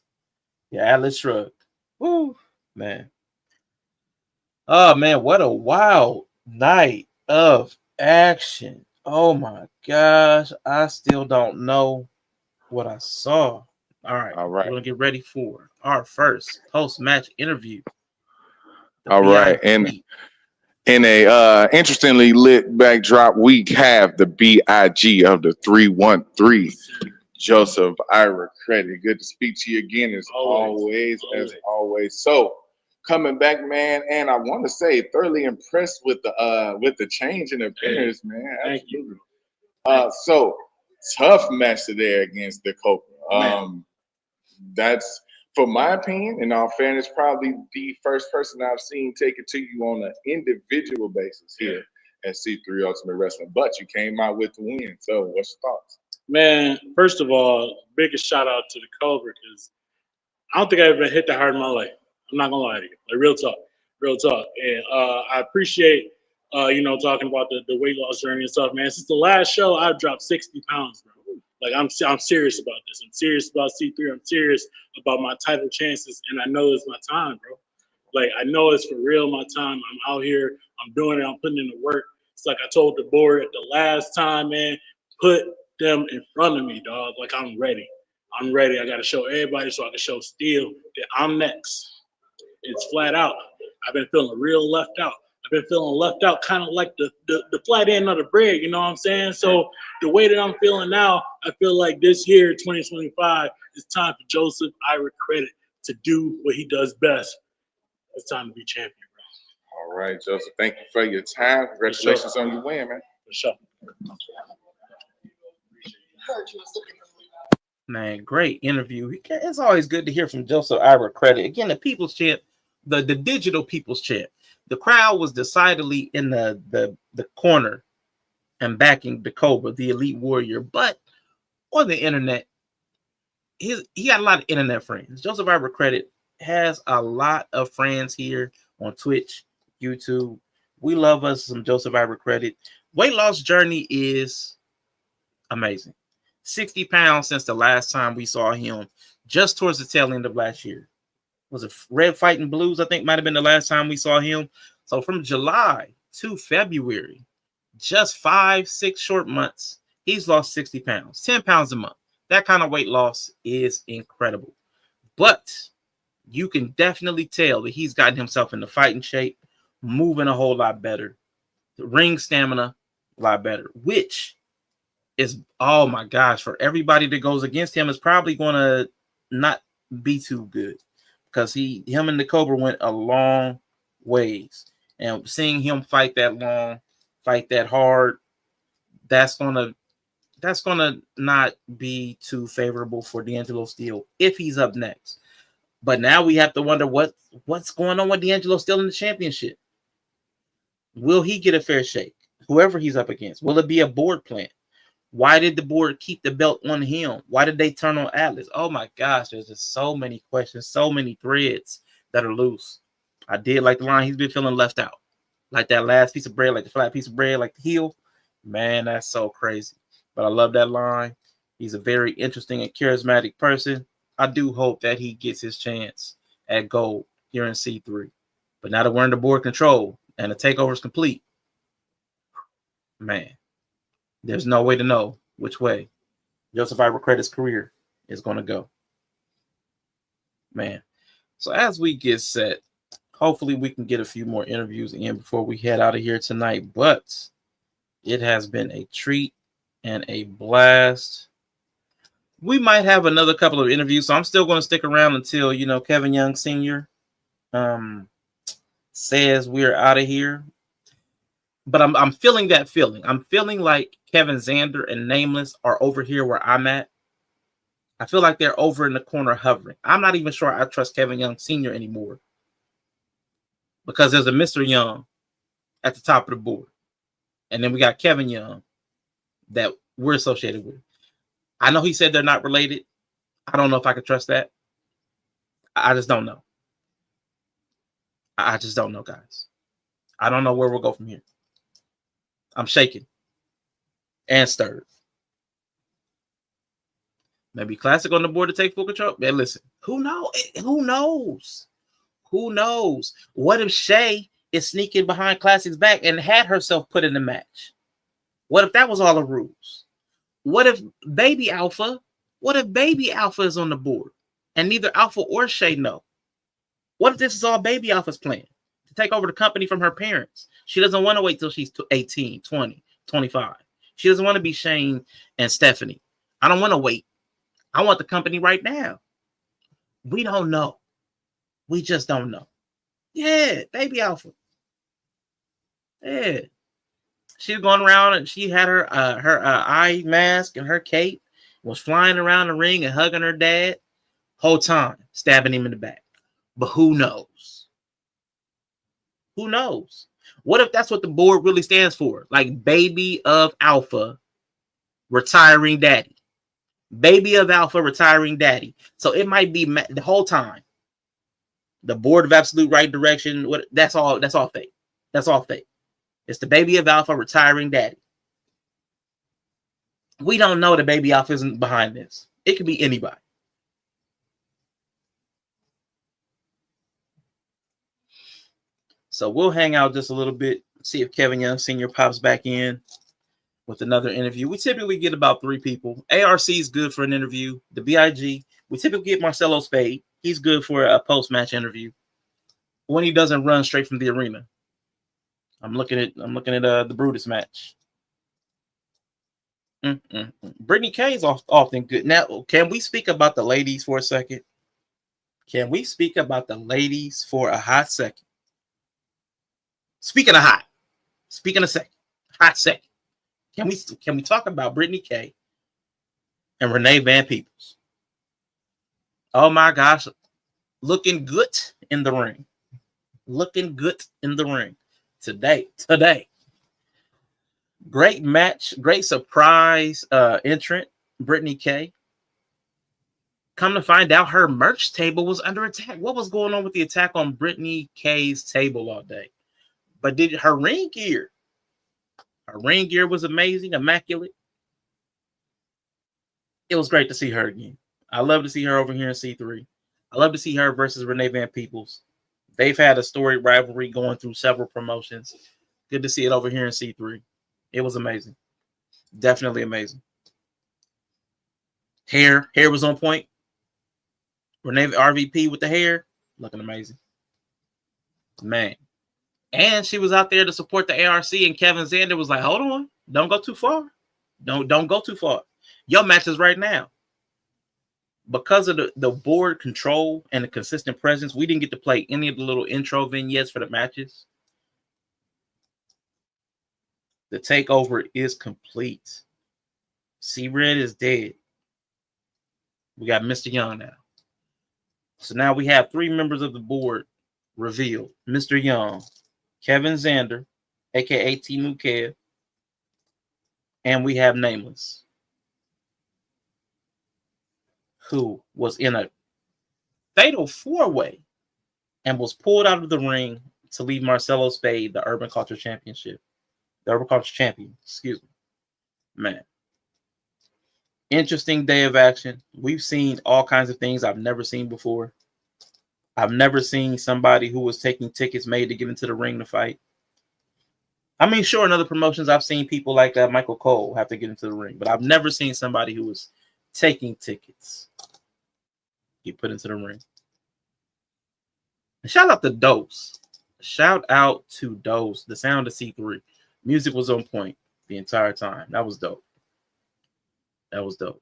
Yeah, Atlas shrugged. Woo, man. Oh, man, what a wild night of action. Oh, my gosh. I still don't know what I saw. All right. We're going to get ready for our first post-match interview. All right. And in a interestingly lit backdrop, we have the BIG of the 313, Joseph Ira Credit. Good to speak to you again as always. So coming back, man, and I want to say thoroughly impressed with the change in appearance, man. Absolutely. So tough match today against the Cobra. That's, for my opinion, in all fairness, probably the first person I've seen take it to you on an individual basis here at C3 Ultimate Wrestling. But you came out with the win. So what's your thoughts? Man, first of all, biggest shout out to the Cobra, because I don't think I've ever been hit that hard in my life. I'm not gonna lie to you. Like real talk, real talk. And I appreciate talking about the weight loss journey and stuff, man. Since the last show, I've dropped 60 pounds, bro. Like I'm serious about this. I'm serious about C3. I'm serious about my title chances, and I know it's my time, bro. Like I know it's for real my time. I'm out here. I'm doing it. I'm putting in the work. It's like I told the board at the last time, man. Put them in front of me, dog. Like I'm ready. I'm ready. I got to show everybody so I can show Steel that I'm next. It's flat out. I've been feeling real left out. I've been feeling left out, kind of like the flat end of the bread. You know what I'm saying? So the way that I'm feeling now, I feel like this year, 2025, it's time for Joseph Ira Credit to do what he does best. It's time to be champion, bro. All right, Joseph. Thank you for your time. Congratulations on your win, man. For sure. Man, great interview. It's always good to hear from Joseph Ira Credit. Again, the People's Champ, the digital People's Champ. The crowd was decidedly in the corner and backing Takeover, the Elite Warrior. But on the internet, he got a lot of internet friends. Joseph Ira Credit has a lot of friends here on Twitch, YouTube. We love us some Joseph Ira Credit. Weight loss journey is amazing. 60 pounds since the last time we saw him, just towards the tail end of last year. Was it Red Fighting Blues? I think might have been the last time we saw him. So from July to February, just 5-6 short months, he's lost 60 pounds, 10 pounds a month. That kind of weight loss is incredible. But you can definitely tell that he's gotten himself into fighting shape, moving a whole lot better, the ring stamina a lot better, which is, oh my gosh, for everybody that goes against him is probably going to not be too good, because him and the Cobra went a long ways, and seeing him fight that long, fight that hard, that's gonna not be too favorable for D'Angelo Steele if he's up next. But now we have to wonder what's going on with D'Angelo Steele in the championship. Will he get a fair shake? Whoever he's up against, will it be a board plant? Why did the board keep the belt on him? Why did they turn on Atlas? Oh my gosh, there's just so many questions, so many threads that are loose. I did like the line, he's been feeling left out. Like that last piece of bread, like the flat piece of bread, like the heel. Man, that's so crazy. But I love that line. He's a very interesting and charismatic person. I do hope that he gets his chance at gold here in C3. But now that we're under board control and the takeover is complete, man, there's no way to know which way Joseph Ira Credit's career is going to go. Man. So as we get set, hopefully we can get a few more interviews in before we head out of here tonight. But it has been a treat and a blast. We might have another couple of interviews, so I'm still going to stick around until, Kevin Young Sr. Says we're out of here. But I'm feeling that feeling. I'm feeling like Kevin Zander and Nameless are over here where I'm at. I feel like they're over in the corner hovering. I'm not even sure I trust Kevin Young Sr. anymore, because there's a Mr. Young at the top of the board. And then we got Kevin Young that we're associated with. I know he said they're not related. I don't know if I could trust that. I just don't know. I just don't know, guys. I don't know where we'll go from here. I'm shaking and stirred. Maybe Classic on the board to take full control. Man, listen, who knows? Who knows? Who knows? What if Shay is sneaking behind Classic's back and had herself put in the match? What if that was all the rules? What if Baby Alpha is on the board and neither Alpha or Shay know? What if this is all Baby Alpha's plan to take over the company from her parents? She doesn't want to wait till she's 18, 20, 25. She doesn't want to be Shane and Stephanie. I don't want to wait. I want the company right now. We don't know. We just don't know. Yeah, Baby Alpha. Yeah. She was going around and she had her eye mask and her cape, was flying around the ring and hugging her dad whole time, stabbing him in the back. But who knows? Who knows? What if that's what the board really stands for? Like Baby of Alpha, retiring daddy. Baby of Alpha retiring daddy. So it might be the whole time. The board of absolute right direction. What? That's all. That's all fake. That's all fake. It's the baby of Alpha retiring daddy. We don't know the baby Alpha isn't behind this. It could be anybody. So we'll hang out just a little bit, see if Kevin Young Sr. pops back in with another interview. We typically get about 3 people. ARC is good for an interview. The BIG, we typically get Marcelo Spade. He's good for a post-match interview when he doesn't run straight from the arena. I'm looking at the Brutus match. Brittany K is often good. Now, can we speak about the ladies for a second? Can we speak about the ladies for a hot second? Speaking of hot, speaking of second, hot second. Can we talk about Brittany K and Renee Van Peebles? Oh my gosh, looking good in the ring. Looking good in the ring today. Great match, great surprise entrant, Brittany K. Come to find out, her merch table was under attack. What was going on with the attack on Brittany K's table all day? But did her ring gear? Her ring gear was amazing, immaculate. It was great to see her again. I love to see her over here in C3. I love to see her versus Renee Van Peebles. They've had a storied rivalry going through several promotions. Good to see it over here in C3. It was amazing. Definitely amazing. Hair was on point. Renee RVP with the hair, looking amazing. Man. And she was out there to support the ARC, and Kevin Zander was like, hold on, don't go too far. Don't go too far. Your match is right now. Because of the board control and the consistent presence, we didn't get to play any of the little intro vignettes for the matches. The takeover is complete. C-Red is dead. We got Mr. Young now. So now we have 3 members of the board revealed. Mr. Young, Kevin Zander, a.k.a. Timu Kev, and we have Nameless, who was in a fatal 4-way and was pulled out of the ring to leave Marcelo Spade the Urban Culture Championship. The Urban Culture Champion, excuse me. Man. Interesting day of action. We've seen all kinds of things I've never seen before. I've never seen somebody who was taking tickets made to get into the ring to fight. I mean, sure, in other promotions, I've seen people like Michael Cole have to get into the ring, but I've never seen somebody who was taking tickets get put into the ring. And shout out to Dose. Shout out to Dose. The sound of C3. Music was on point the entire time. That was dope. That was dope.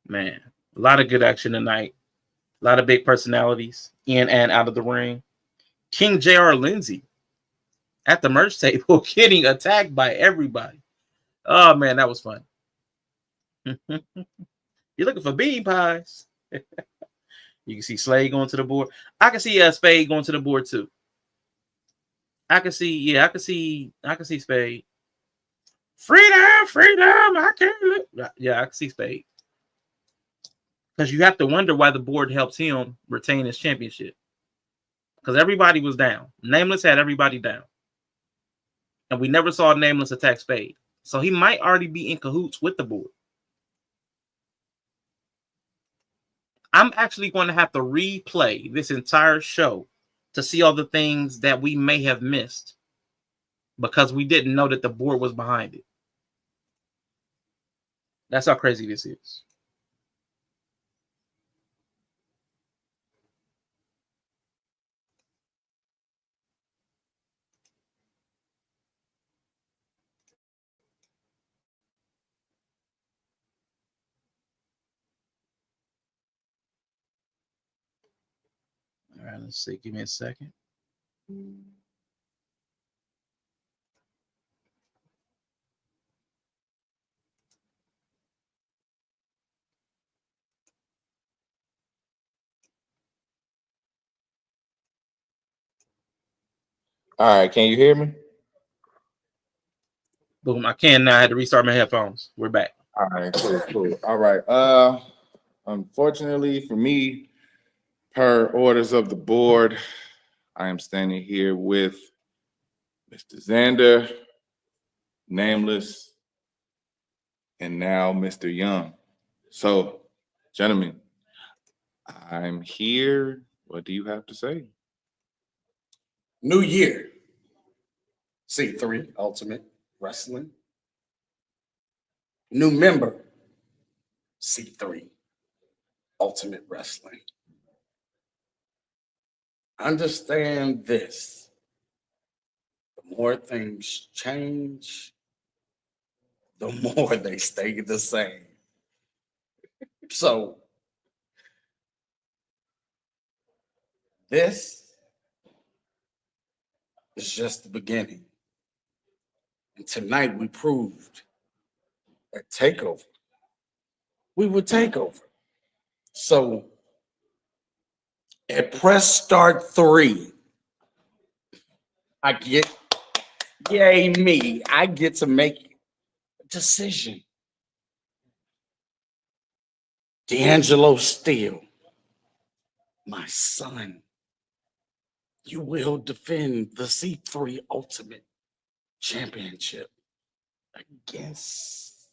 Man, a lot of good action tonight. A lot of big personalities in and out of the ring. King J.R. Lindsay at the merch table getting attacked by everybody. Oh, man, that was fun. You're looking for bean pies. You can see Slade going to the board. I can see Spade going to the board too. I can see Spade. Freedom. I can't look. Yeah, I can see Spade. Because you have to wonder why the board helps him retain his championship. Because everybody was down. Nameless had everybody down. And we never saw Nameless attack Spade. So he might already be in cahoots with the board. I'm actually going to have to replay this entire show to see all the things that we may have missed because we didn't know that the board was behind it. That's how crazy this is. All right, let's see. Give me a second. All right, can you hear me? Boom. I can now. I had to restart my headphones. We're back. All right, cool. All right. Unfortunately for me, per orders of the board, I am standing here with Mr. Xander, Nameless, and now Mr. Young. So, gentlemen, I'm here. What do you have to say? New year. C3 Ultimate Wrestling. New member. C3 Ultimate Wrestling. Understand this. The more things change, the more they stay the same. So, this is just the beginning. And tonight we proved at Takeover, we would take over. So, at press start 3, I get to make a decision. D'Angelo Steele, my son, you will defend the C3 Ultimate Championship against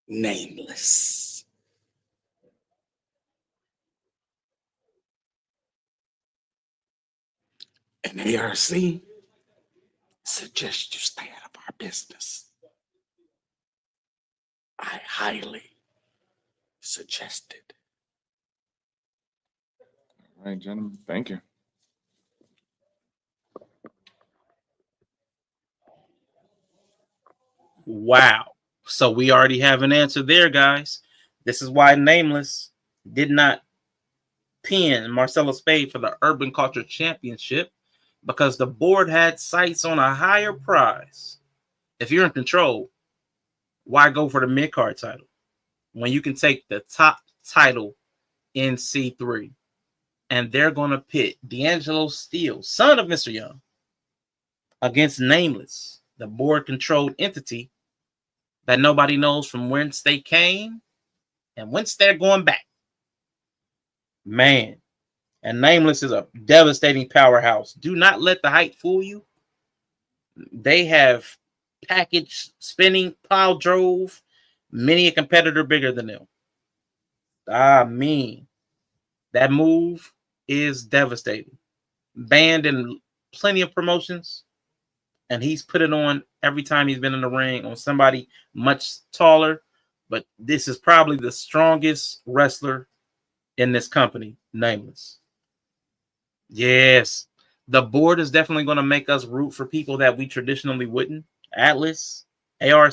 Nameless. And ARC suggest you stay out of our business. I highly suggest it. All right, gentlemen. Thank you. Wow. So we already have an answer there, guys. This is why Nameless did not pin Marcelo Spade for the Urban Culture Championship, because the board had sights on a higher prize. If you're in control, why go for the mid-card title when you can take the top title in C3? And they're going to pit D'Angelo Steele, son of Mr. Young, against Nameless, the board-controlled entity that nobody knows from whence they came and whence they're going back. Man, and Nameless is a devastating powerhouse. Do not let the hype fool you. They have package spinning, pile drove many a competitor bigger than them. I mean, that move is devastating. Banned in plenty of promotions, and he's put it on every time he's been in the ring on somebody much taller. But this is probably the strongest wrestler in this company, Nameless. Yes, the board is definitely going to make us root for people that we traditionally wouldn't. Atlas, ARC,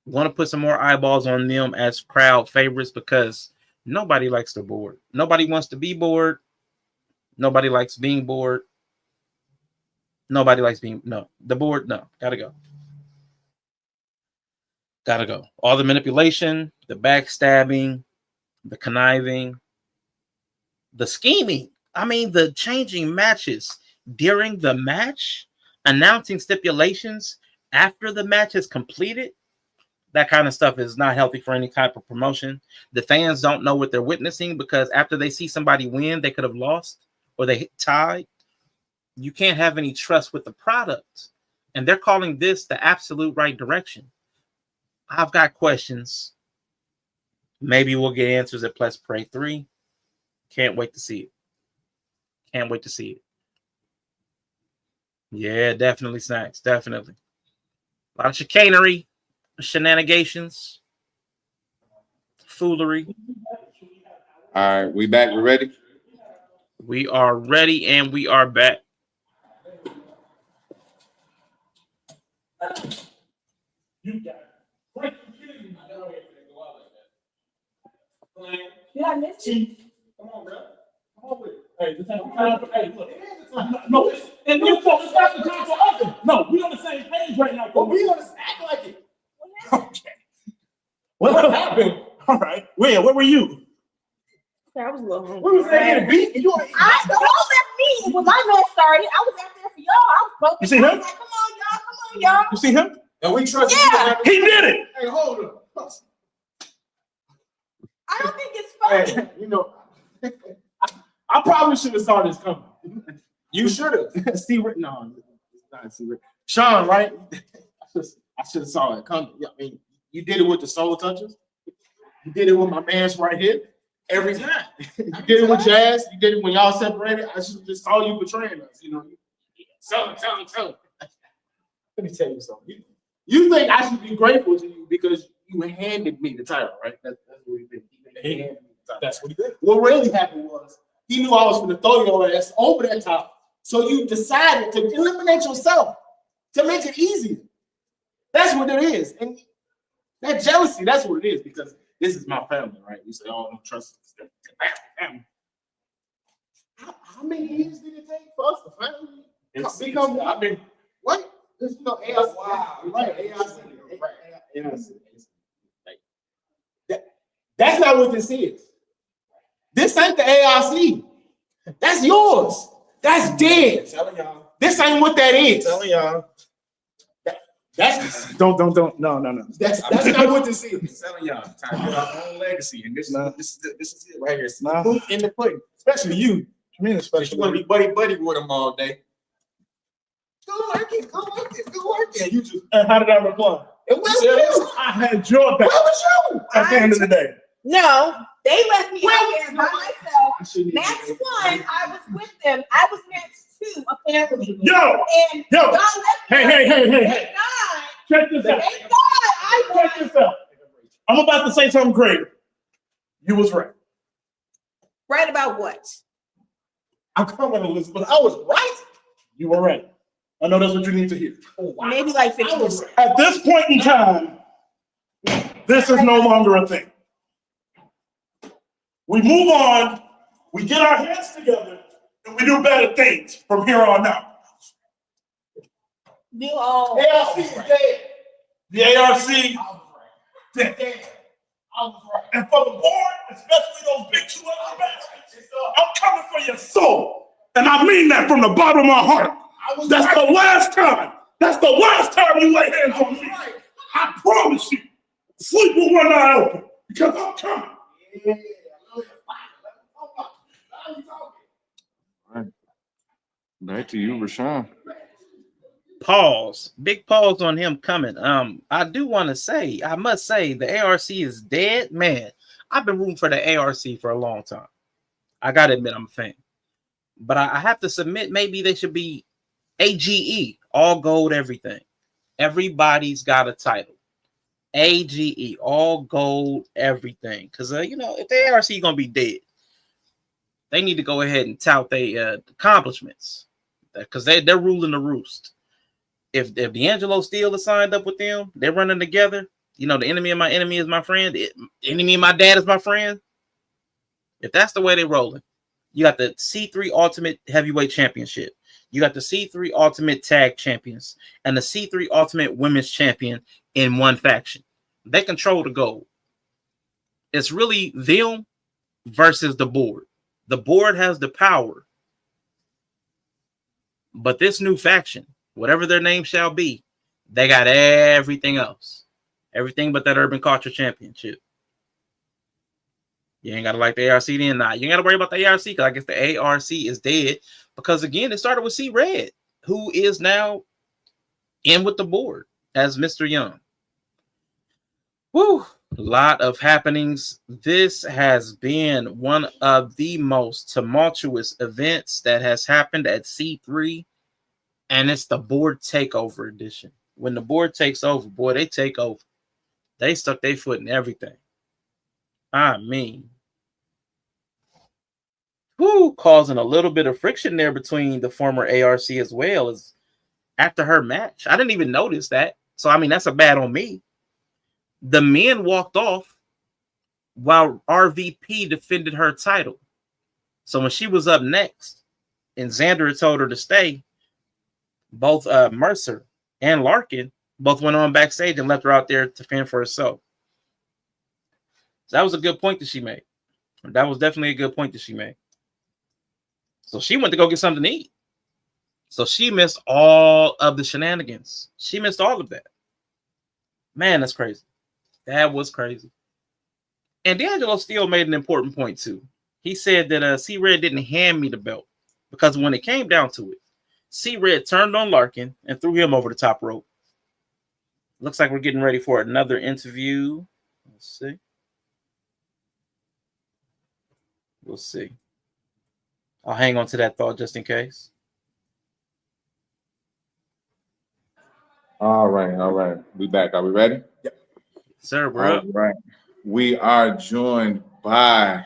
want to put some more eyeballs on them as crowd favorites, because nobody likes the board. Nobody wants to be bored. Nobody likes being bored. Nobody likes being, no, the board, no, gotta go. Gotta go. All the manipulation, the backstabbing, the conniving, the scheming. I mean, the changing matches during the match, announcing stipulations after the match is completed. That kind of stuff is not healthy for any type of promotion. The fans don't know what they're witnessing, because after they see somebody win, they could have lost or they tied. You can't have any trust with the product. And they're calling this the absolute right direction. I've got questions. Maybe we'll get answers at Plus Pray 3. Can't wait to see it. Can't wait to see it. Yeah, definitely snacks. Definitely. A lot of chicanery, shenanigans, foolery. All right, we back. We ready? We are ready and we are back. You got it. Yeah, I missed you. Come on, bro. Come on with it. Hey, this ain't time for, hey, look. No, it's not the time for other. No, we on the same page right now. But we on this act like it. Okay. What happened? All right. Where were you? I was a little hungry. We was there getting beat. And you I don't let me. me when my match started. I was out there for y'all. I was broken. You see him? I was like, come on, y'all. You see him? And we trust Yeah. He did it. Hey, hold up. I don't think it's funny. Hey, you know, I probably should have saw this coming. You should have. See, no, it's not see. Sean, right? I should have saw it coming. I mean, you did it with the soul touches. You did it with my man's right here. Every time. You did it with Jazz. You did it when y'all separated. I should have just saw you betraying us. You know. Tell him. Let me tell you something. You think I should be grateful to you because you handed me the title, right? That's what he did. That's what he did. What really happened was he knew I was going to throw your ass over that top, so you decided to eliminate yourself to make it easier. That's what it is, and that jealousy. That's what it is because this is my family, right? You say, "Oh, don't trust family." How many years did it take for us to finally become? I mean, what? Because you know, ARC, wow, right? ARC. That's not what this is. This ain't the ARC. That's yours. That's dead. I'm telling y'all. This ain't what that is. I'm telling y'all. That's Don't. No. That's not what this is. I'm telling y'all, time to build our own legacy, and this is it right here. It's Nah. the proof in the pudding, especially you. I mean, You especially want to be buddy with them all day. Go work it. You just And how did I reply? it was you. I had your back Where was you? at the end of the day. No, they left me out there by myself. shouldn't even Match be- 1, I was with them. I was match 2, apparently. Yo, And yo. y'all left me out Hey. there. Thank God. Check this out. Thank God I won. Check this out. I'm about to say something great. You was right. Right about what? I'm coming, Elizabeth. I was right. You were right. I know that's what you need to hear. Maybe like 50%. At this point in time, this is no longer a thing. We move on, we get our heads together, and we do better things from here on out. You all. ARC is dead. The ARC dead. And for the board, especially those big 200 bastards, I'm coming for your soul. And I mean that from the bottom of my heart. That's the last time. That's the last time you lay hands on me. I promise you. Sleep with one eye open because I'm coming. Back to you, Rashawn. Pause. Big pause on him coming. I must say, the ARC is dead. Man, I've been rooting for the ARC for a long time. I gotta admit, I'm a fan. But I have to submit, maybe they should be AGE, all gold, everything. Everybody's got a title. AGE, all gold, everything. Because if the ARC is gonna be dead, they need to go ahead and tout their accomplishments. Because they're ruling the roost. If D'Angelo Steele is signed up with them, they're running together. The enemy of my enemy is my friend. The enemy of my dad is my friend. If that's the way they're rolling, you got the C3 Ultimate Heavyweight Championship. You got the C3 Ultimate Tag Champions and the C3 Ultimate Women's Champion in one faction. They control the gold. It's really them versus the board. The board has the power. But this new faction, whatever their name shall be, they got everything else. Everything but that Urban Culture Championship. You ain't got to like the ARC then. Nah, you ain't got to worry about the ARC because I guess the ARC is dead. Because, again, it started with C. Red, who is now in with the board as Mr. Young. Woo! A lot of happenings. This has been one of the most tumultuous events that has happened at C3. And it's the board takeover edition. When the board takes over, boy, they take over. They stuck their foot in everything. I mean, causing a little bit of friction there between the former ARC as well as after her match. I didn't even notice that. So, I mean, that's a bad on me. The men walked off while RVP defended her title. So when she was up next and Xander had told her to stay, both Mercer and Larkin both went on backstage and left her out there to fend for herself. So that was a good point that she made. That was definitely a good point that she made. So she went to go get something to eat. So she missed all of the shenanigans. She missed all of that. Man, that's crazy. That was crazy. And D'Angelo still made an important point too. He said that C-Red didn't hand me the belt because when it came down to it, C-Red turned on Larkin and threw him over the top rope. Looks like we're getting ready for another interview. Let's see. We'll see. I'll hang on to that thought just in case. All right. We back. Are we ready? Yep. Sir, we're up. Right. We are joined by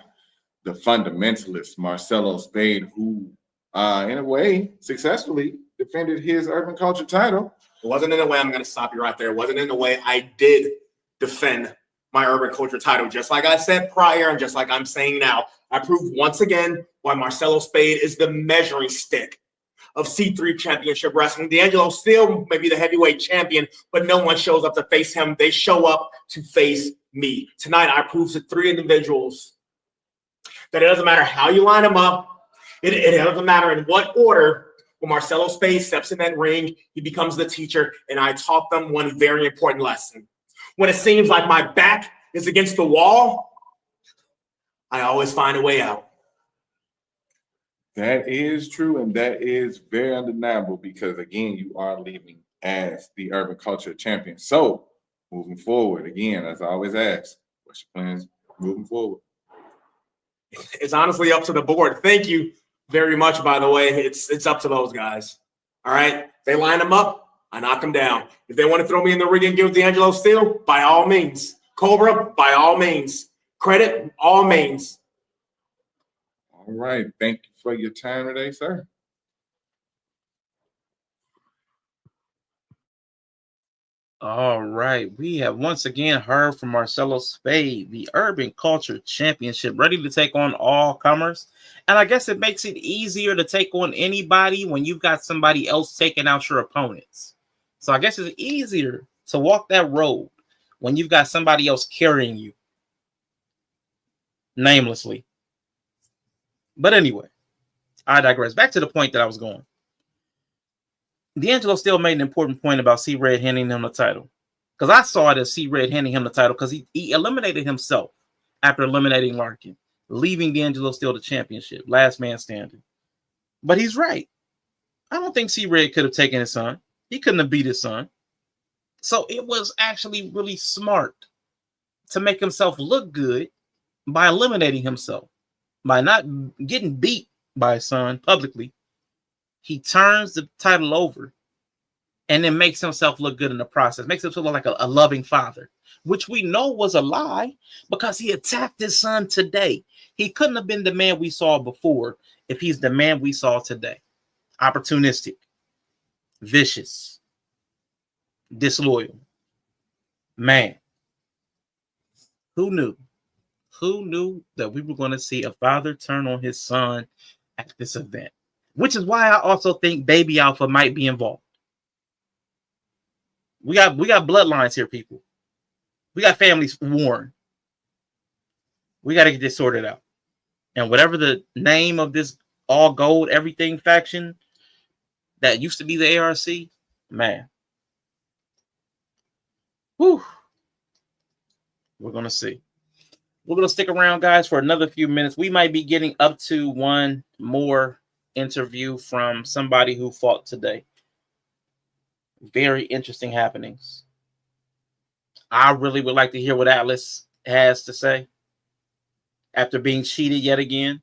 the fundamentalist, Marcelo Spade, who, in a way, successfully defended his urban culture title. It wasn't in the way, I'm going to stop you right there. It wasn't in the way I did defend my urban culture title. Just like I said prior and just like I'm saying now, I proved once again why Marcelo Spade is the measuring stick of C3 Championship Wrestling. D'Angelo still may be the heavyweight champion, but no one shows up to face him. They show up to face me. Tonight, I proved to 3 individuals that it doesn't matter how you line them up. It doesn't matter in what order. When Marcelo Spade steps in that ring, he becomes the teacher, and I taught them one very important lesson. When it seems like my back is against the wall, I always find a way out. That is true, and that is very undeniable because, again, you are leaving as the urban culture champion. So, moving forward, again, as I always ask, what's your plans moving forward? It's honestly up to the board. Thank you very much, by the way. It's up to those guys. All right? They line them up, I knock them down. If they want to throw me in the ring and give D'Angelo steel, by all means. Cobra, by all means. Credit, all means. All right. Thank you for your time today, sir. All right. We have once again heard from Marcelo Spade, the Urban Culture Championship, ready to take on all comers. And I guess it makes it easier to take on anybody when you've got somebody else taking out your opponents. So I guess it's easier to walk that road when you've got somebody else carrying you, namelessly. But anyway, I digress. Back to the point that I was going. D'Angelo still made an important point about C-Red handing him the title. Because I saw it as C-Red handing him the title because he eliminated himself after eliminating Larkin, leaving D'Angelo still the championship, last man standing. But he's right. I don't think C-Red could have taken his son. He couldn't have beat his son. So it was actually really smart to make himself look good by eliminating himself, by not getting beat by his son publicly. He turns the title over and then makes himself look good in the process, makes himself look like a loving father, which we know was a lie because he attacked his son today. He couldn't have been the man we saw before if he's the man we saw today. Opportunistic, vicious, disloyal. Man, who knew? Who knew that we were going to see a father turn on his son at this event? Which is why I also think Baby Alpha might be involved. We got bloodlines here, people. We got families warned. We got to get this sorted out. And whatever the name of this all gold everything faction that used to be the ARC, man. Whew. We're going to see. We're going to stick around, guys, for another few minutes. We might be getting up to one more interview from somebody who fought today. Very interesting happenings. I really would like to hear what Atlas has to say after being cheated yet again.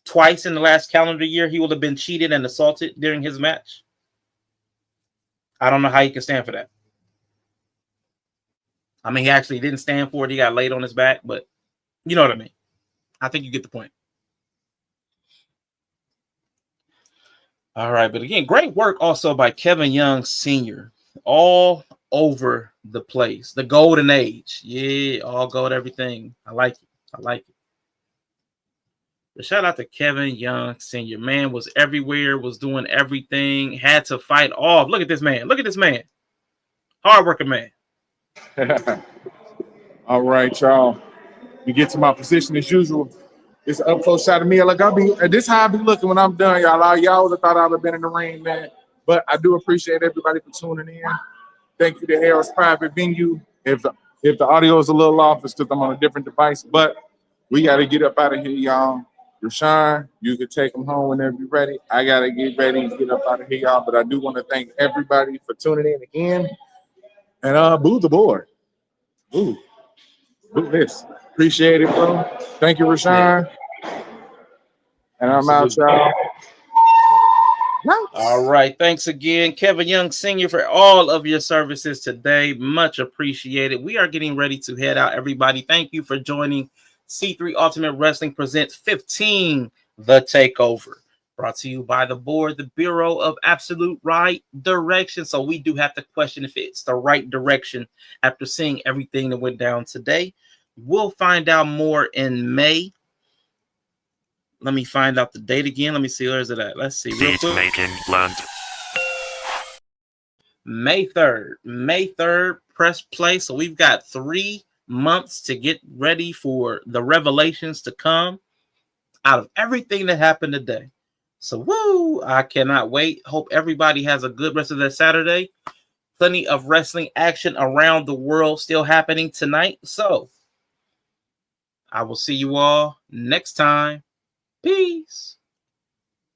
Twice in the last calendar year, he will have been cheated and assaulted during his match. I don't know how he can stand for that. I mean, he actually didn't stand for it. He got laid on his back, but you know what I mean. I think you get the point. All right, but again, great work also by Kevin Young Sr. All over the place. The golden age. Yeah, all gold, everything. I like it. I like it. But shout out to Kevin Young Sr. Man was everywhere, was doing everything, had to fight off. Look at this man. Look at this man. Hardworking man. All right, y'all. We get to my position as usual. It's an up close shot of me. Like this how I be looking when I'm done, y'all. Y'all would have thought I would have been in the ring, man. But I do appreciate everybody for tuning in. Thank you to Harold's Private Venue. If the audio is a little off, it's because I'm on a different device. But we got to get up out of here, y'all. Rashawn, you can take them home whenever you're ready. I got to get ready and get up out of here, y'all. But I do want to thank everybody for tuning in again. And boo the board. Boo this. Appreciate it, bro. Thank you, Rashawn. And I'm out, y'all. All right. Thanks again, Kevin Young Sr., for all of your services today. Much appreciated. We are getting ready to head out, everybody. Thank you for joining C3 Ultimate Wrestling Presents 15, The Takeover. Brought to you by the board, the Bureau of Absolute Right Direction. So we do have to question if it's the right direction after seeing everything that went down today. We'll find out more in May. Let me find out the date again. Let me see. Where is it at? Let's see. Real quick. May 3rd. May 3rd, press play. So we've got 3 months to get ready for the revelations to come out of everything that happened today. So, woo! I cannot wait. Hope everybody has a good rest of their Saturday. Plenty of wrestling action around the world still happening tonight. So, I will see you all next time. Peace.